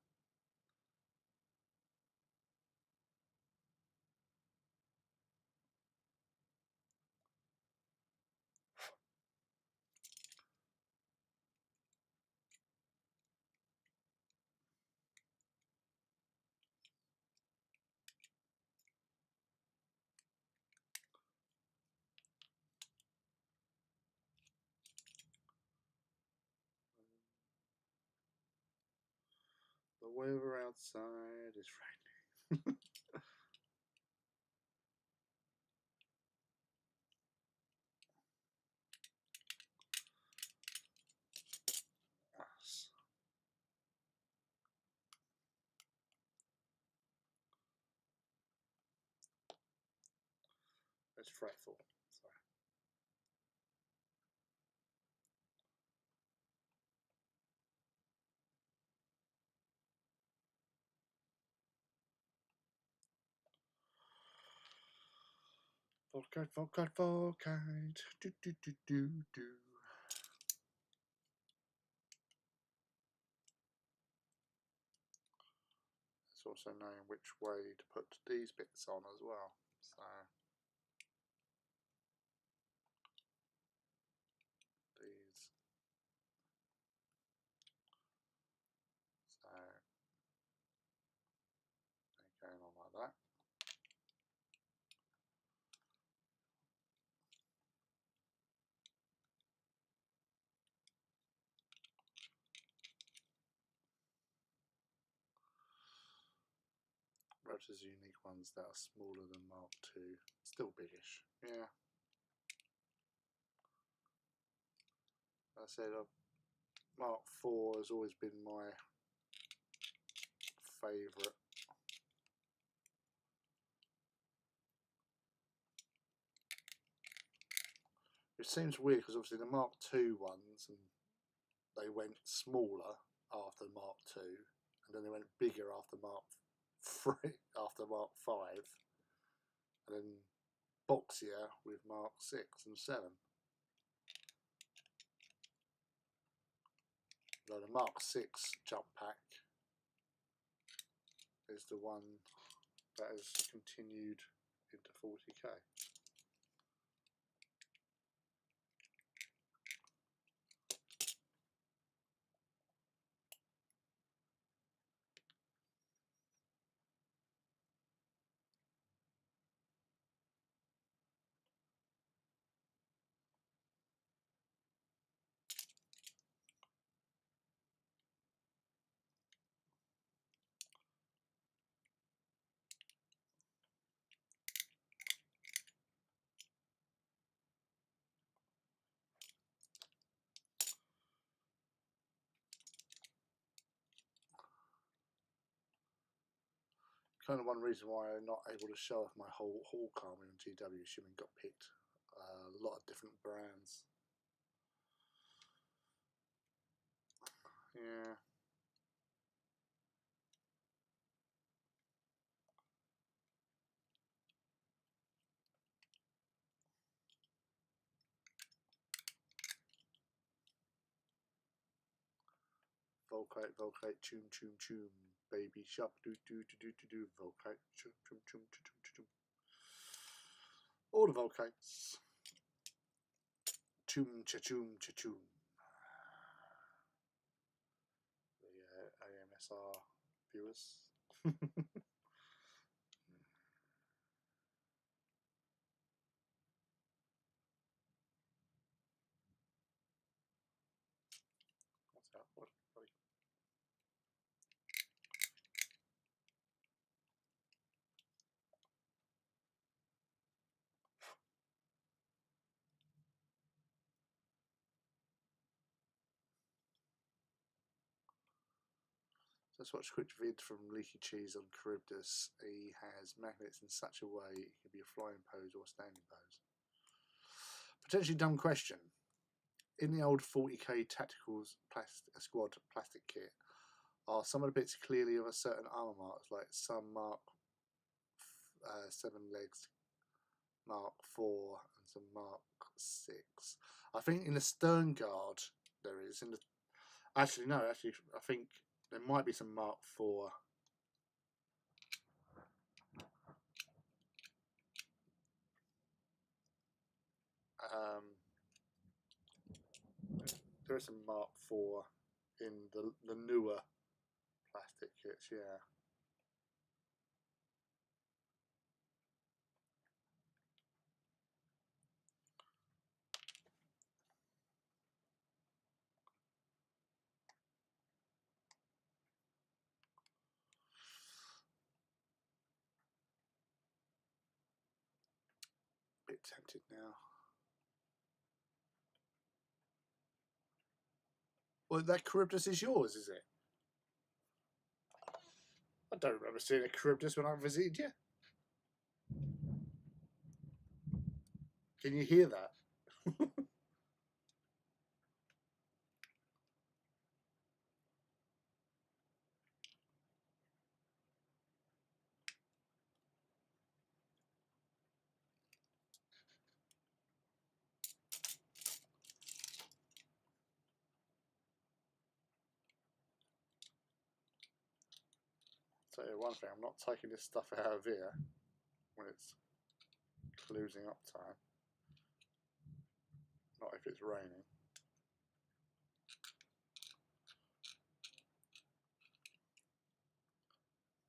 The weather outside is raining. It's fretful. Volkite. Do. It's also knowing which way to put these bits on as well. So these. So they're going on like that. Raptor's unique ones that are smaller than Mark II. Still biggish. Yeah. I said Mark IV has always been my favourite. It seems weird because obviously the Mark II ones, and they went smaller after Mark II, and then they went bigger after Mark III, after Mark V, and then boxier with Mark VI and 7. Though the Mark VI jump pack is the one that has continued into 40k. Kind of one reason why I'm not able to show off my whole Hawk army on GW. Shimming got picked a lot of different brands. Yeah. Volkite, choom, baby sharp, do, Volkite, choom. All the Volkites, choom. The AMSR viewers. What's that? What? Let's watch a quick vid from Leaky Cheese on Charybdis. He has magnets in such a way it can be a flying pose or a standing pose. Potentially dumb question. In the old 40k Tactical Squad plastic kit, are some of the bits clearly of a certain armour marks, like some Mark 7 legs, Mark 4, and some Mark 6? I think in the stern guard there is. Actually, I think there might be some Mark 4. There is some Mark 4 in the newer plastic kits, yeah. Bit tempted now. Well, that Charybdis is yours, is it? I don't remember seeing a Charybdis when I visited you. Can you hear that? I'll tell you one thing, I'm not taking this stuff out of here when it's closing up time. Not if it's raining.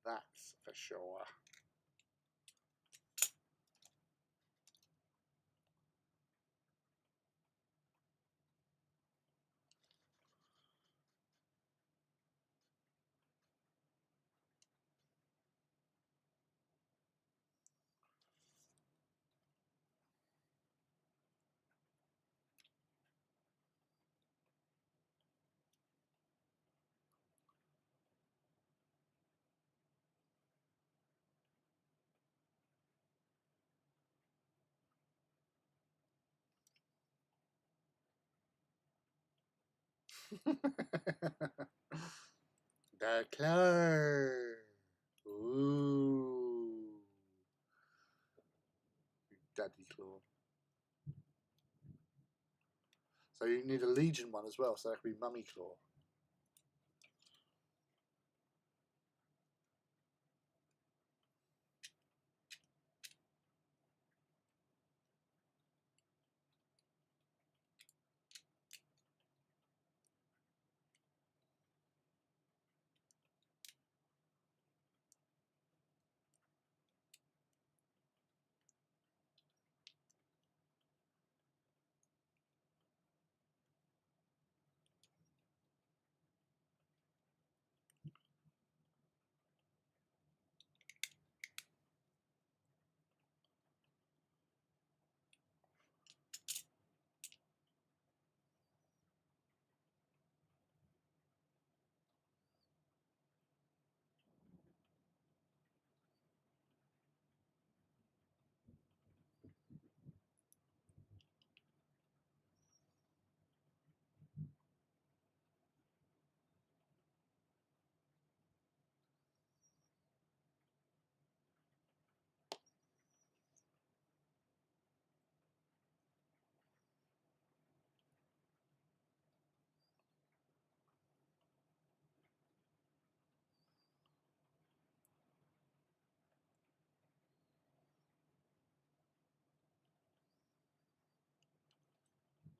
That's for sure. The claw. Ooh. Daddy claw. So you need a Legion one as well, so that could be Mummy Claw.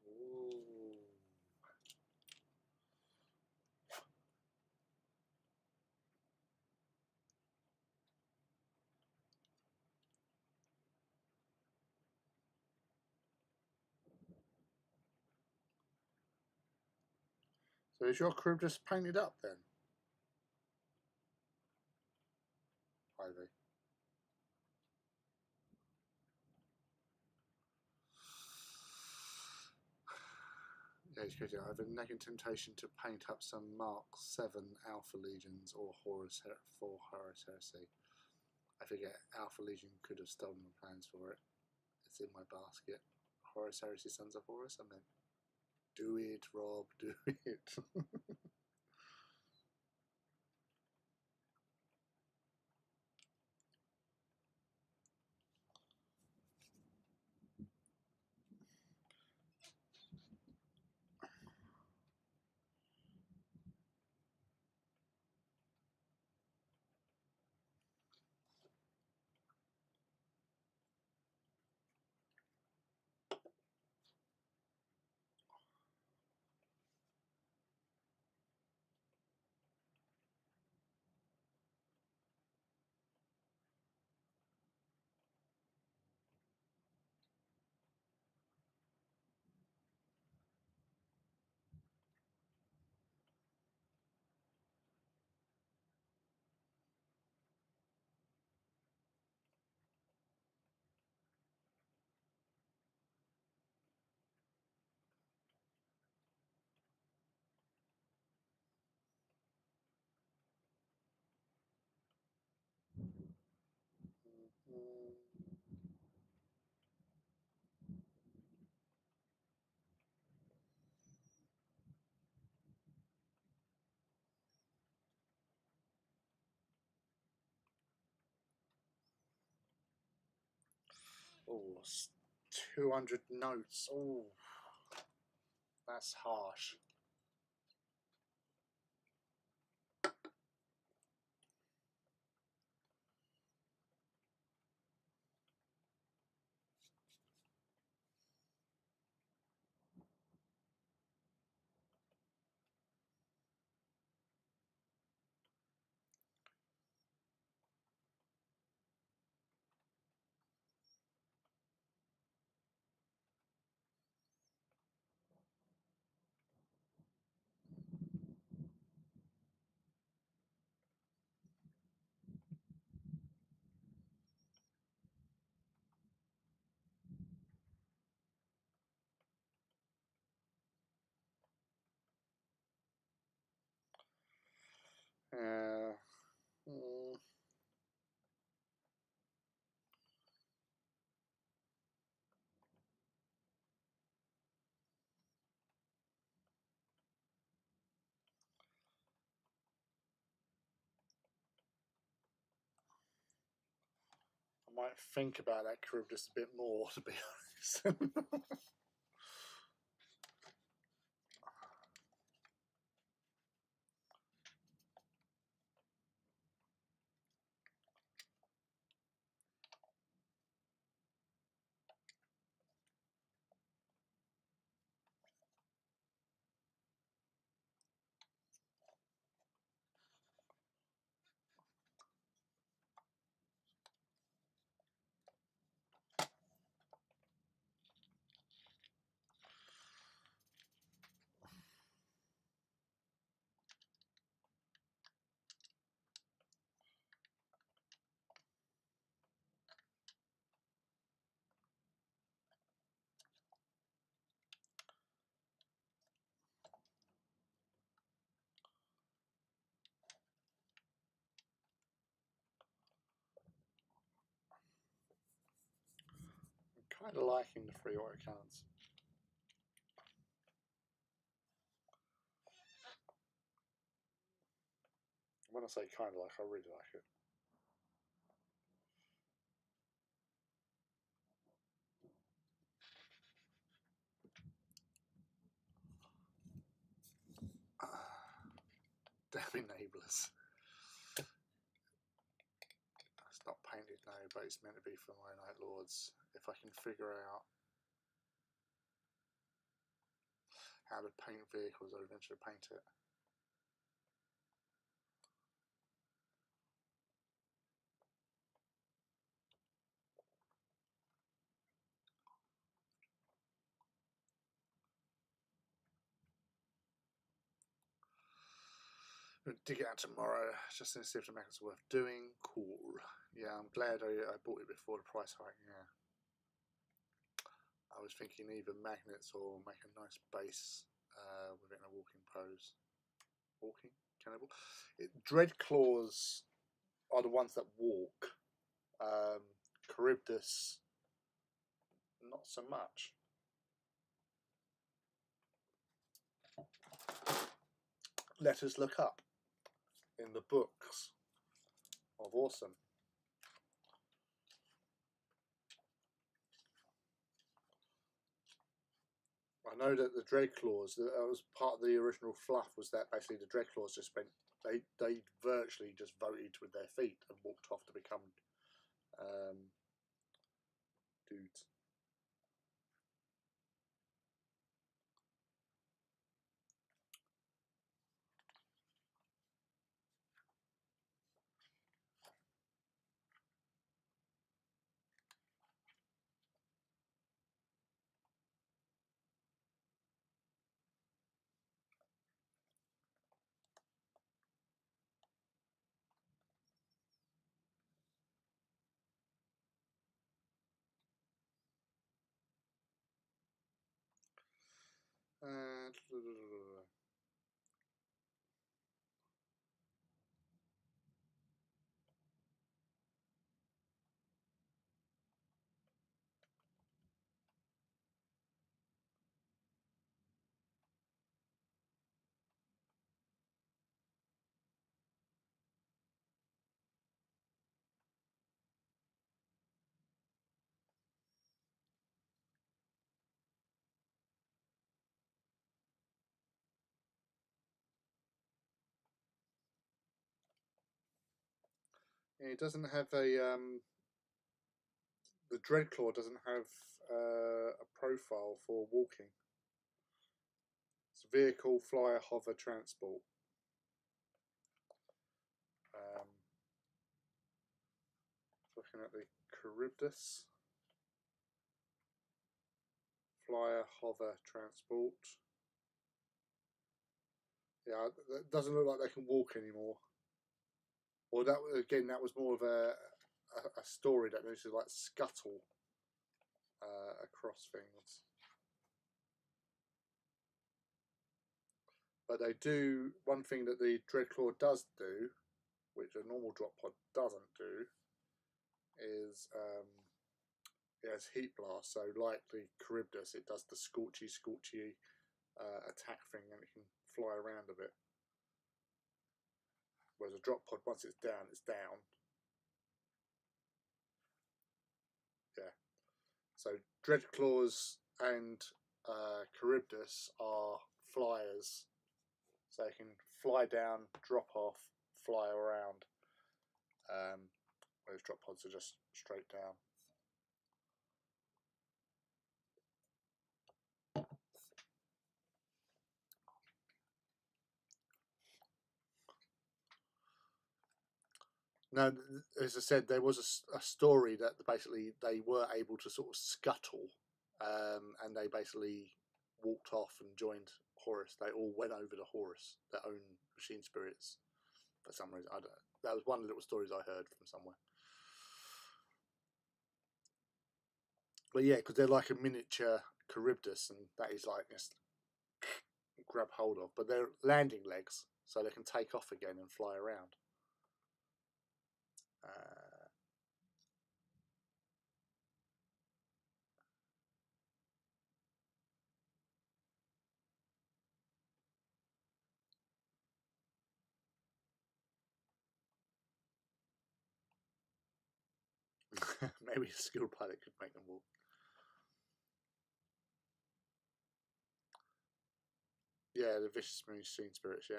Ooh. So is your crib just painted up then? Ivy. Yeah, Cage Critic. I have a nagging temptation to paint up some Mark 7 Alpha Legions or Horus Heresy. I forget, Alpha Legion could have stolen my plans for it. It's in my basket. Horus Heresy, Sons of Horus. I meant, do it, Rob, do it. Oh, 200 notes. Oh, that's harsh. Mm. I might think about that crib just a bit more, to be honest. I'm kind of liking the 3 autocannons. When I say kind of like, I really like it. Damn enablers. It's not painted now, but it's meant to be for my Night Lords. If I can figure out how to paint vehicles, I'll eventually paint it. We'll dig it out tomorrow, just to see if the magnet's worth doing. Cool. Yeah, I'm glad I bought it before the price hike. Yeah. I was thinking either magnets or make a nice base within a walking pose. Walking? Cannibal? Dreadclaws are the ones that walk. Charybdis, not so much. Let us look up in the books of Awesome. I know that the Dreadclaws, that was part of the original fluff, was that basically the Dreadclaws just spent, they virtually just voted with their feet and walked off to become dudes. It doesn't have a the Dreadclaw doesn't have a profile for walking. It's vehicle, flyer, hover, transport. Looking at the Charybdis, flyer, hover, transport. Yeah, it doesn't look like they can walk anymore. Or that again, that was more of a story that needs to like scuttle across things. But they do one thing that the Dreadclaw does do, which a normal drop pod doesn't do, is it has heat blast. So like the Charybdis, it does the scorchy attack thing, and it can fly around a bit. Whereas a drop pod, once it's down, it's down. Yeah. So Dreadclaws and Charybdis are flyers, so they can fly down, drop off, fly around. Whereas drop pods are just straight down. Now, as I said, there was a story that basically they were able to sort of scuttle, and they basically walked off and joined Horus. They all went over to Horus, their own machine spirits, for some reason. I don't know. That was one of the little stories I heard from somewhere. But yeah, because they're like a miniature Charybdis, and that is like just grab hold of. But they're landing legs, so they can take off again and fly around. Maybe a skilled pilot could make them walk. Yeah, the vicious machine spirits, yeah.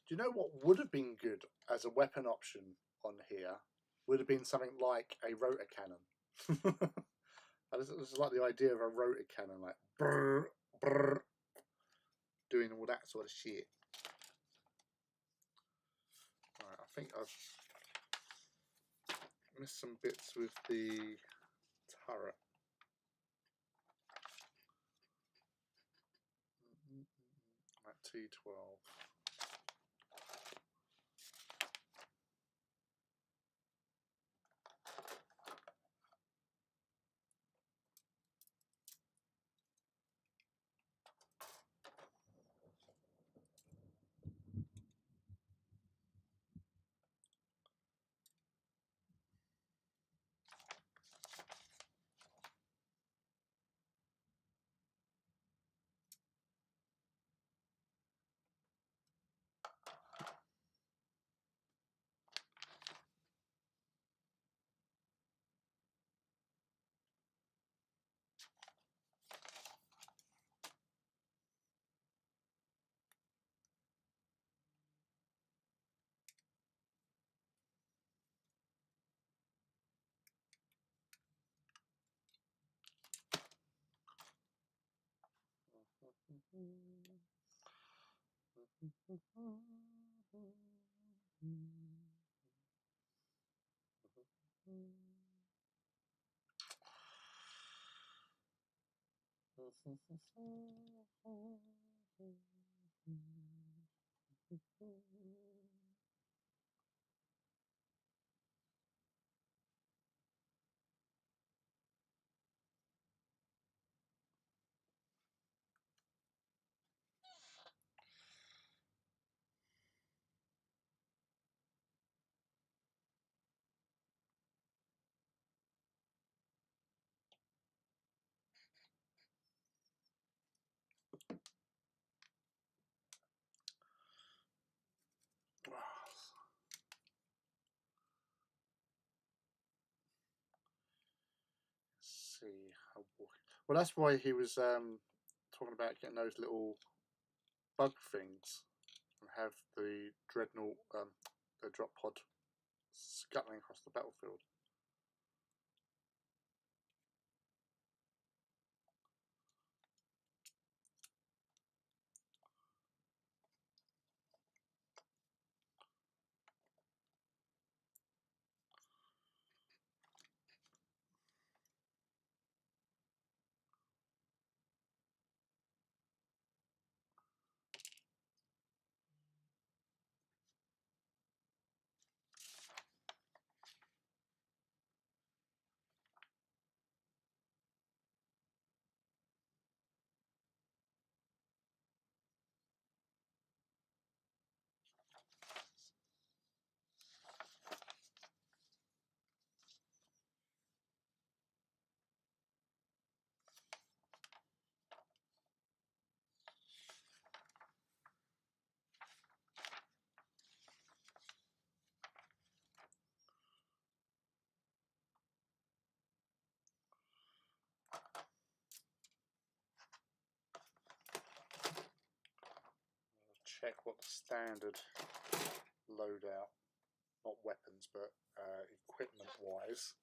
Do you know what would have been good as a weapon option on here? Would have been something like a rotor cannon. I just like the idea of a rotor cannon, like brrr, brrr, doing all that sort of shit. Right, I think I've missed some bits with the turret. T12. See how well, that's why he was talking about getting those little bug things and have the dreadnought, the drop pod scuttling across the battlefield. Check what the standard loadout, not weapons, but equipment wise.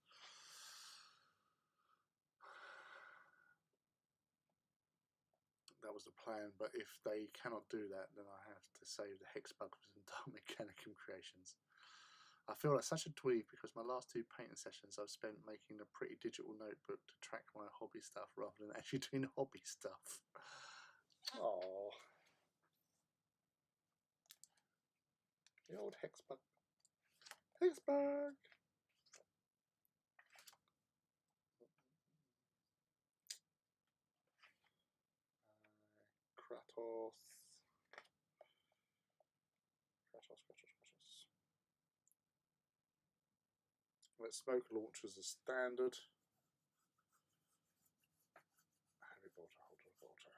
That was the plan, but if they cannot do that, then I have to save the hex bugs and dark mechanicum creations. I feel like such a dweeb because my last 2 painting sessions I've spent making a pretty digital notebook to track my hobby stuff rather than actually doing hobby stuff. Oh, the old hexbug. Hexbug! Kratos. Let's smoke launchers as standard. Heavy bolter, holder, bolter.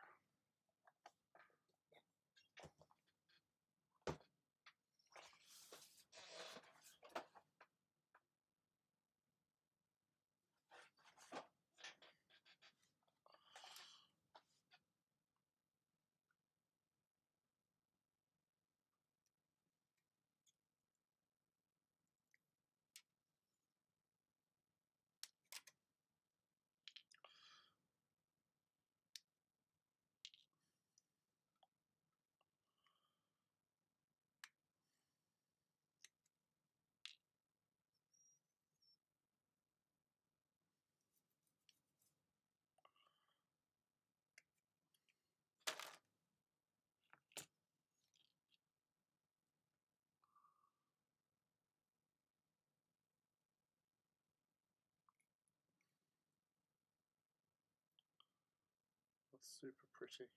super pretty.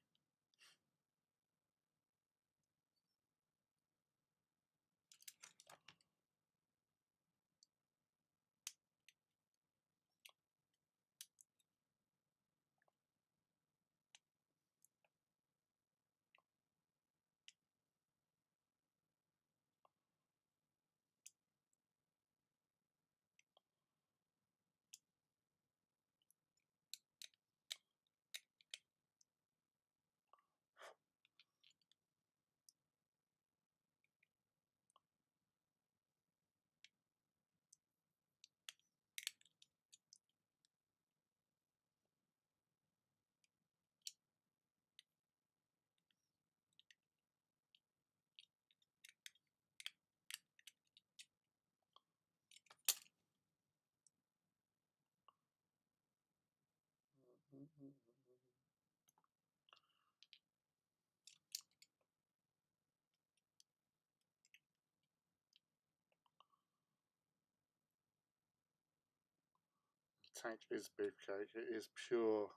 Tank is beefcake. It is pure,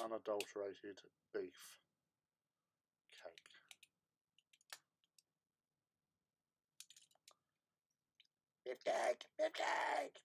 unadulterated beef cake. Beefcake, beefcake.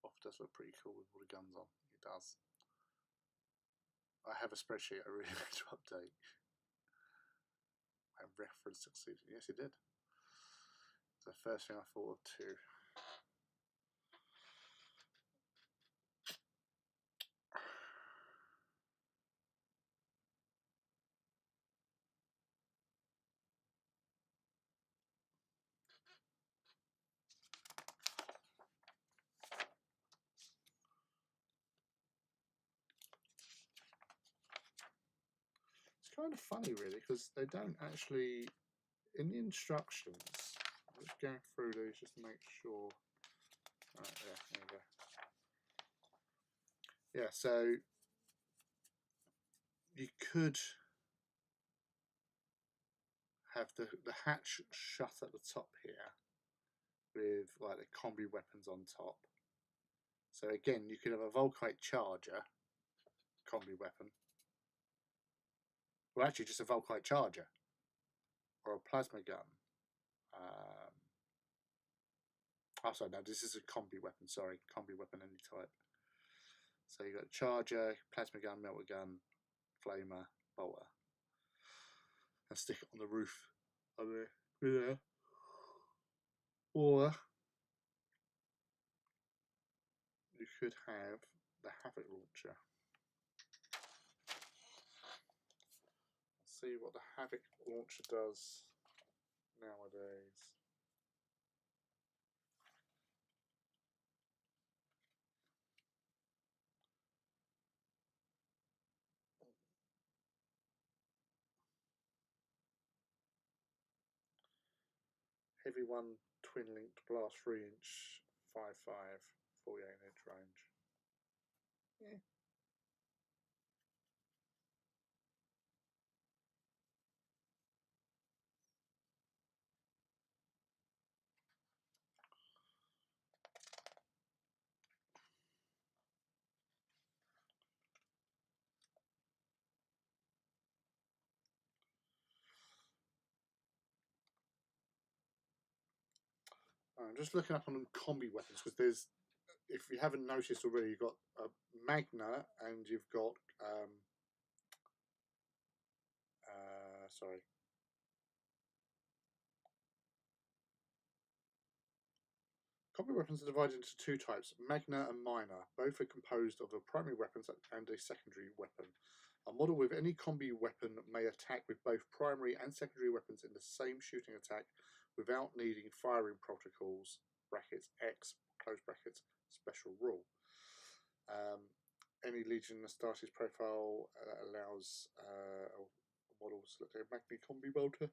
Off does look pretty cool with all the guns on. It does. I have a spreadsheet I really need to update. My reference succeeded. Yes, it did. The first thing I thought of too. It's kind of funny, really, because they don't actually, in the instructions, I'm just going through these just to make sure. Right, yeah, there you go. Yeah, so you could have the hatch shut at the top here with like the combi weapons on top. So again, you could have a Volkite charger combi weapon. Well, actually, just a Volkite charger or a plasma gun. Oh, sorry, no, this is a combi weapon. Sorry, combi weapon any type. So you got charger, plasma gun, melter gun, flamer, bolter, and stick it on the roof of there. Or you could have the Havoc launcher. Let's see what the Havoc launcher does nowadays. Heavy one, twin linked blast 3-inch, 5.5, 48-inch range. Yeah. I'm just looking up on them combi weapons because there's, if you haven't noticed already, you've got a Magna and you've got sorry. Combi weapons are divided into two types, Magna and Minor. Both are composed of a primary weapon and a secondary weapon. A model with any combi weapon may attack with both primary and secondary weapons in the same shooting attack without needing firing protocols, brackets, X, close brackets, special rule. Any Legion Astartes profile allows a model to select a Magna combi bolter.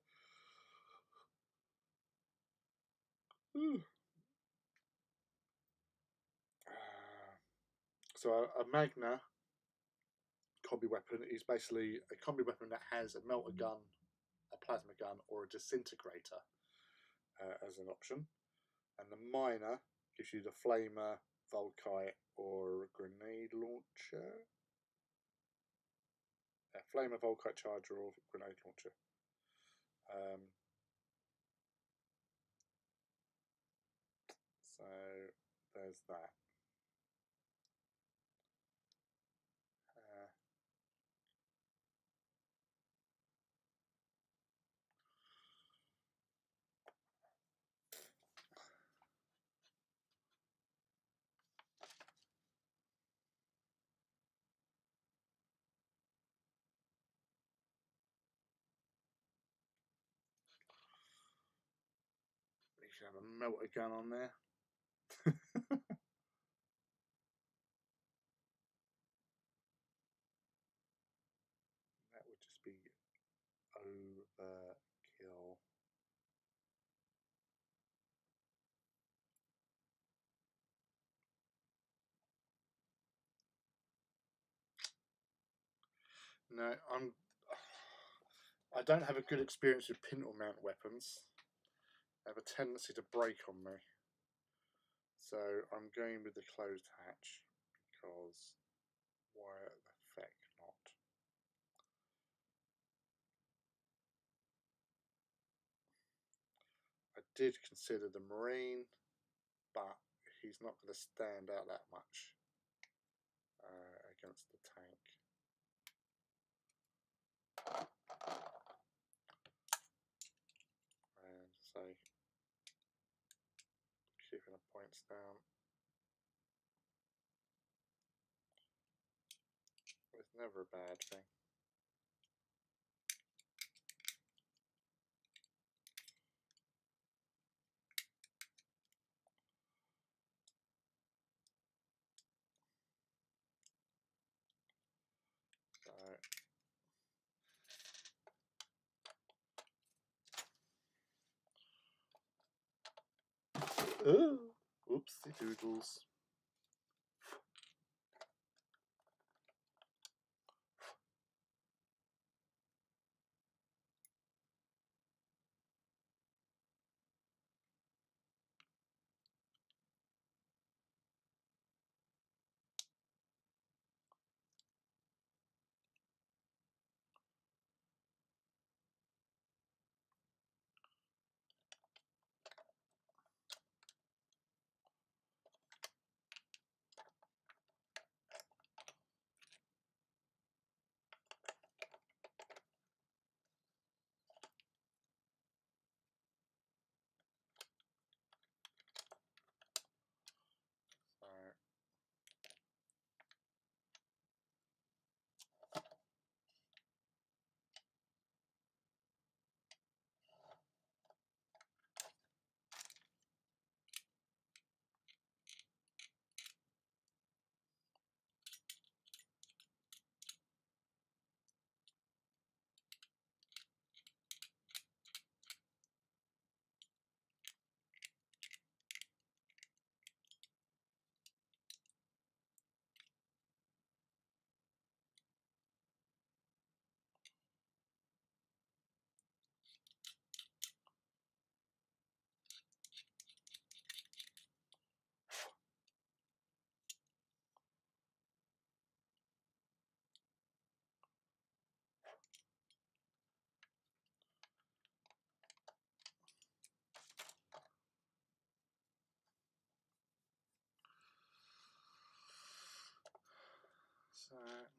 So a Magna combi weapon is basically a combi weapon that has a melter gun, a plasma gun, or a disintegrator as an option. And the Minor gives you the Flamer, Volkite, or grenade launcher. Flamer, Volkite charger, or grenade launcher. So there's that. You should have a melter gun on there. That would just be overkill. No, I don't have a good experience with pintle mount weapons. They have a tendency to break on me. So I'm going with the closed hatch because why the heck not? I did consider the Marine, but he's not going to stand out that much against the tank. And so keeping the points down. It's never a bad thing. So, oopsie doodles.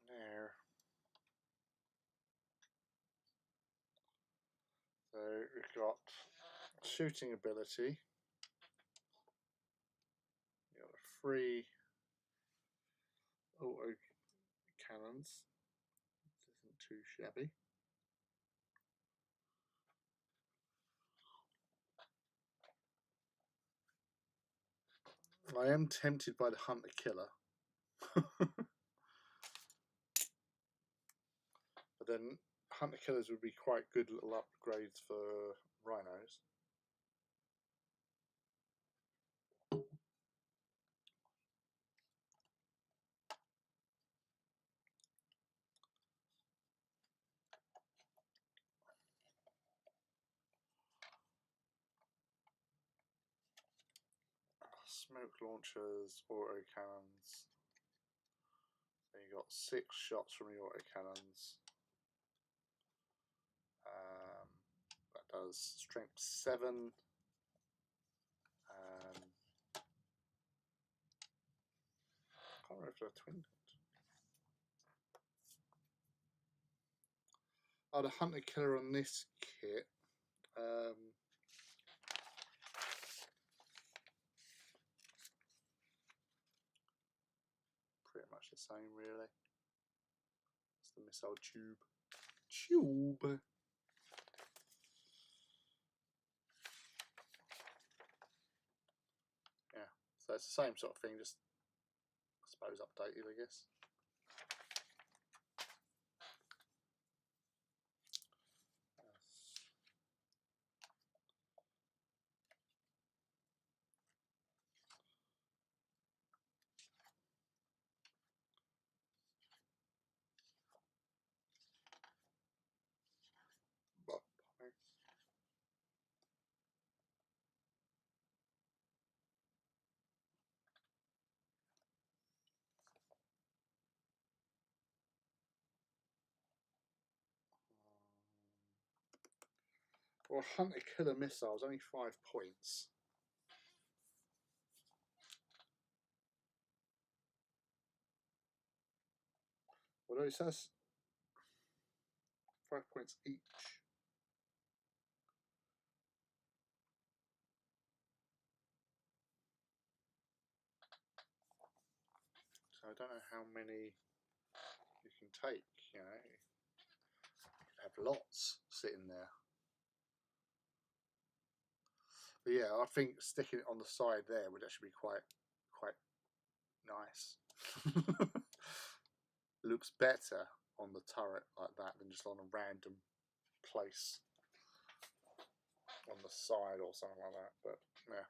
there. So we've got shooting ability. You've got 3 auto cannons. This isn't too shabby. I am tempted by the Hunter Killer. But then Hunter Killers would be quite good little upgrades for Rhinos. Smoke launchers, auto cannons. So you got 6 shots from the auto cannons. That does strength 7. I can't remember if they're twin. Oh, the Hunter Killer on this kit. Pretty much the same, really. It's the missile tube. Yeah, so it's the same sort of thing, just I suppose updated, I guess. Well, Hunter Killer missiles, only 5 points. Although it says 5 points each. So I don't know how many you can take, you know. You could have lots sitting there. But yeah, I think sticking it on the side there would actually be quite nice. Looks better on the turret like that than just on a random place on the side or something like that. But yeah,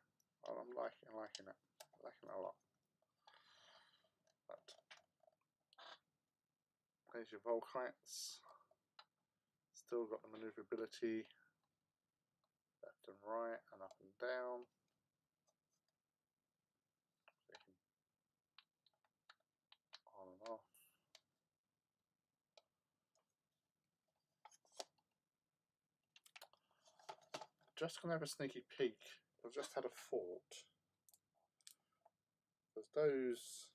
I'm liking it. I'm liking it a lot. But there's your Volkites. Still got the maneuverability left and right and up and down. On and off. Just gonna have a sneaky peek. I've just had a thought. There's those.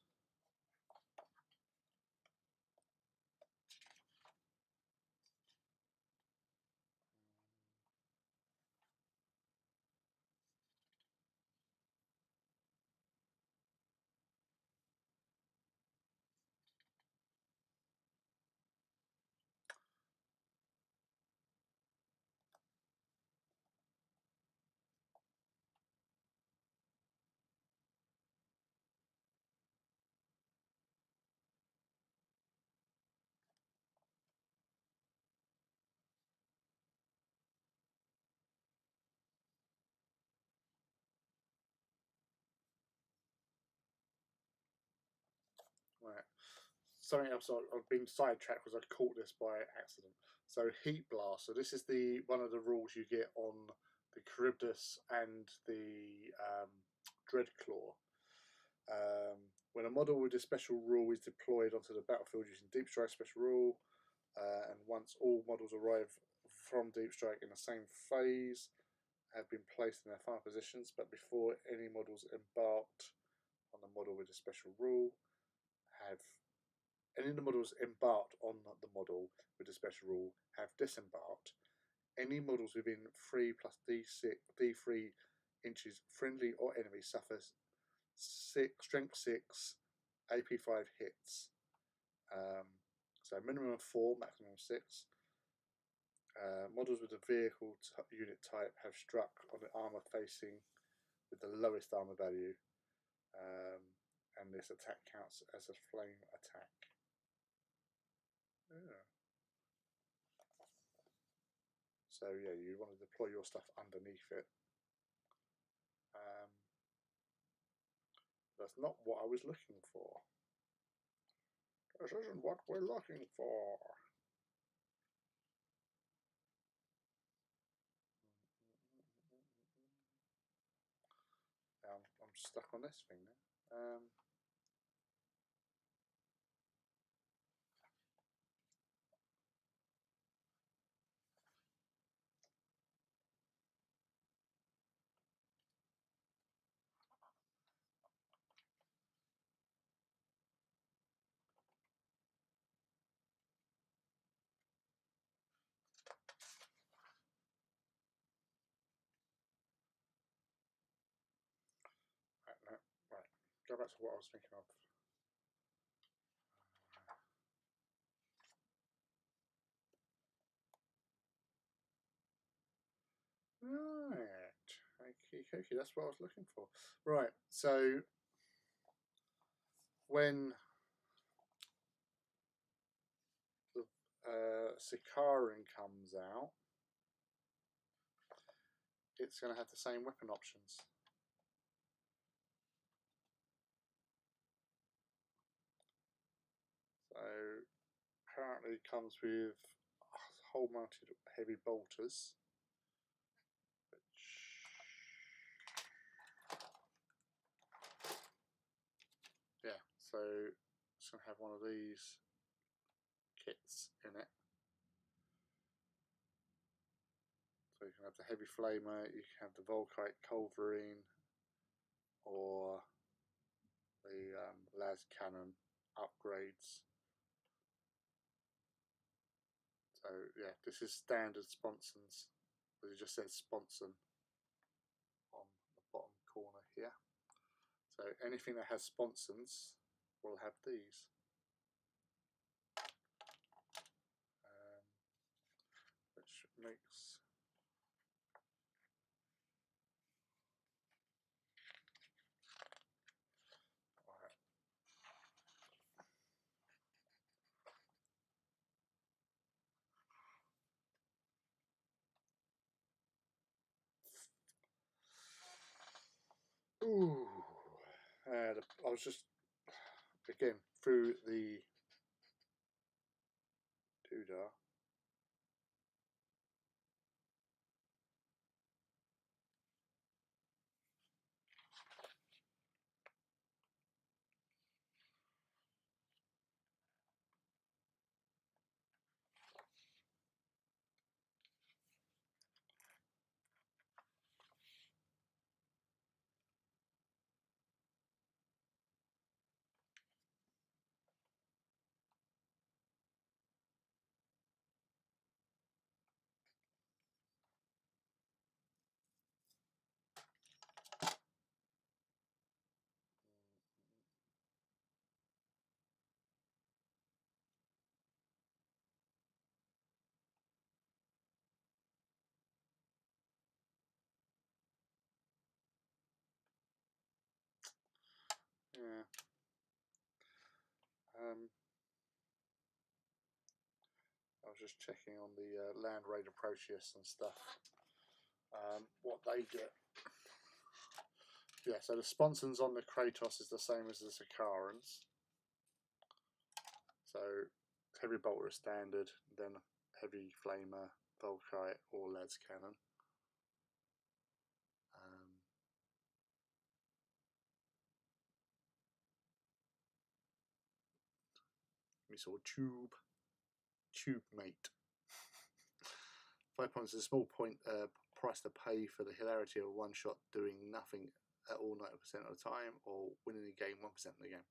Right. Something else I've been sidetracked because I caught this by accident. So Heat Blast. So this is the one of the rules you get on the Charybdis and the Dreadclaw. When a model with a special rule is deployed onto the battlefield using Deep Strike special rule, and once all models arrive from Deep Strike in the same phase, have been placed in their final positions, but before any models embarked on the model with a special rule, have Any of the models embarked on the model with the special rule have disembarked. Any models within 3 plus D3 inches, friendly or enemy, suffers strength 6, AP5 hits. So minimum of 4, maximum of 6. Models with a vehicle unit type have struck on the armor facing with the lowest armor value, and this attack counts as a flame attack. Yeah. So yeah, you want to deploy your stuff underneath it. That's not what I was looking for. This isn't what we're looking for. I'm stuck on this thing now. Right, go back to what I was thinking of. Right, okay, that's what I was looking for. Right, so when the Sikaran comes out, it's going to have the same weapon options. So apparently it comes with hull mounted heavy bolters, which yeah, so it's going to have one of these kits in it. So you can have the heavy flamer, you can have the Volkite culverin, or the las cannon upgrades. So yeah, this is standard sponsons, but it just says sponson on the bottom corner here. So anything that has sponsons will have these. Which makes ooh, I was just again through the doodah. Yeah. I was just checking on the Land Raider Proteus and stuff. What they get. Yeah, so the sponsons on the Kratos is the same as the Sikarans. So heavy bolter is standard, then heavy flamer, Volkite, or las cannon. Missile tube mate. 5 points is a small price to pay for the hilarity of one shot doing nothing at all 90% of the time, or winning the game 1% of the game.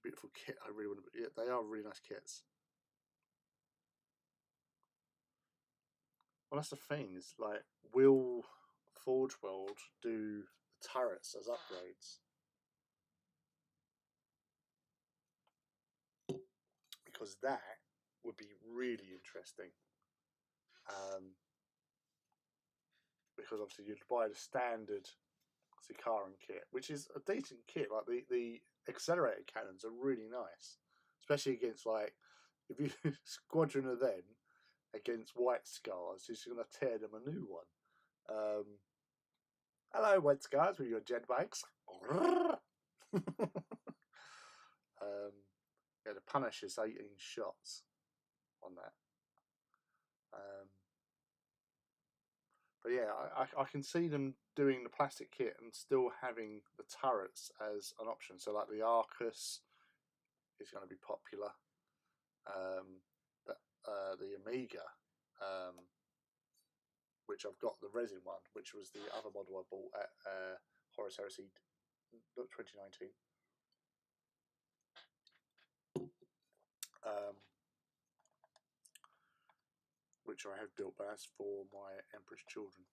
beautiful kit. I really want to. Yeah, they are really nice kits. Well, that's the thing. Is like, will Forge World do the turrets as upgrades? Because that would be really interesting. Because obviously you'd buy the standard Sikaran kit, which is a decent kit. Like the accelerated cannons are really nice, especially against like if you squadron of them against White Scars, you're just going to tear them a new one. Hello, White Scars, with your jet bikes. Yeah, the Punisher's 18 shots on that. But yeah, I can see them doing the plastic kit and still having the turrets as an option. So like the Arcus is going to be popular. The Amiga, which I've got the resin one, which was the other model I bought at Horus Heresy 2019. Which I have built, but that's for my Emperor's Children.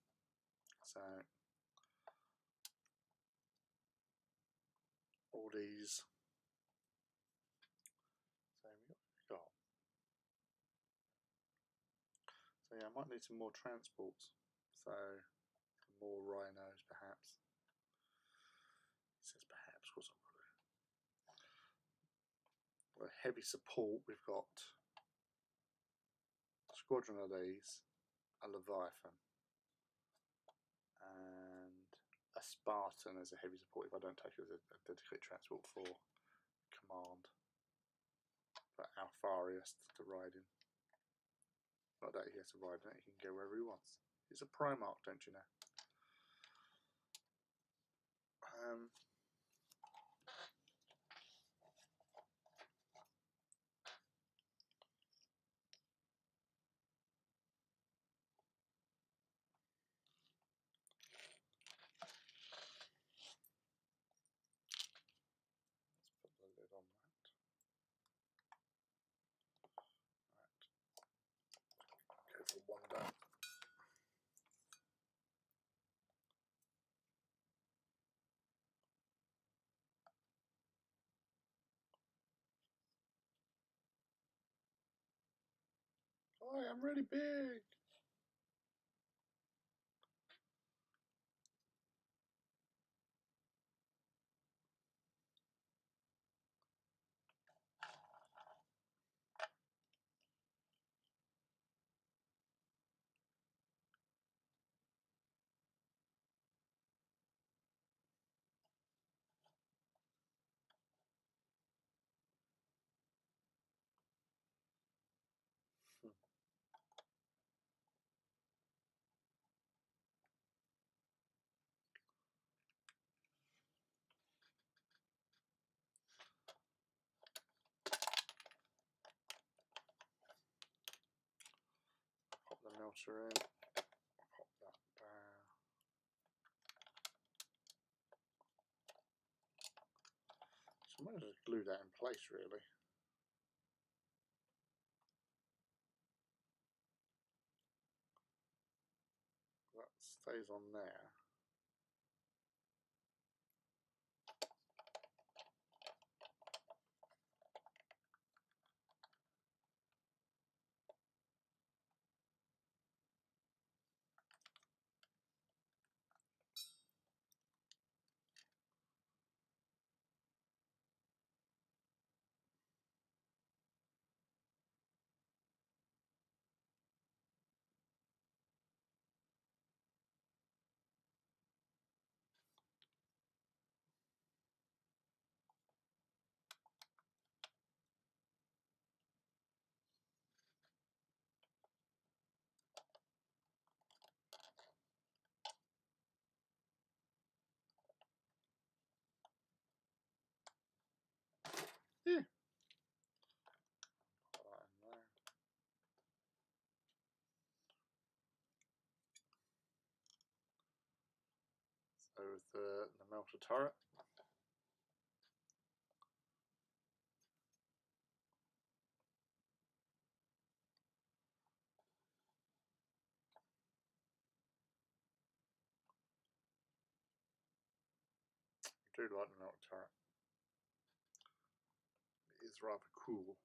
So all these. So we got. So yeah, I might need some more transports. So more Rhinos, perhaps. It says perhaps. What's up? Well, heavy support. We've got a squadron of these, a Leviathan, and a Spartan as a heavy support. If I don't take it as a dedicated transport for command, for Alfarius to ride in. Not that he has to ride in it, he can go wherever he wants. He's a Primarch, don't you know? Let's put the lid on that. Right. Go for one down. I am really big. Pop the melter in. Pop that down. So I might just glue that in place, really. That stays on there. Yeah. Put that in there. So the melter turret. do like the melta turret. It is rather cool.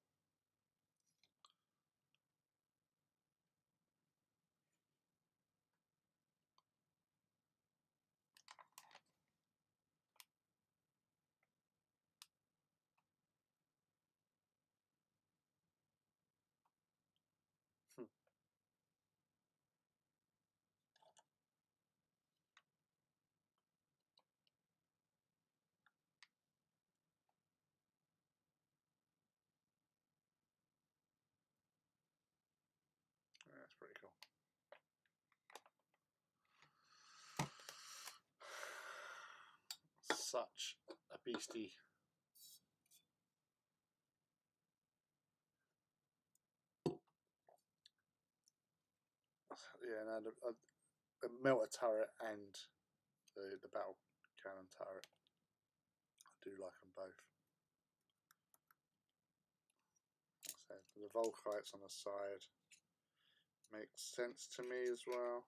Yeah, that's pretty cool. Such a beastie. Yeah, no, the melta turret and the battle cannon turret. I do like them both. So the Volkites on the side makes sense to me as well.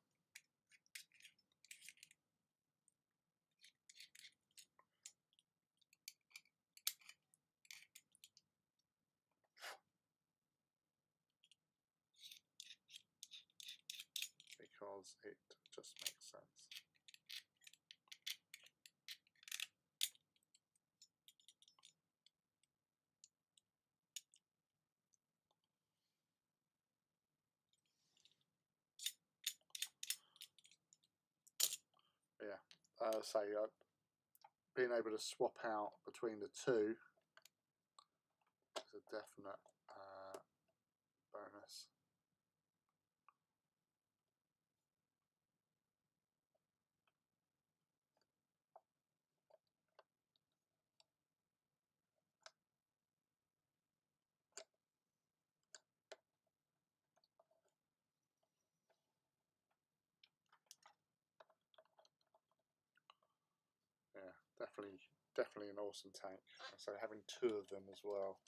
Because it just makes sense. Yeah, being able to swap out between the two is a definite bonus. Yeah, definitely an awesome tank. So having two of them as well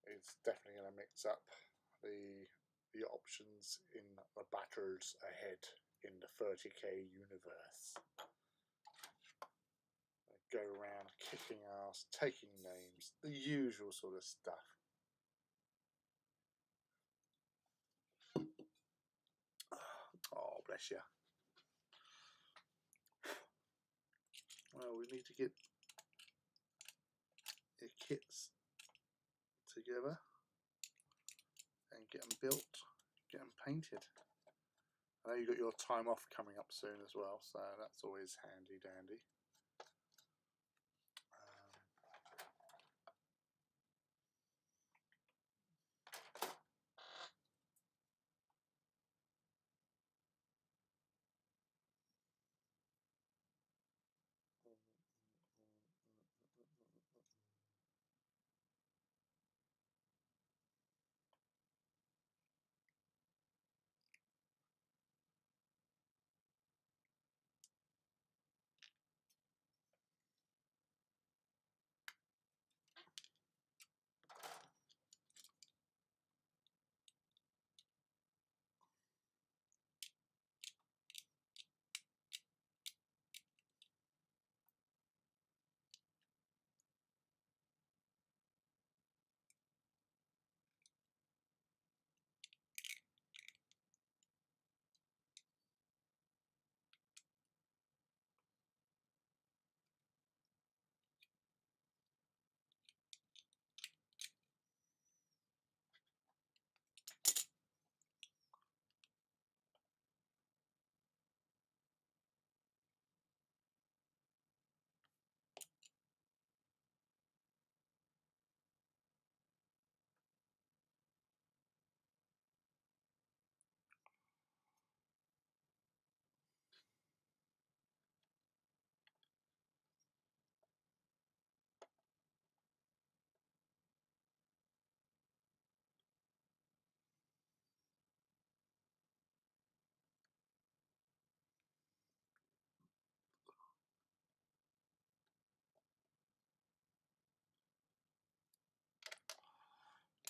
is definitely going to mix up the options in the battles ahead in the 30k universe. Go around kicking ass, taking names, the usual sort of stuff. Oh, bless you. Well, we need to get your kits together and get them built, get them painted. I know you've got your time off coming up soon as well, so that's always handy dandy.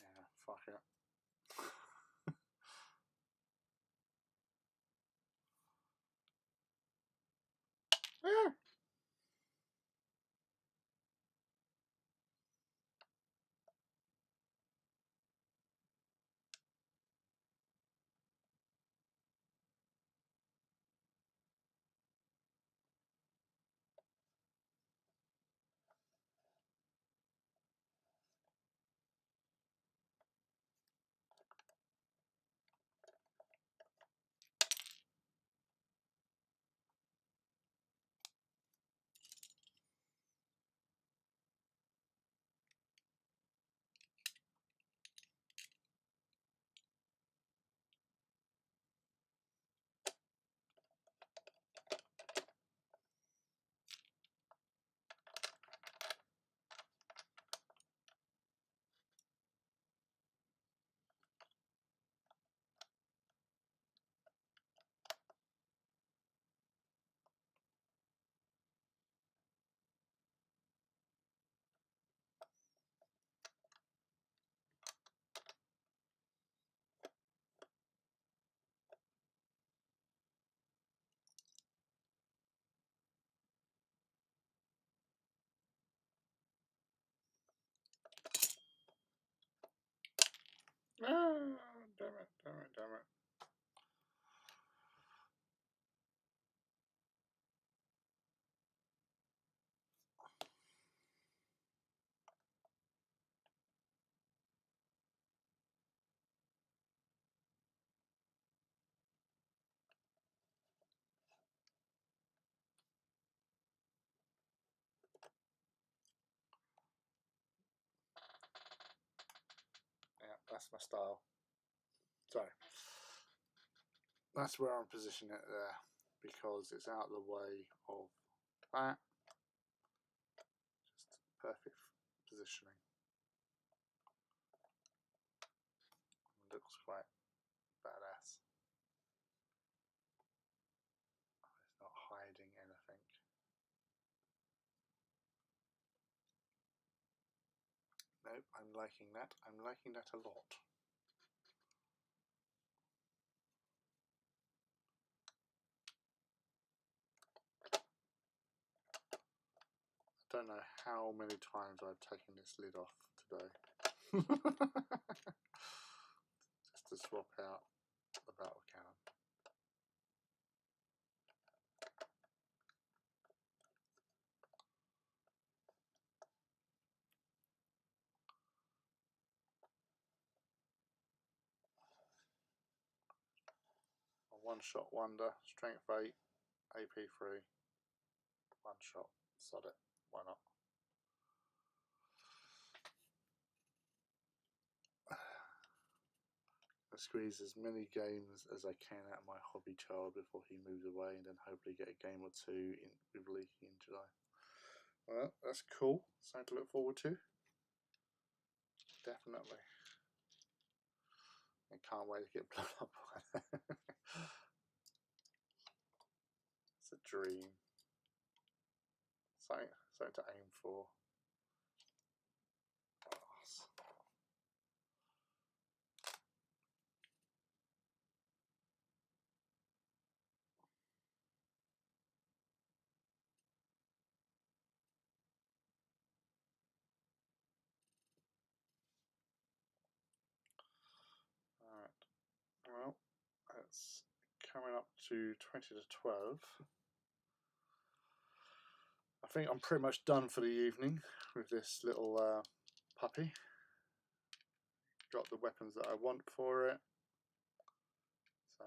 Yeah, fuck it. Yeah. Ah, damn it, damn it, damn it. Yeah, that's my style. So that's where I'm positioning it there, because it's out of the way of that. Just perfect positioning. Looks quite badass. It's not hiding anything. Nope, I'm liking that. I'm liking that a lot. I don't know how many times I've taken this lid off today. Just to swap out the battle cannon. A one-shot wonder, strength 8, AP 3, one shot, sod it, why not? I squeeze as many games as I can out of my hobby child before he moves away, and then hopefully get a game or two with Leaky in July. Well, that's cool. Something to look forward to. Definitely. I can't wait to get blown up. It's a dream. Something to aim for. Alright. Well, it's coming up to 20 to 12. I think I'm pretty much done for the evening with this little puppy. Got the weapons that I want for it. So,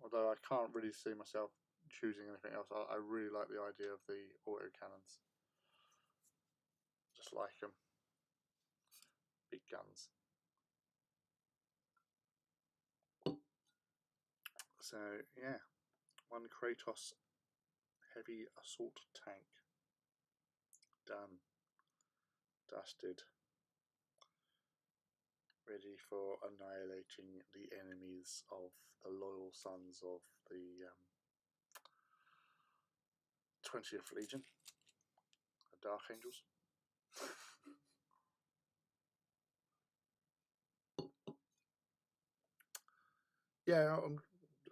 although I can't really see myself choosing anything else, I really like the idea of the auto cannons. Just like them. Big guns. So, yeah. One Kratos heavy assault tank. Done. Dusted. Ready for annihilating the enemies of the loyal sons of the 20th Legion, the Dark Angels. Yeah,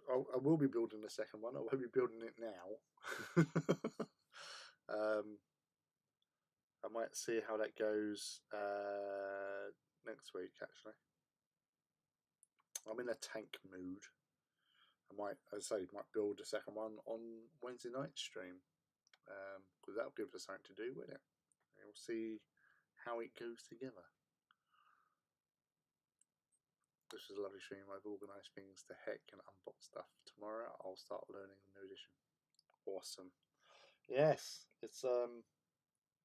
I will be building the second one. I won't be building it now. I might see how that goes next week, actually. I'm in a tank mood. I might, as I say, might build the second one on Wednesday night stream, because that'll give us something to do with it. And we'll see how it goes together. This is a lovely stream. I've organised things to heck and unbox stuff. Tomorrow I'll start learning a new edition. Awesome. Yes, it's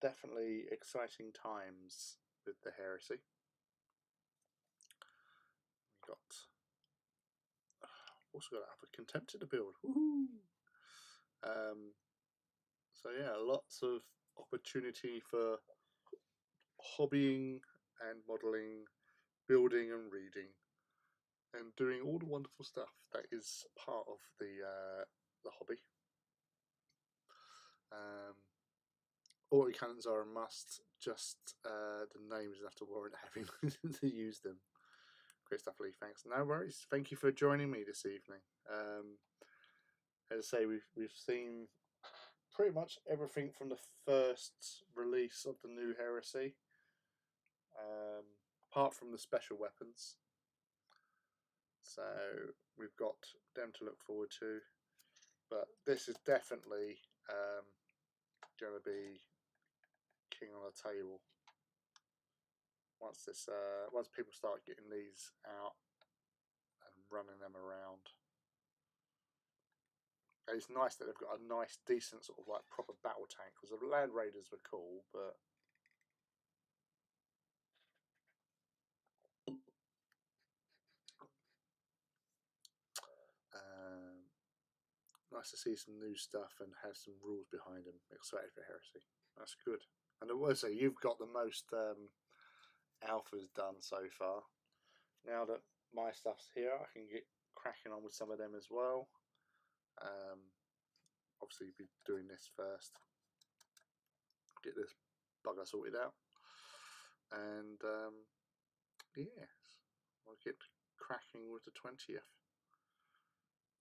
definitely exciting times with the Heresy. We got also got to have a Contemptor to build. Woohoo! So yeah, lots of opportunity for hobbying and modelling, building and reading, and doing all the wonderful stuff that is part of the hobby. Autocannons are a must. Just the names enough to warrant having to use them. Great stuff, Lee. Thanks. No worries. Thank you for joining me this evening. As I say, we've seen pretty much everything from the first release of the new Heresy, apart from the special weapons. So we've got them to look forward to. But this is definitely going to be king on the table once people start getting these out and running them around. And it's nice that they've got a nice, decent sort of like proper battle tank, because the Land Raiders were cool, but nice to see some new stuff and have some rules behind them. Excited for Heresy. That's good. And I will say, you've got the most alphas done so far. Now that my stuff's here, I can get cracking on with some of them as well. Obviously, be doing this first. Get this bugger sorted out. And yes, I'll get cracking with the 20th.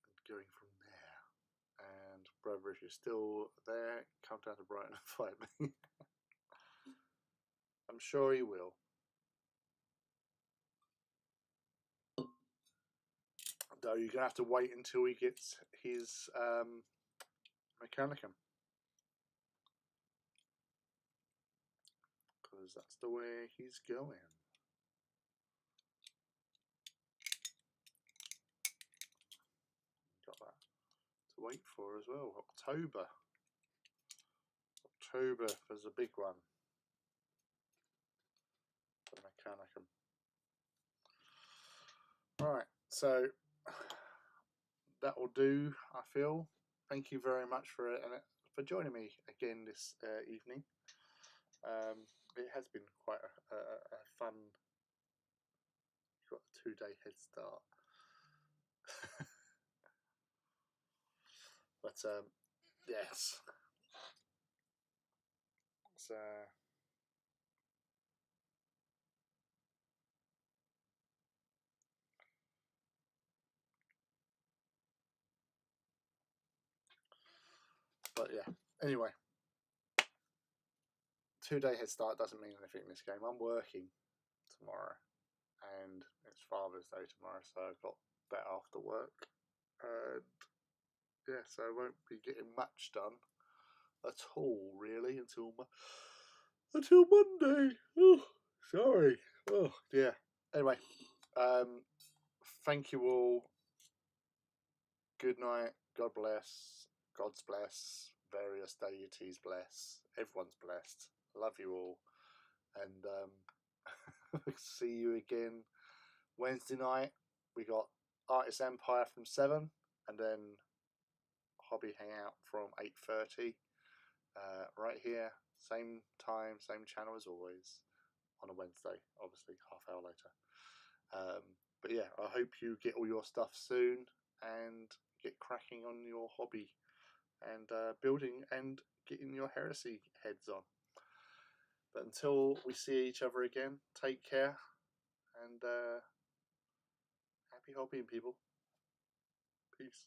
And going from there. And brother, if you're still there, come down to Brighton and fight me. I'm sure he will. Though you're gonna have to wait until he gets his Mechanicum, because that's the way he's going. Got that to wait for as well. October is a big one for Mechanicum. Right, so that will do, I feel. Thank you very much for joining me again this evening. It has been quite a fun. You've got a 2-day head start. But yes. So but yeah, anyway, 2-day head start doesn't mean anything in this game. I'm working tomorrow, and it's Father's Day tomorrow, so I've got that after work. And yeah, so I won't be getting much done at all, really, until Monday. Oh, sorry. Oh, yeah. Anyway, thank you all. Good night. God bless. God's bless. Various deities bless. Everyone's blessed. Love you all. And see you again Wednesday night. We got Artist Empire from 7, and then Hobby Hangout from 8:30. Right here, same time, same channel as always, on a Wednesday, obviously half hour later. But yeah, I hope you get all your stuff soon and get cracking on your hobby and building and getting your heresy heads on. But until we see each other again, take care and happy hobbying, people. Peace.